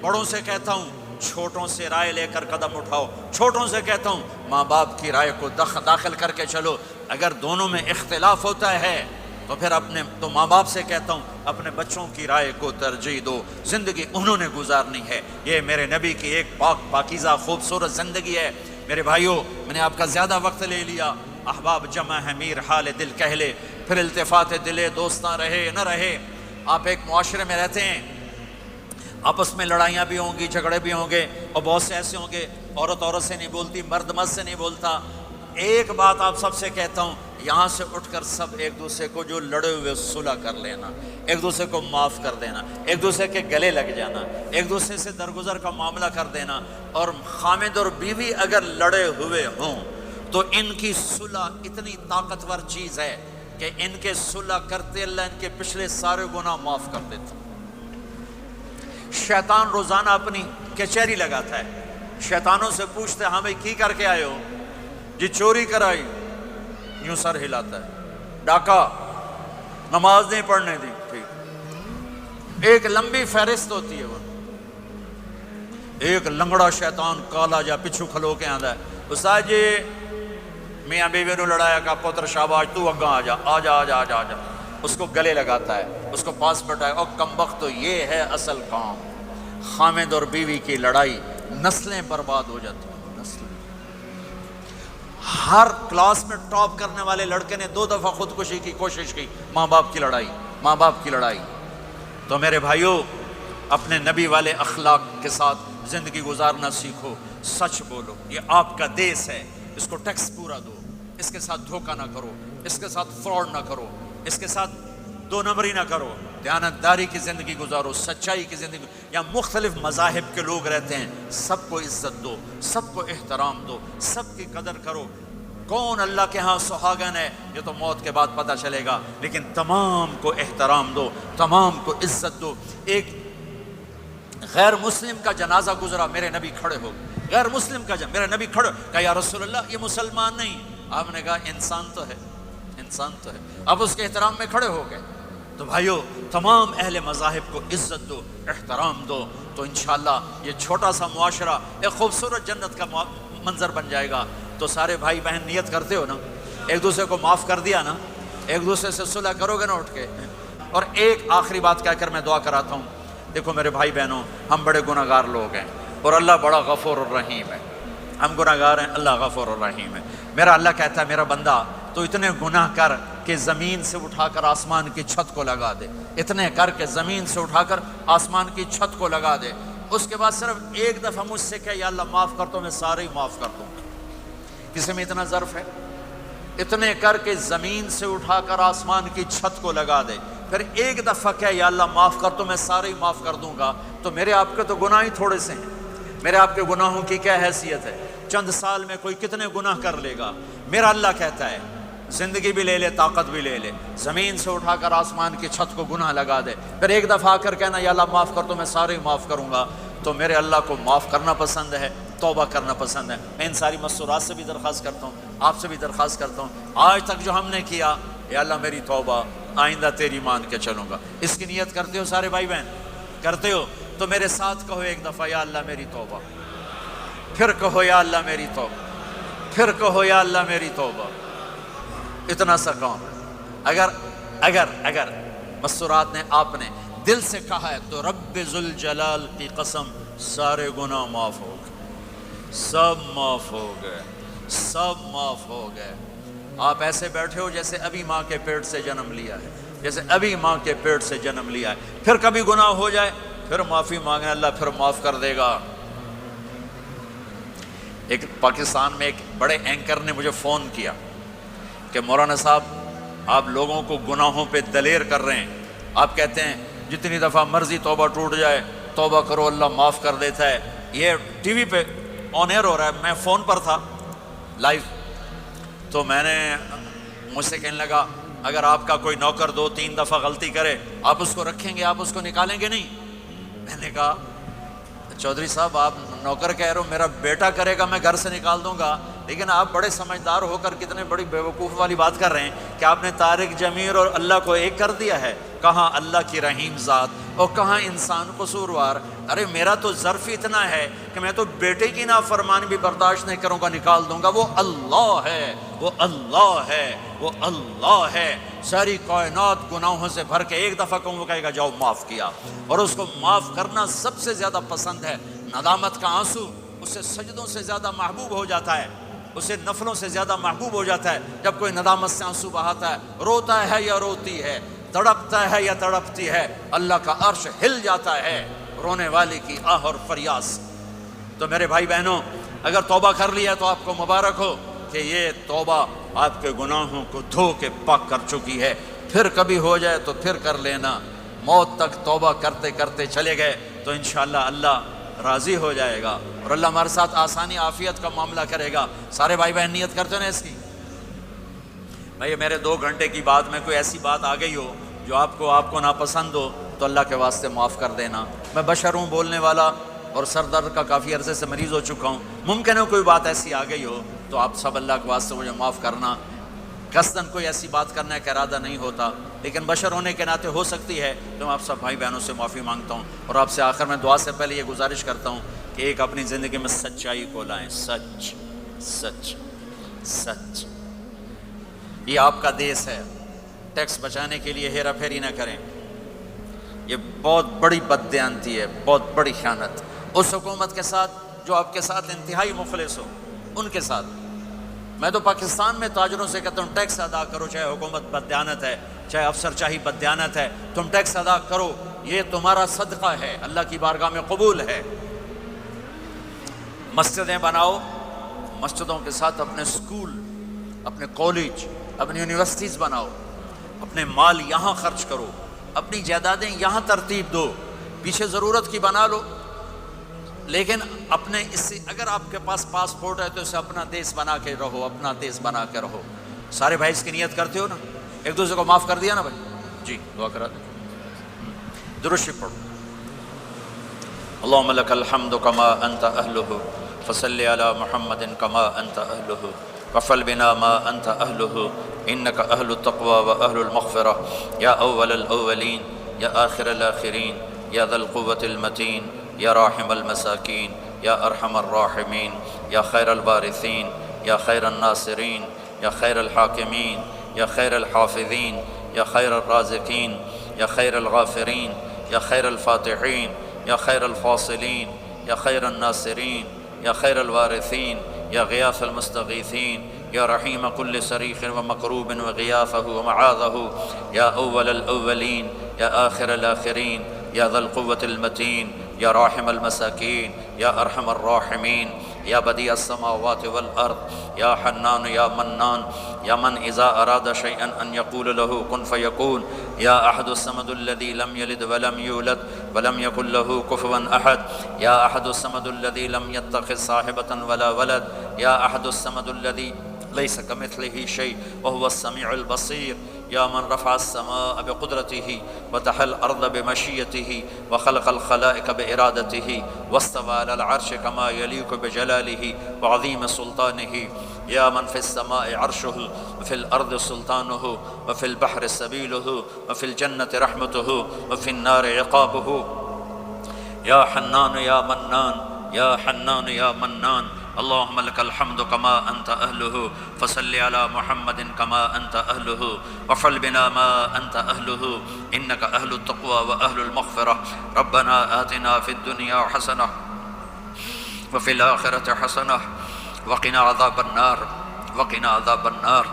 A: بڑوں سے کہتا ہوں چھوٹوں سے رائے لے کر قدم اٹھاؤ، چھوٹوں سے کہتا ہوں ماں باپ کی رائے کو داخل کر کے چلو۔ اگر دونوں میں اختلاف ہوتا ہے تو پھر تو ماں باپ سے کہتا ہوں اپنے بچوں کی رائے کو ترجیح دو، زندگی انہوں نے گزارنی ہے۔ یہ میرے نبی کی ایک پاکیزہ خوبصورت زندگی ہے۔ میرے بھائیوں میں نے آپ کا زیادہ وقت لے لیا، احباب جمع ہے میر حال دل کہہ لے، پھر التفات دلے دوستاں رہے نہ رہے۔ آپ ایک معاشرے میں رہتے ہیں، آپس میں لڑائیاں بھی ہوں گی، جھگڑے بھی ہوں گے، اور بہت سے ایسے ہوں گے عورت عورت سے نہیں بولتی، مرد مرد سے نہیں بولتا۔ ایک بات آپ سب سے کہتا ہوں، یہاں سے اٹھ کر سب ایک دوسرے کو جو لڑے ہوئے صلح کر لینا، ایک دوسرے کو معاف کر دینا، ایک دوسرے کے گلے لگ جانا، ایک دوسرے سے درگزر کا معاملہ کر دینا۔ اور خامد اور بیوی اگر لڑے ہوئے ہوں تو ان کی صلح اتنی طاقتور چیز ہے کہ ان کے صلح کرتے اللہ ان کے پچھلے سارے گناہ معاف کر دیتا۔ شیطان روزانہ اپنی کچہری لگاتا ہے، شیطانوں سے پوچھتے ہاں بھائی کی کر کے آئے ہو؟ جی چوری کرائی، یوں سر ہلاتا ہے، ڈاکہ، نماز نہیں پڑھنے دی، ٹھیک۔ ایک لمبی فہرست ہوتی ہے، وہ ایک لنگڑا شیطان کالا جا پچھو کھلو کے آندا ہے، استاد جی میاں بیوی نو لڑایا کا پتر شاباش تو اگاں آ جا آ جا آ جا آ جا آ جا، اس کو گلے لگاتا ہے، اس کو پاس بٹھائے، اور کمبخت تو یہ ہے اصل کام۔ خامد اور بیوی کی لڑائی نسلیں برباد ہو جاتی ہیں، نسلیں۔ ہر کلاس میں ٹاپ کرنے والے لڑکے نے 2 دفعہ خودکشی کی کوشش کی، ماں باپ کی لڑائی، ماں باپ کی لڑائی۔ تو میرے بھائیوں اپنے نبی والے اخلاق کے ساتھ زندگی گزارنا سیکھو، سچ بولو، یہ آپ کا دیس ہے، اس کو ٹیکس پورا دو، اس کے ساتھ دھوکہ نہ کرو، اس کے ساتھ فراڈ نہ کرو، اس کے ساتھ 2 نمبری نہ کرو، دیانتداری کی زندگی گزارو، سچائی کی زندگی۔ یا مختلف مذاہب کے لوگ رہتے ہیں، سب کو عزت دو، سب کو احترام دو، سب کی قدر کرو۔ کون اللہ کے ہاں سہاگن ہے یہ تو موت کے بعد پتہ چلے گا، لیکن تمام کو احترام دو، تمام کو عزت دو۔ ایک غیر مسلم کا جنازہ گزرا، میرے نبی کھڑے ہو گئے، غیر مسلم کا میرے نبی کھڑے، کہا یا رسول اللہ یہ مسلمان نہیں، آپ نے کہا انسان تو ہے، انسان تو ہے، اب اس کے احترام میں کھڑے ہو گئے۔ تو بھائیو تمام اہل مذاہب کو عزت دو، احترام دو، تو انشاءاللہ یہ چھوٹا سا معاشرہ ایک خوبصورت جنت کا منظر بن جائے گا۔ تو سارے بھائی بہن نیت کرتے ہو نا، ایک دوسرے کو معاف کر دیا نا، ایک دوسرے سے صلح کرو گے نا اٹھ کے۔ اور ایک آخری بات کہہ کر میں دعا کراتا ہوں، دیکھو میرے بھائی بہنوں، ہم بڑے گناہ گار لوگ ہیں اور اللہ بڑا غفور الرحیم ہے۔ ہم گناہ گار ہیں، اللہ غفور الرحیم ہے۔ میرا اللہ کہتا ہے میرا بندہ تو اتنے گناہ کر کہ زمین سے اٹھا کر آسمان کی چھت کو لگا دے، اتنے کر کے زمین سے اٹھا کر آسمان کی چھت کو لگا دے، اس کے بعد صرف ایک دفعہ مجھ سے کہ یا اللہ معاف کر تو میں سارے ہی معاف کر دوں۔ کسی میں اتنا ظرف ہے؟ اتنے کر کے زمین سے اٹھا کر آسمان کی چھت کو لگا دے، پھر ایک دفعہ کہ یا اللہ معاف کر تو میں سارے ہی معاف کر دوں گا۔ تو میرے آپ کے تو گناہ ہی تھوڑے سے ہیں، میرے آپ کے گناہوں کی کیا حیثیت ہے؟ چند سال میں کوئی کتنے گناہ کر لے گا۔ میرا اللہ کہتا ہے زندگی بھی لے لے، طاقت بھی لے لے، زمین سے اٹھا کر آسمان کی چھت کو گناہ لگا دے، پھر ایک دفعہ آ کر کہنا یا اللہ معاف کر تو میں سارے ہی معاف کروں گا۔ تو میرے اللہ کو معاف کرنا پسند ہے، توبہ کرنا پسند ہے۔ میں ان ساری مستورات سے بھی درخواست کرتا ہوں، آپ سے بھی درخواست کرتا ہوں، آج تک جو ہم نے کیا یا اللہ میری توبہ، آئندہ تیری مان کے چلوں گا۔ اس کی نیت کرتے ہو سارے بھائی بہن؟ کرتے ہو تو میرے ساتھ کہو ایک دفعہ یا اللہ میری توبہ، پھر کہو یا اللہ میری توبہ، پھر کہو یا اللہ میری توبہ۔ اتنا سا کام ہے۔ اگر مستورات نے آپ نے دل سے کہا ہے تو رب ذوالجلال کی قسم سارے گناہ معاف ہو گئے، سب معاف ہو گئے، سب معاف ہو گئے۔ آپ ایسے بیٹھے ہو جیسے ابھی ماں کے پیٹ سے جنم لیا ہے، جیسے ابھی ماں کے پیٹ سے جنم لیا ہے۔ پھر کبھی گناہ ہو جائے پھر معافی مانگیں، اللہ پھر معاف کر دے گا۔ ایک پاکستان میں ایک بڑے اینکر نے مجھے فون کیا کہ مولانا صاحب آپ لوگوں کو گناہوں پہ دلیر کر رہے ہیں، آپ کہتے ہیں جتنی دفعہ مرضی توبہ ٹوٹ جائے توبہ کرو اللہ معاف کر دیتا ہے۔ یہ ٹی وی پہ آن ایئر ہو رہا ہے، میں فون پر تھا لائیو، تو میں نے مجھ سے کہنے لگا اگر آپ کا کوئی نوکر 2-3 دفعہ غلطی کرے آپ اس کو رکھیں گے، آپ اس کو نکالیں گے نہیں؟ میں نے کہا چودھری صاحب آپ نوکر کہہ رہے ہو، میرا بیٹا کرے گا میں گھر سے نکال دوں گا، لیکن آپ بڑے سمجھدار ہو کر کتنے بڑی بیوقوف والی بات کر رہے ہیں کہ آپ نے طارق جمیل اور اللہ کو ایک کر دیا ہے۔ کہاں اللہ کی رحیم ذات اور کہاں انسان قصوروار۔ ارے میرا تو ظرف اتنا ہے کہ میں تو بیٹے کی نافرمانی بھی برداشت نہیں کروں گا، نکال دوں گا۔ وہ اللہ ہے، وہ اللہ ہے، وہ اللہ ہے۔ ساری کائنات گناہوں سے بھر کے ایک دفعہ کہوں وہ کہے گا جاؤ معاف کیا، اور اس کو معاف کرنا سب سے زیادہ پسند ہے۔ ندامت کا آنسو اسے سجدوں سے زیادہ محبوب ہو جاتا ہے، اسے نفلوں سے زیادہ محبوب ہو جاتا ہے۔ جب کوئی ندامت سے آنسو بہاتا ہے، روتا ہے یا روتی ہے، تڑپتا ہے یا تڑپتی ہے، اللہ کا عرش ہل جاتا ہے رونے والے کی آہ اور فریاد سے۔ تو میرے بھائی بہنوں، اگر توبہ کر لیا تو آپ کو مبارک ہو کہ یہ توبہ آپ کے گناہوں کو دھو کے پاک کر چکی ہے۔ پھر کبھی ہو جائے تو پھر کر لینا، موت تک توبہ کرتے کرتے چلے گئے تو انشاءاللہ اللہ راضی ہو جائے گا اور اللہ ہمارے ساتھ آسانی عافیت کا معاملہ کرے گا۔ سارے بھائی بہن نیت کرتے ہیں نا اس کی؟ بھائی میرے 2 گھنٹے کی بات میں کوئی ایسی بات آ گئی ہو جو آپ کو ناپسند ہو تو اللہ کے واسطے معاف کر دینا۔ میں بشر ہوں، بولنے والا، اور سر درد کا کافی عرصے سے مریض ہو چکا ہوں۔ ممکن ہے کوئی بات ایسی آ گئی ہو تو آپ سب اللہ کے واسطے مجھے معاف کرنا۔ قصداً کوئی ایسی بات کرنے کا ارادہ نہیں ہوتا، لیکن بشر ہونے کے ناطے ہو سکتی ہے، تو میں آپ سب بھائی بہنوں سے معافی مانگتا ہوں۔ اور آپ سے آخر میں دعا سے پہلے یہ گزارش کرتا ہوں کہ ایک اپنی زندگی میں سچائی کو لائیں۔ سچ سچ سچ، یہ آپ کا دیس ہے، ٹیکس بچانے کے لیے ہیرا پھیری نہ کریں۔ یہ بہت بڑی بددیانتی ہے، بہت بڑی خیانت اس حکومت کے ساتھ جو آپ کے ساتھ انتہائی مخلص ہو، ان کے ساتھ۔ میں تو پاکستان میں تاجروں سے کہتا ہوں ٹیکس ادا کرو، چاہے حکومت بددیانت ہے، چاہے افسر چاہی بددیانت ہے، تم ٹیکس ادا کرو، یہ تمہارا صدقہ ہے، اللہ کی بارگاہ میں قبول ہے۔ مسجدیں بناؤ، مسجدوں کے ساتھ اپنے اسکول، اپنے کالج، اپنی یونیورسٹیز بناؤ، اپنے مال یہاں خرچ کرو، اپنی جائیدادیں یہاں ترتیب دو، پیچھے ضرورت کی بنا لو، لیکن اپنے اس سے اگر آپ کے پاس پاسپورٹ ہے تو اسے اپنا دیس بنا کے رہو، اپنا دیس بنا کے رہو۔ سارے بھائی اس کی نیت کرتے ہو نا؟ ایک دوسرے کو معاف کر دیا نا بھائی؟ جی دعا کرا دیں، درود شریف پڑھو۔ اللہم لک الحمد کما انت اہلہ فصلی علی محمد کما انت اہلہ وفل بنا ما انت اہلہ انک اہل التقوی و اہل المغفرہ یا اول الاولین یا آخر الاخرین یا ذا القوة المتین یا راحم المساکین یا ارحم الراحمین یا خیر الوارثین یا خیر الناصرین یا خیر الحاکمین یا خیر الحافظین یا خیر الرازقین یا خیر الغافرین یا خیر الفاتحین یا خیر الفاصلین یا خیر الناصرین یا خیر الوارثین یا غیاث المستغیثین یا رحیم کل صریخ و مکروب و غیاثہ و معاذہ یا اول الاولین یا آخر الاخرین یا ذا القوة المتین یا راحم المساکین یا ارحم الراحمین یا بدیع السماوات والارض یا حنان یا منان یا من اذا اراد شیئا ان یقول له کن فیکون یا احد الصمد الذی لم یلد ولم یولد ولم یکن له کفوا احد یا احد الصمد الذی لم یتخذ صاحبة ولا ولد یا احد الصمد الذی ليس كمثله شيء وهو السميع البصير يا من رفع السماء بقدرته وتحى الأرض بمشيته وخلق الخلائق بإرادته واستوى على العرش كما يليق بجلاله وعظيم سلطانه يا من في السماء عرشه وفي الأرض سلطانه وفي البحر سبيله وفي الجنة رحمته وفي النار عقابه يا حنان يا منان یا حنان یا منان اللہم لک الحمد کما انت اہلہ فصل علی محمد کما انت اہلہ وفعل بنا ما انت اہلہ انک اہل التقوی و اہل المغفرہ ربنا آتنا فی الدنیا حسنہ وفی الآخرة حسنہ وقنا عذاب النار وقنا عذاب النار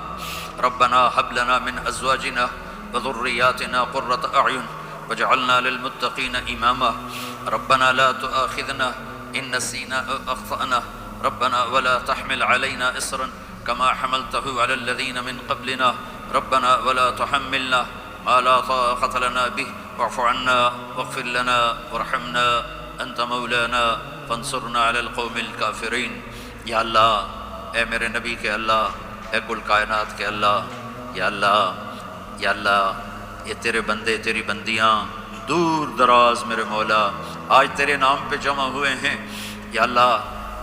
A: ربنا هب لنا من ازواجنا وذرياتنا قرة اعین واجعلنا للمتقین اماما ربنا لا تؤاخذنا ان نسینا او اخطأنا ربنا ولا تحمل علينا إصرا كما حملته على الذين من قبلنا ربنا ولا تحملنا ما لا طاقة لنا به واعف عنا واغفر لنا وارحمنا أنت مولانا فانصرنا على القوم الكافرين یا اللہ اے میرے نبی کے اللہ، اے کل کائنات کے اللہ، یا اللہ یا اللہ، یہ تیرے بندے تیری بندیاں دور دراز میرے مولا آج تیرے نام پہ جمع ہوئے ہیں، یا اللہ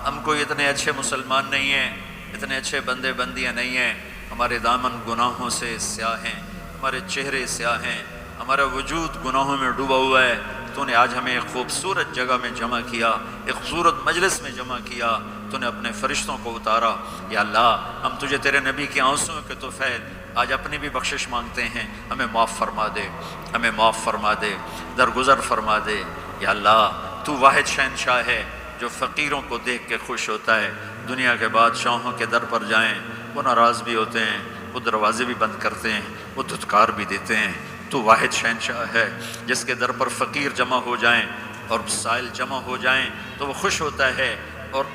A: ہم کوئی اتنے اچھے مسلمان نہیں ہیں، اتنے اچھے بندے بندیاں نہیں ہیں، ہمارے دامن گناہوں سے سیاہ ہیں، ہمارے چہرے سیاہ ہیں، ہمارا وجود گناہوں میں ڈوبا ہوا ہے۔ تو نے آج ہمیں ایک خوبصورت جگہ میں جمع کیا، ایک خوبصورت مجلس میں جمع کیا، تو نے اپنے فرشتوں کو اتارا۔ یا اللہ ہم تجھے تیرے نبی کے آنسوں کے طفیل آج اپنی بھی بخشش مانگتے ہیں، ہمیں معاف فرما دے، ہمیں معاف فرما دے، درگزر فرما دے۔ یا اللہ تو واحد شہنشاہ ہے جو فقیروں کو دیکھ کے خوش ہوتا ہے۔ دنیا کے بادشاہوں کے در پر جائیں وہ ناراض بھی ہوتے ہیں، وہ دروازے بھی بند کرتے ہیں، وہ دھتکار بھی دیتے ہیں۔ تو واحد شہنشاہ ہے جس کے در پر فقیر جمع ہو جائیں اور سائل جمع ہو جائیں تو وہ خوش ہوتا ہے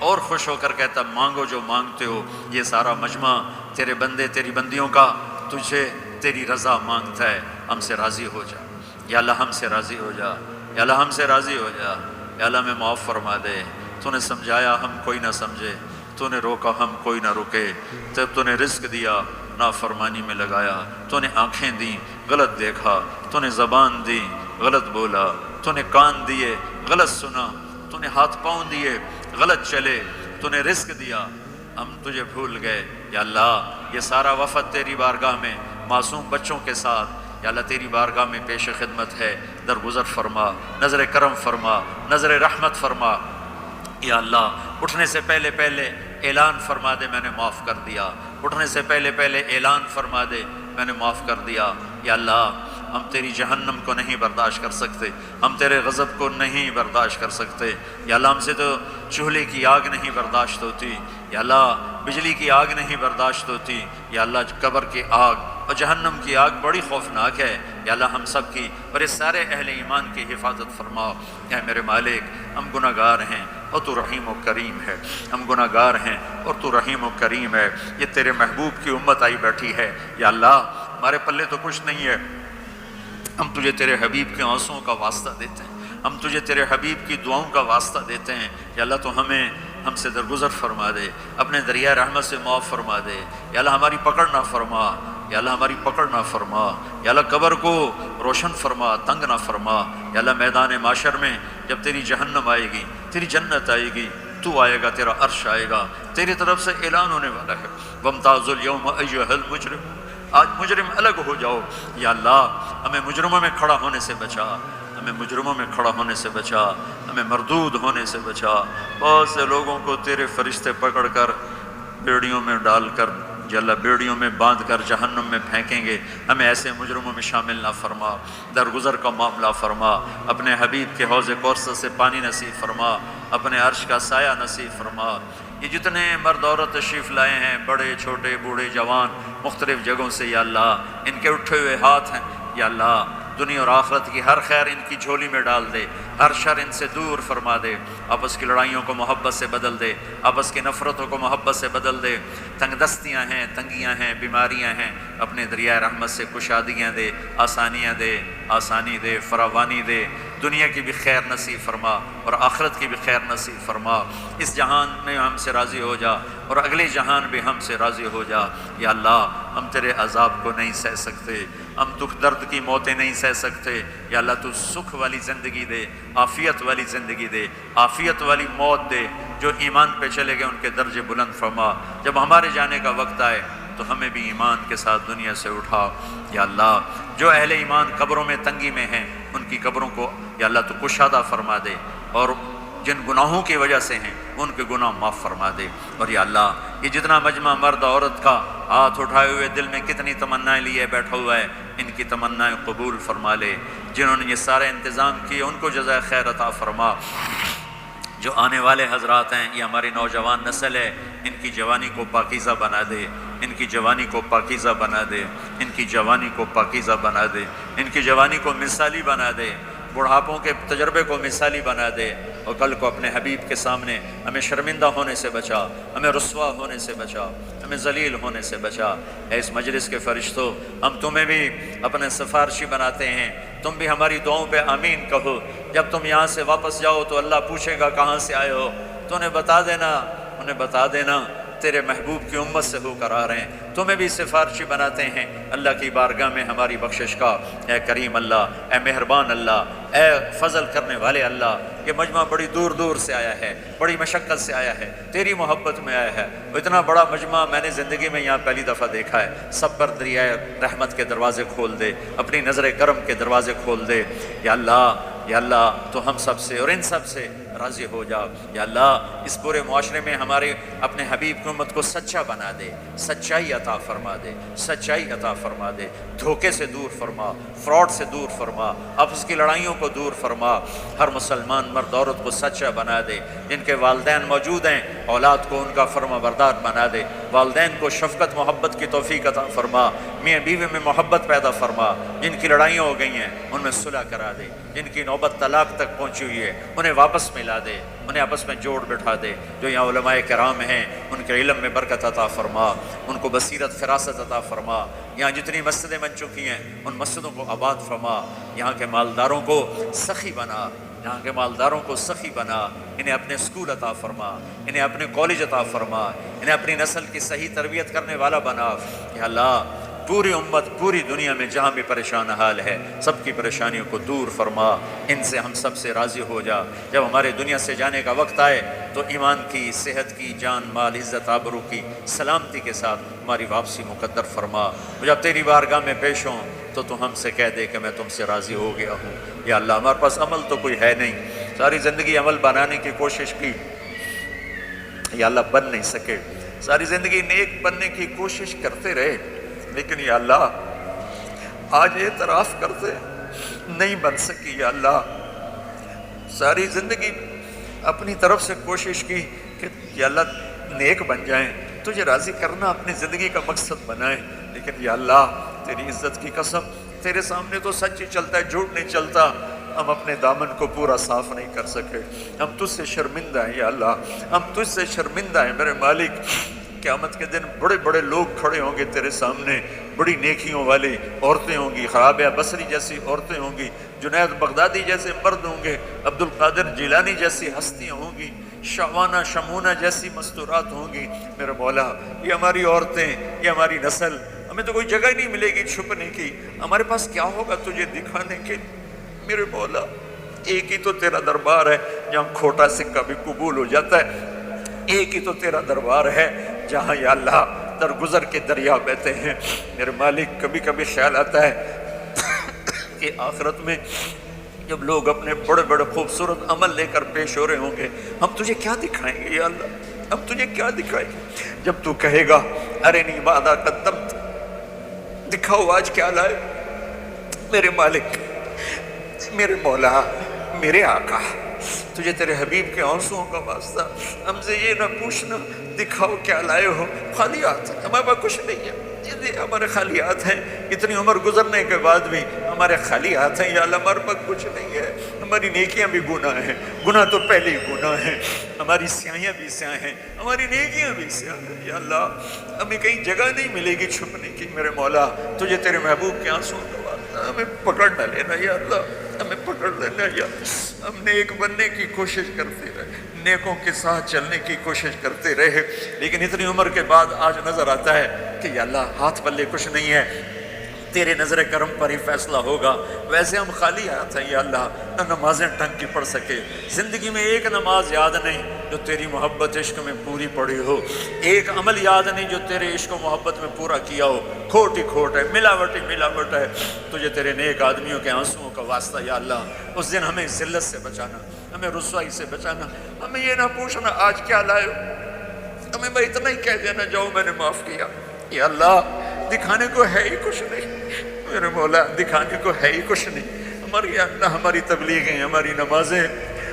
A: اور خوش ہو کر کہتا مانگو جو مانگتے ہو۔ یہ سارا مجمع تیرے بندے تیری بندیوں کا تجھے تیری رضا مانگتا ہے، ہم سے راضی ہو جا یا اللہ، ہم سے راضی ہو جا یا اللہ، ہم سے راضی ہو جا یا اللہ، ہمیں معاف فرما دے۔ تو نے سمجھایا ہم کوئی نہ سمجھے، تو نے روکا ہم کوئی نہ رکے، جب تو نے رزق دیا نافرمانی میں لگایا، تو نے آنکھیں دیں غلط دیکھا، تو نے زبان دی غلط بولا، تو نے کان دیے غلط سنا، تو نے ہاتھ پاؤں دیے غلط چلے، تو نے رزق دیا ہم تجھے بھول گئے۔ یا اللہ یہ سارا وفد تیری بارگاہ میں معصوم بچوں کے ساتھ یا اللہ تیری بارگاہ میں پیش خدمت ہے، درگزر فرما، نظر کرم فرما، نظر رحمت فرما۔ یا اللہ اٹھنے سے پہلے اعلان فرما دے میں نے معاف کر دیا، اٹھنے سے پہلے اعلان فرما دے میں نے معاف کر دیا۔ یا اللہ ہم تیری جہنم کو نہیں برداشت کر سکتے، ہم تیرے غضب کو نہیں برداشت کر سکتے۔ یا اللہ ہم سے تو چولہے کی آگ نہیں برداشت ہوتی، یا اللہ بجلی کی آگ نہیں برداشت ہوتی، یا اللہ قبر کی آگ اور جہنم کی آگ بڑی خوفناک ہے۔ یا اللہ ہم سب کی اور اس سارے اہل ایمان کی حفاظت فرما۔ اے میرے مالک ہم گناہ گار ہیں اور تو رحیم و کریم ہے، ہم گناہ گار ہیں اور تو رحیم و کریم ہے۔ یہ تیرے محبوب کی امت آئی بیٹھی ہے، یا اللہ ہمارے پلے تو کچھ نہیں ہے، ہم تجھے تیرے حبیب کے آنسوؤں کا واسطہ دیتے ہیں، ہم تجھے تیرے حبیب کی دعاؤں کا واسطہ دیتے ہیں۔ یا اللہ تو ہم سے درگزر فرما دے، اپنے دریائے رحمت سے معاف فرما دے۔ یا اللہ ہماری پکڑ نہ فرما، یا اللہ ہماری پکڑ نہ فرما، یا اللہ قبر کو روشن فرما، تنگ نہ فرما۔ یا اللہ میدان معاشر میں جب تیری جہنم آئے گی، تیری جنت آئے گی، تو آئے گا، تیرا عرش آئے گا، تیری طرف سے اعلان ہونے والا ہے وَامْتَازُوا الْيَوْمَ أَيُّهَا الْمُجْرِمُونَ، آج مجرم الگ ہو جاؤ۔ یا اللہ ہمیں مجرموں میں کھڑا ہونے سے بچا، ہمیں مجرموں میں کھڑا ہونے سے بچا، ہمیں مردود ہونے سے بچا۔ بہت سے لوگوں کو تیرے فرشتے پکڑ کر بیڑیوں میں ڈال کر یا اللہ بیڑیوں میں باندھ کر جہنم میں پھینکیں گے، ہمیں ایسے مجرموں میں شامل نہ فرما۔ درگزر کا معاملہ فرما، اپنے حبیب کے حوض کوثر سے پانی نصیب فرما، اپنے عرش کا سایہ نصیب فرما۔ یہ جتنے مرد عورت تشریف لائے ہیں، بڑے چھوٹے بوڑھے جوان مختلف جگہوں سے، یا اللہ ان کے اٹھے ہوئے ہاتھ ہیں، یا اللہ دنیا اور آخرت کی ہر خیر ان کی جھولی میں ڈال دے، ہر شر ان سے دور فرما دے، آپس کی لڑائیوں کو محبت سے بدل دے، آپس کی نفرتوں کو محبت سے بدل دے۔ تنگ دستیاں ہیں، تنگیاں ہیں، بیماریاں ہیں، اپنے دریائے رحمت سے کشادگیاں دے، آسانیاں دے، آسانی دے، فراوانی دے۔ دنیا کی بھی خیر نصیب فرما اور آخرت کی بھی خیر نصیب فرما۔ اس جہان میں ہم سے راضی ہو جا اور اگلے جہان بھی ہم سے راضی ہو جا۔ یا اللہ ہم تیرے عذاب کو نہیں سہ سکتے، ہم دکھ درد کی موتیں نہیں سہ سکتے۔ یا اللہ تو سکھ والی زندگی دے، عافیت والی زندگی دے، عافیت والی موت دے۔ جو ایمان پہ چلے گئے ان کے درجے بلند فرما۔ جب ہمارے جانے کا وقت آئے تو ہمیں بھی ایمان کے ساتھ دنیا سے اٹھا۔ یا اللہ جو اہل ایمان قبروں میں تنگی میں ہیں ان کی قبروں کو یا اللہ تو کشادہ فرما دے، اور جن گناہوں کی وجہ سے ہیں ان کے گناہ معاف فرما دے۔ اور یا اللہ یہ جتنا مجمع مرد عورت کا ہاتھ اٹھائے ہوئے دل میں کتنی تمنائیں لیے بیٹھا ہوا ہے، ان کی تمنائیں قبول فرما لے۔ جنہوں نے یہ سارے انتظام کیے ان کو جزائے خیر عطا فرما۔ جو آنے والے حضرات ہیں، یہ ہماری نوجوان نسل ہے، ان کی جوانی کو پاکیزہ بنا دے، ان کی جوانی کو پاکیزہ بنا دے، ان کی جوانی کو پاکیزہ بنا دے، ان کی جوانی کو مثالی بنا دے، بڑھاپوں کے تجربے کو مثالی بنا دے، اور کل کو اپنے حبیب کے سامنے ہمیں شرمندہ ہونے سے بچا، ہمیں رسوا ہونے سے بچا، ہمیں ذلیل ہونے سے بچا۔ اے اس مجلس کے فرشتوں، ہم تمہیں بھی اپنے سفارشی بناتے ہیں، تم بھی ہماری دعاؤں پہ آمین کہو۔ جب تم یہاں سے واپس جاؤ تو اللہ پوچھے گا کہاں سے آئے ہو، تو انہیں بتا دینا تیرے محبوب کی امت سے ہو کر آ رہے ہیں۔ تمہیں بھی سفارشی بناتے ہیں اللہ کی بارگاہ میں ہماری بخشش کا۔ اے کریم اللہ، اے مہربان اللہ، اے فضل کرنے والے اللہ، یہ مجمع بڑی دور دور سے آیا ہے، بڑی مشقت سے آیا ہے، تیری محبت میں آیا ہے۔ اتنا بڑا مجمع میں نے زندگی میں یہاں پہلی دفعہ دیکھا ہے۔ سب پر دریائے رحمت کے دروازے کھول دے، اپنی نظر کرم کے دروازے کھول دے۔ یا اللہ تو ہم سب سے اور ان سب سے راضی ہو جا۔ یا اللہ اس پورے معاشرے میں ہمارے اپنے حبیب کی امت کو سچا بنا دے، سچائی عطا فرما دے، سچائی عطا فرما دے، دھوکے سے دور فرما، فراڈ سے دور فرما، آپس کی لڑائیوں کو دور فرما۔ ہر مسلمان مرد عورت کو سچا بنا دے، جن کے والدین موجود ہیں اولاد کو ان کا فرما بردار بنا دے، والدین کو شفقت محبت کی توفیق عطا فرما، میاں بیوی میں محبت پیدا فرما، جن کی لڑائیاں ہو گئی ہیں ان میں صلح کرا دے، جن کی نوبت طلاق تک پہنچی ہوئی ہے انہیں واپس ملا دے، انہیں آپس میں جوڑ بٹھا دے۔ جو یہاں علماء کرام ہیں ان کے علم میں برکت عطا فرما، ان کو بصیرت فراست عطا فرما۔ یہاں جتنی مسجدیں بن چکی ہیں ان مسجدوں کو آباد فرما، یہاں کے مالداروں کو سخی بنا، یہاں کے مالداروں کو سخی بنا، انہیں اپنے اسکول عطا فرما، انہیں اپنے کالج عطا فرما، انہیں اپنی نسل کی صحیح تربیت کرنے والا بنا۔ یا اللہ پوری امت پوری دنیا میں جہاں بھی پریشان حال ہے سب کی پریشانیوں کو دور فرما، ان سے ہم سب سے راضی ہو جا۔ جب ہمارے دنیا سے جانے کا وقت آئے تو ایمان کی، صحت کی، جان مال عزت آبرو کی سلامتی کے ساتھ ہماری واپسی مقدر فرما۔ جب تیری بارگاہ میں پیش ہوں تو ہم سے کہہ دے کہ میں تم سے راضی ہو گیا ہوں۔ یا اللہ ہمارے پاس عمل تو کوئی ہے نہیں، ساری زندگی عمل بنانے کی کوشش کی، یا اللہ بن نہیں سکے، ساری زندگی نیک بننے کی کوشش کرتے رہے، لیکن یا اللہ آج اعتراف کرتے نہیں بن سکی۔ یا اللہ ساری زندگی اپنی طرف سے کوشش کی کہ یا اللہ نیک بن جائیں، تجھے راضی کرنا اپنی زندگی کا مقصد بنائیں، لیکن یا اللہ تیری عزت کی قسم تیرے سامنے تو سچ ہی چلتا ہے، جھوٹ نہیں چلتا۔ ہم اپنے دامن کو پورا صاف نہیں کر سکے، ہم تجھ سے شرمندہ ہیں۔ یا اللہ ہم تجھ سے شرمندہ ہیں میرے مالک۔ قیامت کے دن بڑے بڑے لوگ کھڑے ہوں گے تیرے سامنے، بڑی نیکیوں والی عورتیں ہوں گی، رابعہ بصری جیسی عورتیں ہوں گی، جنید بغدادی جیسے مرد ہوں گے، عبد القادر جیلانی جیسی ہستیاں ہوں گی، شعوانہ شمونہ جیسی مستورات ہوں گی۔ میرے مولا یہ ہماری عورتیں، یہ ہماری نسل، ہمیں تو کوئی جگہ ہی نہیں ملے گی چھپنے کی، ہمارے پاس کیا ہوگا تجھے دکھانے کے؟ میرے مولا ایک ہی تو تیرا دربار ہے جہاں کھوٹا سکہ بھی قبول ہو جاتا ہے، ایک ہی تو تیرا دربار ہے جہاں یا اللہ درگزر کے دریا بہتے ہیں۔ میرے مالک کبھی کبھی خیال آتا ہے کہ آخرت میں جب لوگ اپنے بڑے بڑے خوبصورت عمل لے کر پیش ہو رہے ہوں گے، ہم تجھے کیا دکھائیں گے یا اللہ؟ ہم تجھے کیا دکھائیں گے جب تو کہے گا ارنی ماذا قدمت، دکھاؤ آج کیا لائے؟ میرے مالک، میرے مولا، میرے آقا، تجھے تیرے حبیب کے آنسوؤں کا واسطہ ہم سے یہ نہ پوچھنا دکھاؤ کیا لائے ہو، خالی ہاتھ ہیں، ہمارے پاس کچھ نہیں ہے، یہ ہمارے خالی ہاتھ ہیں، اتنی عمر گزرنے کے بعد بھی ہمارے خالی ہاتھ ہیں۔ یا اللہ ہمارے پاس کچھ نہیں ہے، ہماری نیکیاں بھی گناہ ہیں، گناہ تو پہلے ہی گناہ ہیں، ہماری سیاہیاں بھی سیاہ ہیں، ہماری نیکیاں بھی سیاہ ہیں۔ یا اللہ ہمیں کہیں جگہ نہیں ملے گی چھپنے کی۔ میرے مولا تجھے تیرے محبوب کے آنسوؤں کا واسطہ ہمیں پکڑ نہ لینا یا اللہ، ہمیں پکڑ لینا یا ہم نیک بننے کی کوشش کرتے رہے، نیکوں کے ساتھ چلنے کی کوشش کرتے رہے، لیکن اتنی عمر کے بعد آج نظر آتا ہے کہ یا اللہ ہاتھ پلے کچھ نہیں ہے، تیرے نظر کرم پر ہی فیصلہ ہوگا۔ ویسے ہم خالی ہاتھ ہیں یا اللہ، نہ نمازیں ڈھنگ کی پڑھ سکے، زندگی میں ایک نماز یاد نہیں جو تیری محبت عشق میں پوری پڑھی ہو، ایک عمل یاد نہیں جو تیرے عشق و محبت میں پورا کیا ہو، کھوٹ ہی کھوٹ ہے، ملاوٹ ہی ملاوٹ ہے۔ تجھے تیرے نیک آدمیوں کے آنسوؤں کا واسطہ یا اللہ اس دن ہمیں ذلت سے بچانا، ہمیں رسوائی سے بچانا. ہمیں یہ نہ پوچھنا آج کیا لائے ہو, ہمیں بھائی اتنا ہی کہہ دینا جاؤ میں نے معاف کیا. یا اللہ دکھانے کو ہے ہی کچھ نہیں میرے مولا, دکھانے کو ہے ہی کچھ نہیں. ہماری اللہ ہماری تبلیغیں, ہماری نمازیں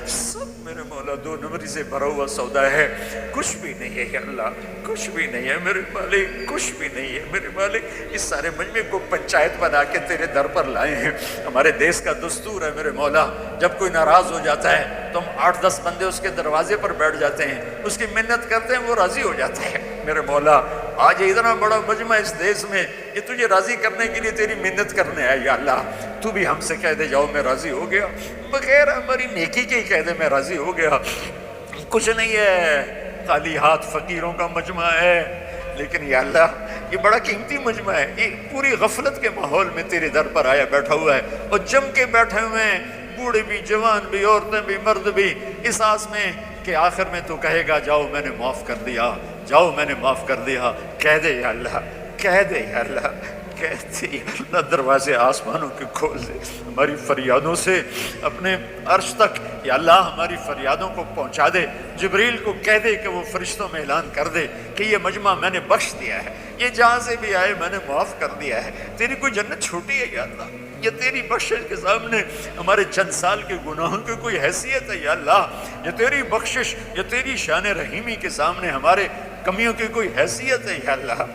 A: سب میرے مولا 2 نمبری سے بھرا ہوا سودا ہے, کچھ بھی نہیں ہے. یا اللہ کچھ بھی نہیں ہے میرے مالک, کچھ بھی نہیں ہے میرے مالک. اس سارے مجمع کو پنچایت بنا کے تیرے در پر لائے ہیں. ہمارے دیس کا دستور ہے میرے مولا, جب کوئی ناراض ہو جاتا ہے تو ہم 8-10 بندے اس کے دروازے پر بیٹھ جاتے ہیں, اس کی منت کرتے ہیں, وہ راضی ہو جاتا ہے. میرے مولا آج اتنا بڑا مجمع اس دیس میں, یہ تجھے راضی کرنے کے لیے تیری منت کرنے آئے. یا اللہ تو بھی ہم سے کہہ دے جاؤ میں راضی ہو گیا, بغیر ہماری نیکی کے ہی کہہ دے میں راضی ہو گیا. کچھ نہیں ہے, خالی ہاتھ فقیروں کا مجمع ہے, لیکن یا اللہ یہ بڑا قیمتی مجمع ہے. یہ پوری غفلت کے ماحول میں تیرے در پر آیا بیٹھا ہوا ہے, اور جم کے بیٹھے ہوئے ہیں, بوڑھے بھی, جوان بھی, عورتیں بھی, مرد بھی, اس آس میں کہ آخر میں تو کہے گا جاؤ میں نے معاف کر دیا, جاؤ میں نے معاف کر دیا. کہہ دے یا اللہ, کہہ دے یا اللہ, کہتے یا اللہ دروازے آسمانوں کے کھول دے, ہماری فریادوں سے اپنے عرش تک یا اللہ ہماری فریادوں کو پہنچا دے. جبریل کو کہہ دے کہ وہ فرشتوں میں اعلان کر دے کہ یہ مجمع میں نے بخش دیا ہے, یہ جہاں سے بھی آئے میں نے معاف کر دیا ہے. تیری کوئی جنت چھوٹی ہے یا اللہ, یہ تیری بخشش کے سامنے ہمارے چند سال کے گناہوں کی کوئی حیثیت ہے یا اللہ. یہ تیری بخشش, یہ تیری شان رحیمی کے سامنے ہمارے کمیوں کی کوئی حیثیت ہے یا اللہ.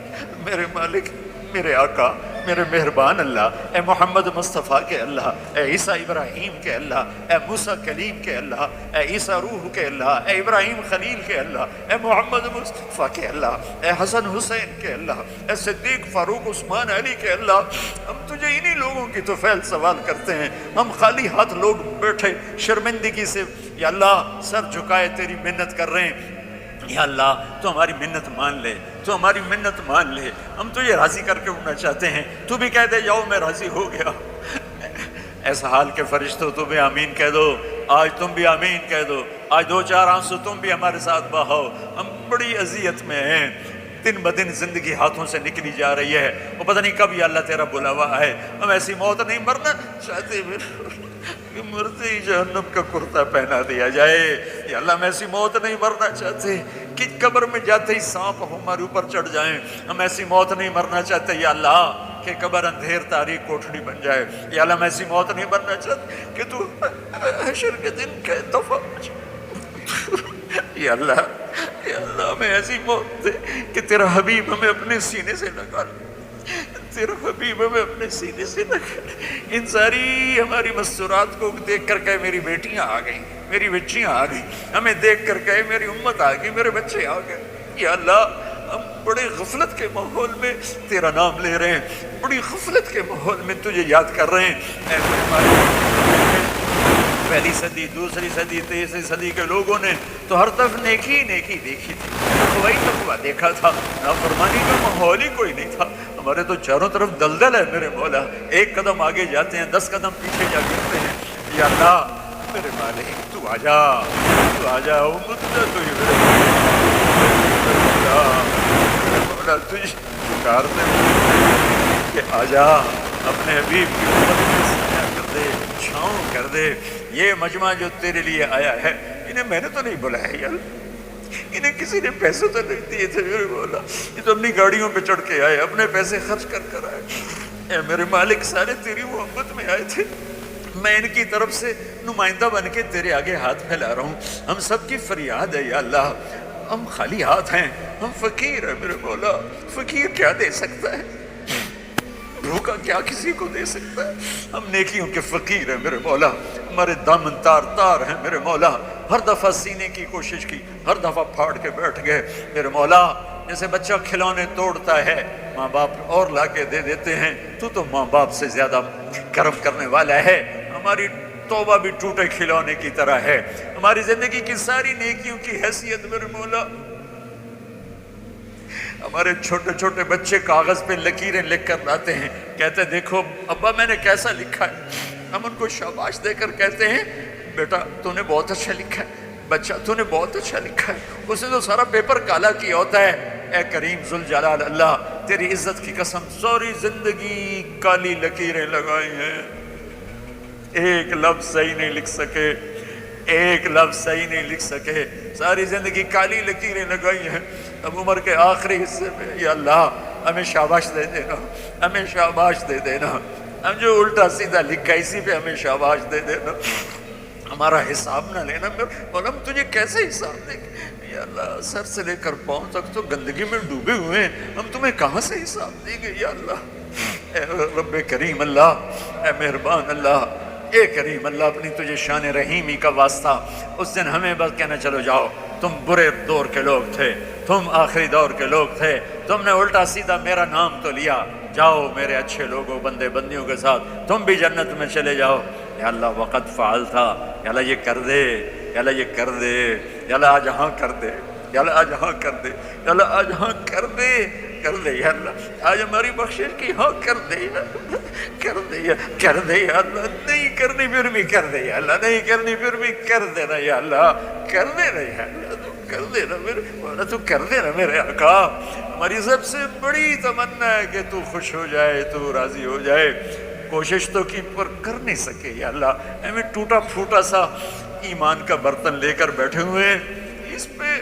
A: میرے مالک, میرے آقا, میرے مہربان اللہ, اے محمد مصطفیٰ کے اللہ, اے عیسیٰ ابراہیم کے اللہ, اے موسیٰ کلیم کے اللہ, اے عیسیٰ روح کے اللہ, اے ابراہیم خلیل کے اللہ, اے محمد مصطفیٰ کے اللہ, اے حسن حسین کے اللہ, اے صدیق فاروق عثمان علی کے اللہ. ہم تجھے انہی لوگوں کی تو فعل سوال کرتے ہیں, ہم خالی ہاتھ لوگ بیٹھے شرمندگی سے یا اللہ سر جھکائے تیری منت کر رہے ہیں. یا اللہ تو ہماری منت مان لے, تو ہماری منت مان لے, ہم تجھے راضی کر کے اٹھنا چاہتے ہیں. تو بھی کہہ دے جاؤ میں راضی ہو گیا. ایسا حال کے فرشتوں تم بھی آمین کہہ دو, آج تم بھی آمین کہہ دو, آج 2-4 آنسو تم بھی ہمارے ساتھ بہاؤ. ہم بڑی اذیت میں ہیں, دن بدن زندگی ہاتھوں سے نکلی جا رہی ہے, وہ پتہ نہیں کب یا اللہ تیرا بلاوا آئے. ہم ایسی موت نہیں مرنا چاہتے کہ مرتے ہی جہنم کا کرتا پہنا دیا جائے. یا اللہ ہم ایسی موت نہیں مرنا چاہتے کہ قبر میں جاتے ہی سانپ ہمارے اوپر چڑھ جائیں. ہم ایسی موت نہیں مرنا چاہتے یا اللہ کہ قبر اندھیر تاریک کوٹھڑی بن جائے. یا اللہ ہم ایسی موت نہیں مرنا چاہتے کہ تو حشر کے دن کہ دفعہ یا اللہ ہمیں ایسی موت دے کہ تیرا حبیب ہمیں اپنے سینے سے لگا لے, تیرا حبیب ہمیں اپنے سینے سے لگا لے. ان ساری ہماری مستورات کو دیکھ کر کہے میری بیٹیاں آ گئیں, میری بچیاں آ گئیں. ہمیں دیکھ کر کہے میری امت آ گئی, میرے بچے آ گئے. یا اللہ ہم بڑے غفلت کے ماحول میں تیرا نام لے رہے ہیں, بڑی غفلت کے ماحول میں تجھے یاد کر رہے ہیں. اے ہمارے پہلی صدی, دوسری صدی, تیسری صدی کے لوگوں نے تو ہر طرف نیکی نیکی دیکھی تھی, وہی تقویٰ دیکھا تھا, نافرمانی کا ماحول ہی کوئی نہیں تھا. ہمارے تو چاروں طرف دلدل ہے میرے مولا, 1 قدم آگے جاتے ہیں 10 قدم پیچھے جا گرتے ہیں. یا اللہ میرے مالک تو آجا, تو آجا, امت تو مولا تجھے پکارتے ہیں کہ آجا اپنے حبیب کی امت میں سایہ کر دے, چھاؤں کر دے. یہ مجمع جو تیرے لیے آیا ہے انہیں میں نے تو نہیں بلایا یار, انہیں کسی نے پیسے تو نہیں دیے تھے میرے مولا, یہ تو اپنی گاڑیوں پہ چڑھ کے آئے, اپنے پیسے خرچ کر کر آئے. اے میرے مالک سارے تیری محبت میں آئے تھے, میں ان کی طرف سے نمائندہ بن کے تیرے آگے ہاتھ پھیلا رہا ہوں. ہم سب کی فریاد ہے یا اللہ, ہم خالی ہاتھ ہیں, ہم فقیر ہیں میرے مولا. فقیر کیا دے سکتا ہے, بھوکا کیا کسی کو دے سکتا ہے. ہم نیکیوں کے فقیر ہیں میرے مولا, ہمارے دامن تار تار ہیں میرے مولا. ہر دفعہ سینے کی کوشش کی, ہر دفعہ پھاڑ کے بیٹھ گئے میرے مولا. جیسے بچہ کھلونے توڑتا ہے ماں باپ اور لا کے دے دیتے ہیں, تو ماں باپ سے زیادہ کرم کرنے والا ہے. ہماری توبہ بھی ٹوٹے کھلونے کی طرح ہے, ہماری زندگی کی ساری نیکیوں کی حیثیت میرے مولا. ہمارے چھوٹے چھوٹے بچے کاغذ پہ لکیریں لکھ کر لاتے ہیں, کہتے ہیں دیکھو ابا میں نے کیسا لکھا ہے. ہم ان کو شاباش دے کر کہتے ہیں بیٹا تو نے بہت اچھا لکھا ہے, بچہ تو نے بہت اچھا لکھا ہے. اس نے تو سارا پیپر کالا کیا ہوتا ہے. اے کریم ذوالجلال اللہ تیری عزت کی قسم ساری زندگی کالی لکیریں لگائی ہیں, ایک لفظ صحیح نہیں لکھ سکے,
B: ایک لفظ صحیح نہیں لکھ سکے، ساری زندگی کالی لکیریں لگائی ہیں، اب عمر کے آخری حصے میں یا اللہ ہمیں شاباش دے دینا، ہمیں شاباش دے دینا، ہم جو الٹا سیدھا لکھا اسی پہ ہمیں شاباش دے دینا، ہمارا حساب نہ لینا۔ اور ہم تجھے کیسے حساب دیں گے یا اللہ؟ سر سے لے کر پاؤں تک تو گندگی میں ڈوبے ہوئے ہیں، ہم تمہیں کہاں سے حساب دیں گے یا اللہ؟ اے رب کریم اللہ، اے مہربان اللہ، اے کریم اللہ، اپنی تجھے شان رحیمی کا واسطہ اس دن ہمیں بس کہنا چلو جاؤ، تم برے دور کے لوگ تھے، تم آخری دور کے لوگ تھے، تم نے الٹا سیدھا میرا نام تو لیا، جاؤ میرے اچھے لوگوں بندے بندیوں کے ساتھ تم بھی جنت میں چلے جاؤ۔ یا اللہ وقت فعال تھا، یا اللہ یہ کر دے، یا اللہ یہ کر دے، یا اللہ آج ہاں کر دے، یا اللہ آج ہاں کر دے، یا اللہ آج ہاں کر دے، کر دے یا اللہ، آج ہماری بخشش کی ہاں کر دے یا اللہ، کر دے یا کر دے یا اللہ، نہیں کرنی پھر بھی کر دے یا اللہ، نہیں کرنی پھر بھی کر دینا یا اللہ، کر دینا یا اللہ، تو کر دینا میرے مولا، تو کر دینا میرے آقا۔ ہماری سب سے بڑی تمنا ہے کہ تو خوش ہو جائے، تو راضی ہو جائے، کوشش تو کی پر کر نہیں سکے یا اللہ، ہمیں ٹوٹا پھوٹا سا ایمان کا برتن لے کر بیٹھے ہوئے ہیں، اس پہ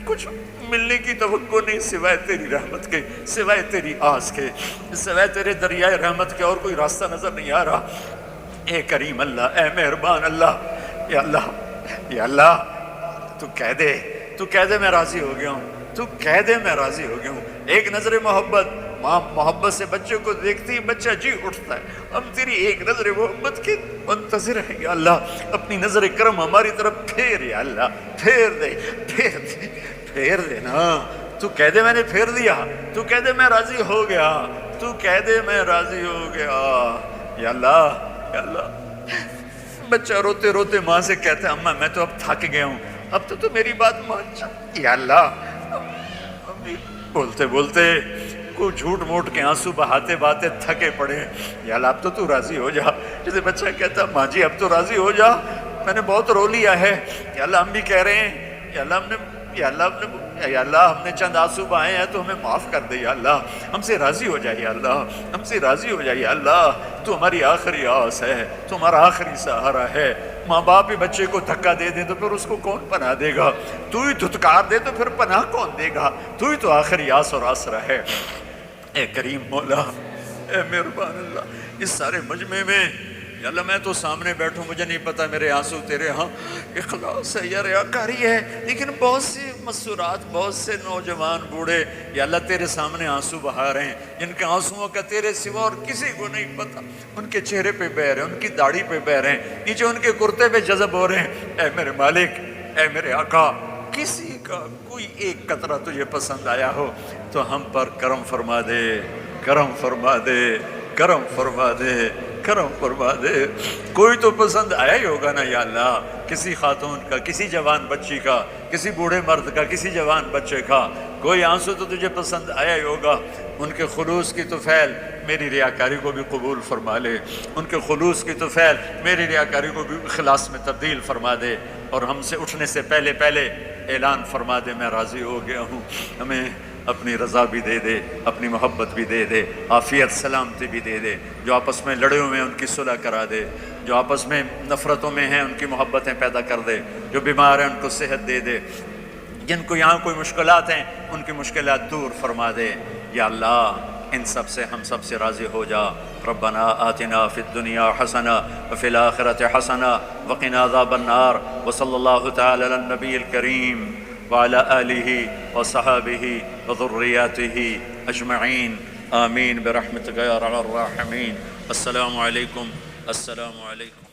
B: کچھ ملنے کی توقع نہیں سوائے تیری رحمت کے، سوائے تیری آس کے، سوائے تیرے دریائے رحمت کے اور کوئی راستہ نظر نہیں آ رہا۔ اے کریم اللہ، اے مہربان اللہ، یا اللہ، یا اللہ، تو کہہ دے، تو کہہ دے میں راضی ہو گیا ہوں، تو کہہ دے میں راضی ہو گیا ہوں۔ ایک نظر محبت، ماں محبت سے بچے کو دیکھتی ہی بچہ جی اٹھتا ہے، ہم تیری ایک نظر محبت کے منتظر ہیں یا اللہ، اپنی نظر کرم ہماری طرف پھیر یا اللہ، پھیر دے، پھیر دے، پھیر دے نا، تو کہہ دے میں نے پھیر دیا، تو کہہ دے میں راضی ہو گیا، تو کہہ دے میں راضی ہو گیا یا اللہ، یا اللہ۔ بچہ روتے روتے ماں سے کہتا ہے اماں میں تو اب تھک گیا ہوں، اب تو میری بات مان جا یا اللہ۔ بولتے بولتے کو جھوٹ موٹ کے آنسو بہاتے بہاتے تھکے پڑے، یا اللہ اب تو راضی ہو جا۔ جیسے بچہ کہتا ماں جی اب تو راضی ہو جا، میں نے بہت رو لیا ہے یا اللہ، ہم بھی کہہ رہے ہیں یا اللہ، یا اللہ ہم نے چند آنسو بہائے ہیں تو ہمیں معاف کر دے یا اللہ، ہم سے راضی ہو جائے یا اللہ، ہم سے راضی ہو جائے یا اللہ، تو ہماری آخری آس ہے، تو ہمارا آخری سہارا ہے۔ ماں باپ ہی بچے کو دھکا دے دیں تو پھر اس کو کون پناہ دے گا؟ تو ہی دھتکار دے تو پھر پناہ کون دے گا؟ تو ہی تو آخری آس اور آسرا ہے۔ اے کریم مولا، اے مہربان اللہ، اس سارے مجمع میں یا اللہ میں تو سامنے بیٹھوں، مجھے نہیں پتا میرے آنسو تیرے ہاں اخلاص ہے یا ریاکاری ہے، لیکن بہت سی مسورات، بہت سے نوجوان بوڑھے یا اللہ تیرے سامنے آنسو بہا رہے ہیں، جن کے آنسوؤں کا تیرے سوا اور کسی کو نہیں پتا، ان کے چہرے پہ بہ رہے ہیں، ان کی داڑھی پہ بہ رہے ہیں، نیچے ان کے کرتے پہ جذب ہو رہے ہیں۔ اے میرے مالک، اے میرے آقا، کسی کا کوئی ایک قطرہ تجھے پسند آیا ہو تو ہم پر کرم فرما دے، کرم فرما دے، کرم فرما دے، کرم فرما دے۔ کوئی تو پسند آیا ہی ہوگا نا یا اللہ، کسی خاتون کا، کسی جوان بچی کا، کسی بوڑھے مرد کا، کسی جوان بچے کا، کوئی آنسو تو تجھے پسند آیا ہی ہوگا۔ ان کے خلوص کی طفیل میری ریاکاری کو بھی قبول فرما لے، ان کے خلوص کی طفیل میری ریاکاری کو بھی اخلاص میں تبدیل فرما دے، اور ہم سے اٹھنے سے پہلے پہلے اعلان فرما دے میں راضی ہو گیا ہوں۔ ہمیں اپنی رضا بھی دے دے، اپنی محبت بھی دے دے، عافیت سلامتی بھی دے دے، جو آپس میں لڑے ہوئے ہیں ان کی صلح کرا دے، جو آپس میں نفرتوں میں ہیں ان کی محبتیں پیدا کر دے، جو بیمار ہیں ان کو صحت دے دے، جن کو یہاں کوئی مشکلات ہیں ان کی مشکلات دور فرما دے یا اللہ۔ ان سب سے ہم سب سے راضی ہو جا۔ ربنا آتنا فی الدنیا حسنہ وفی الآخرۃ حسنہ وقنا عذاب النار، وصلی اللہ تعالی علی النبی الکریم وعلی آلہ وصحابہ وذریاتہ اجمعین، آمین برحمتک یا ارحم الراحمین۔ السلام علیکم، السلام علیکم۔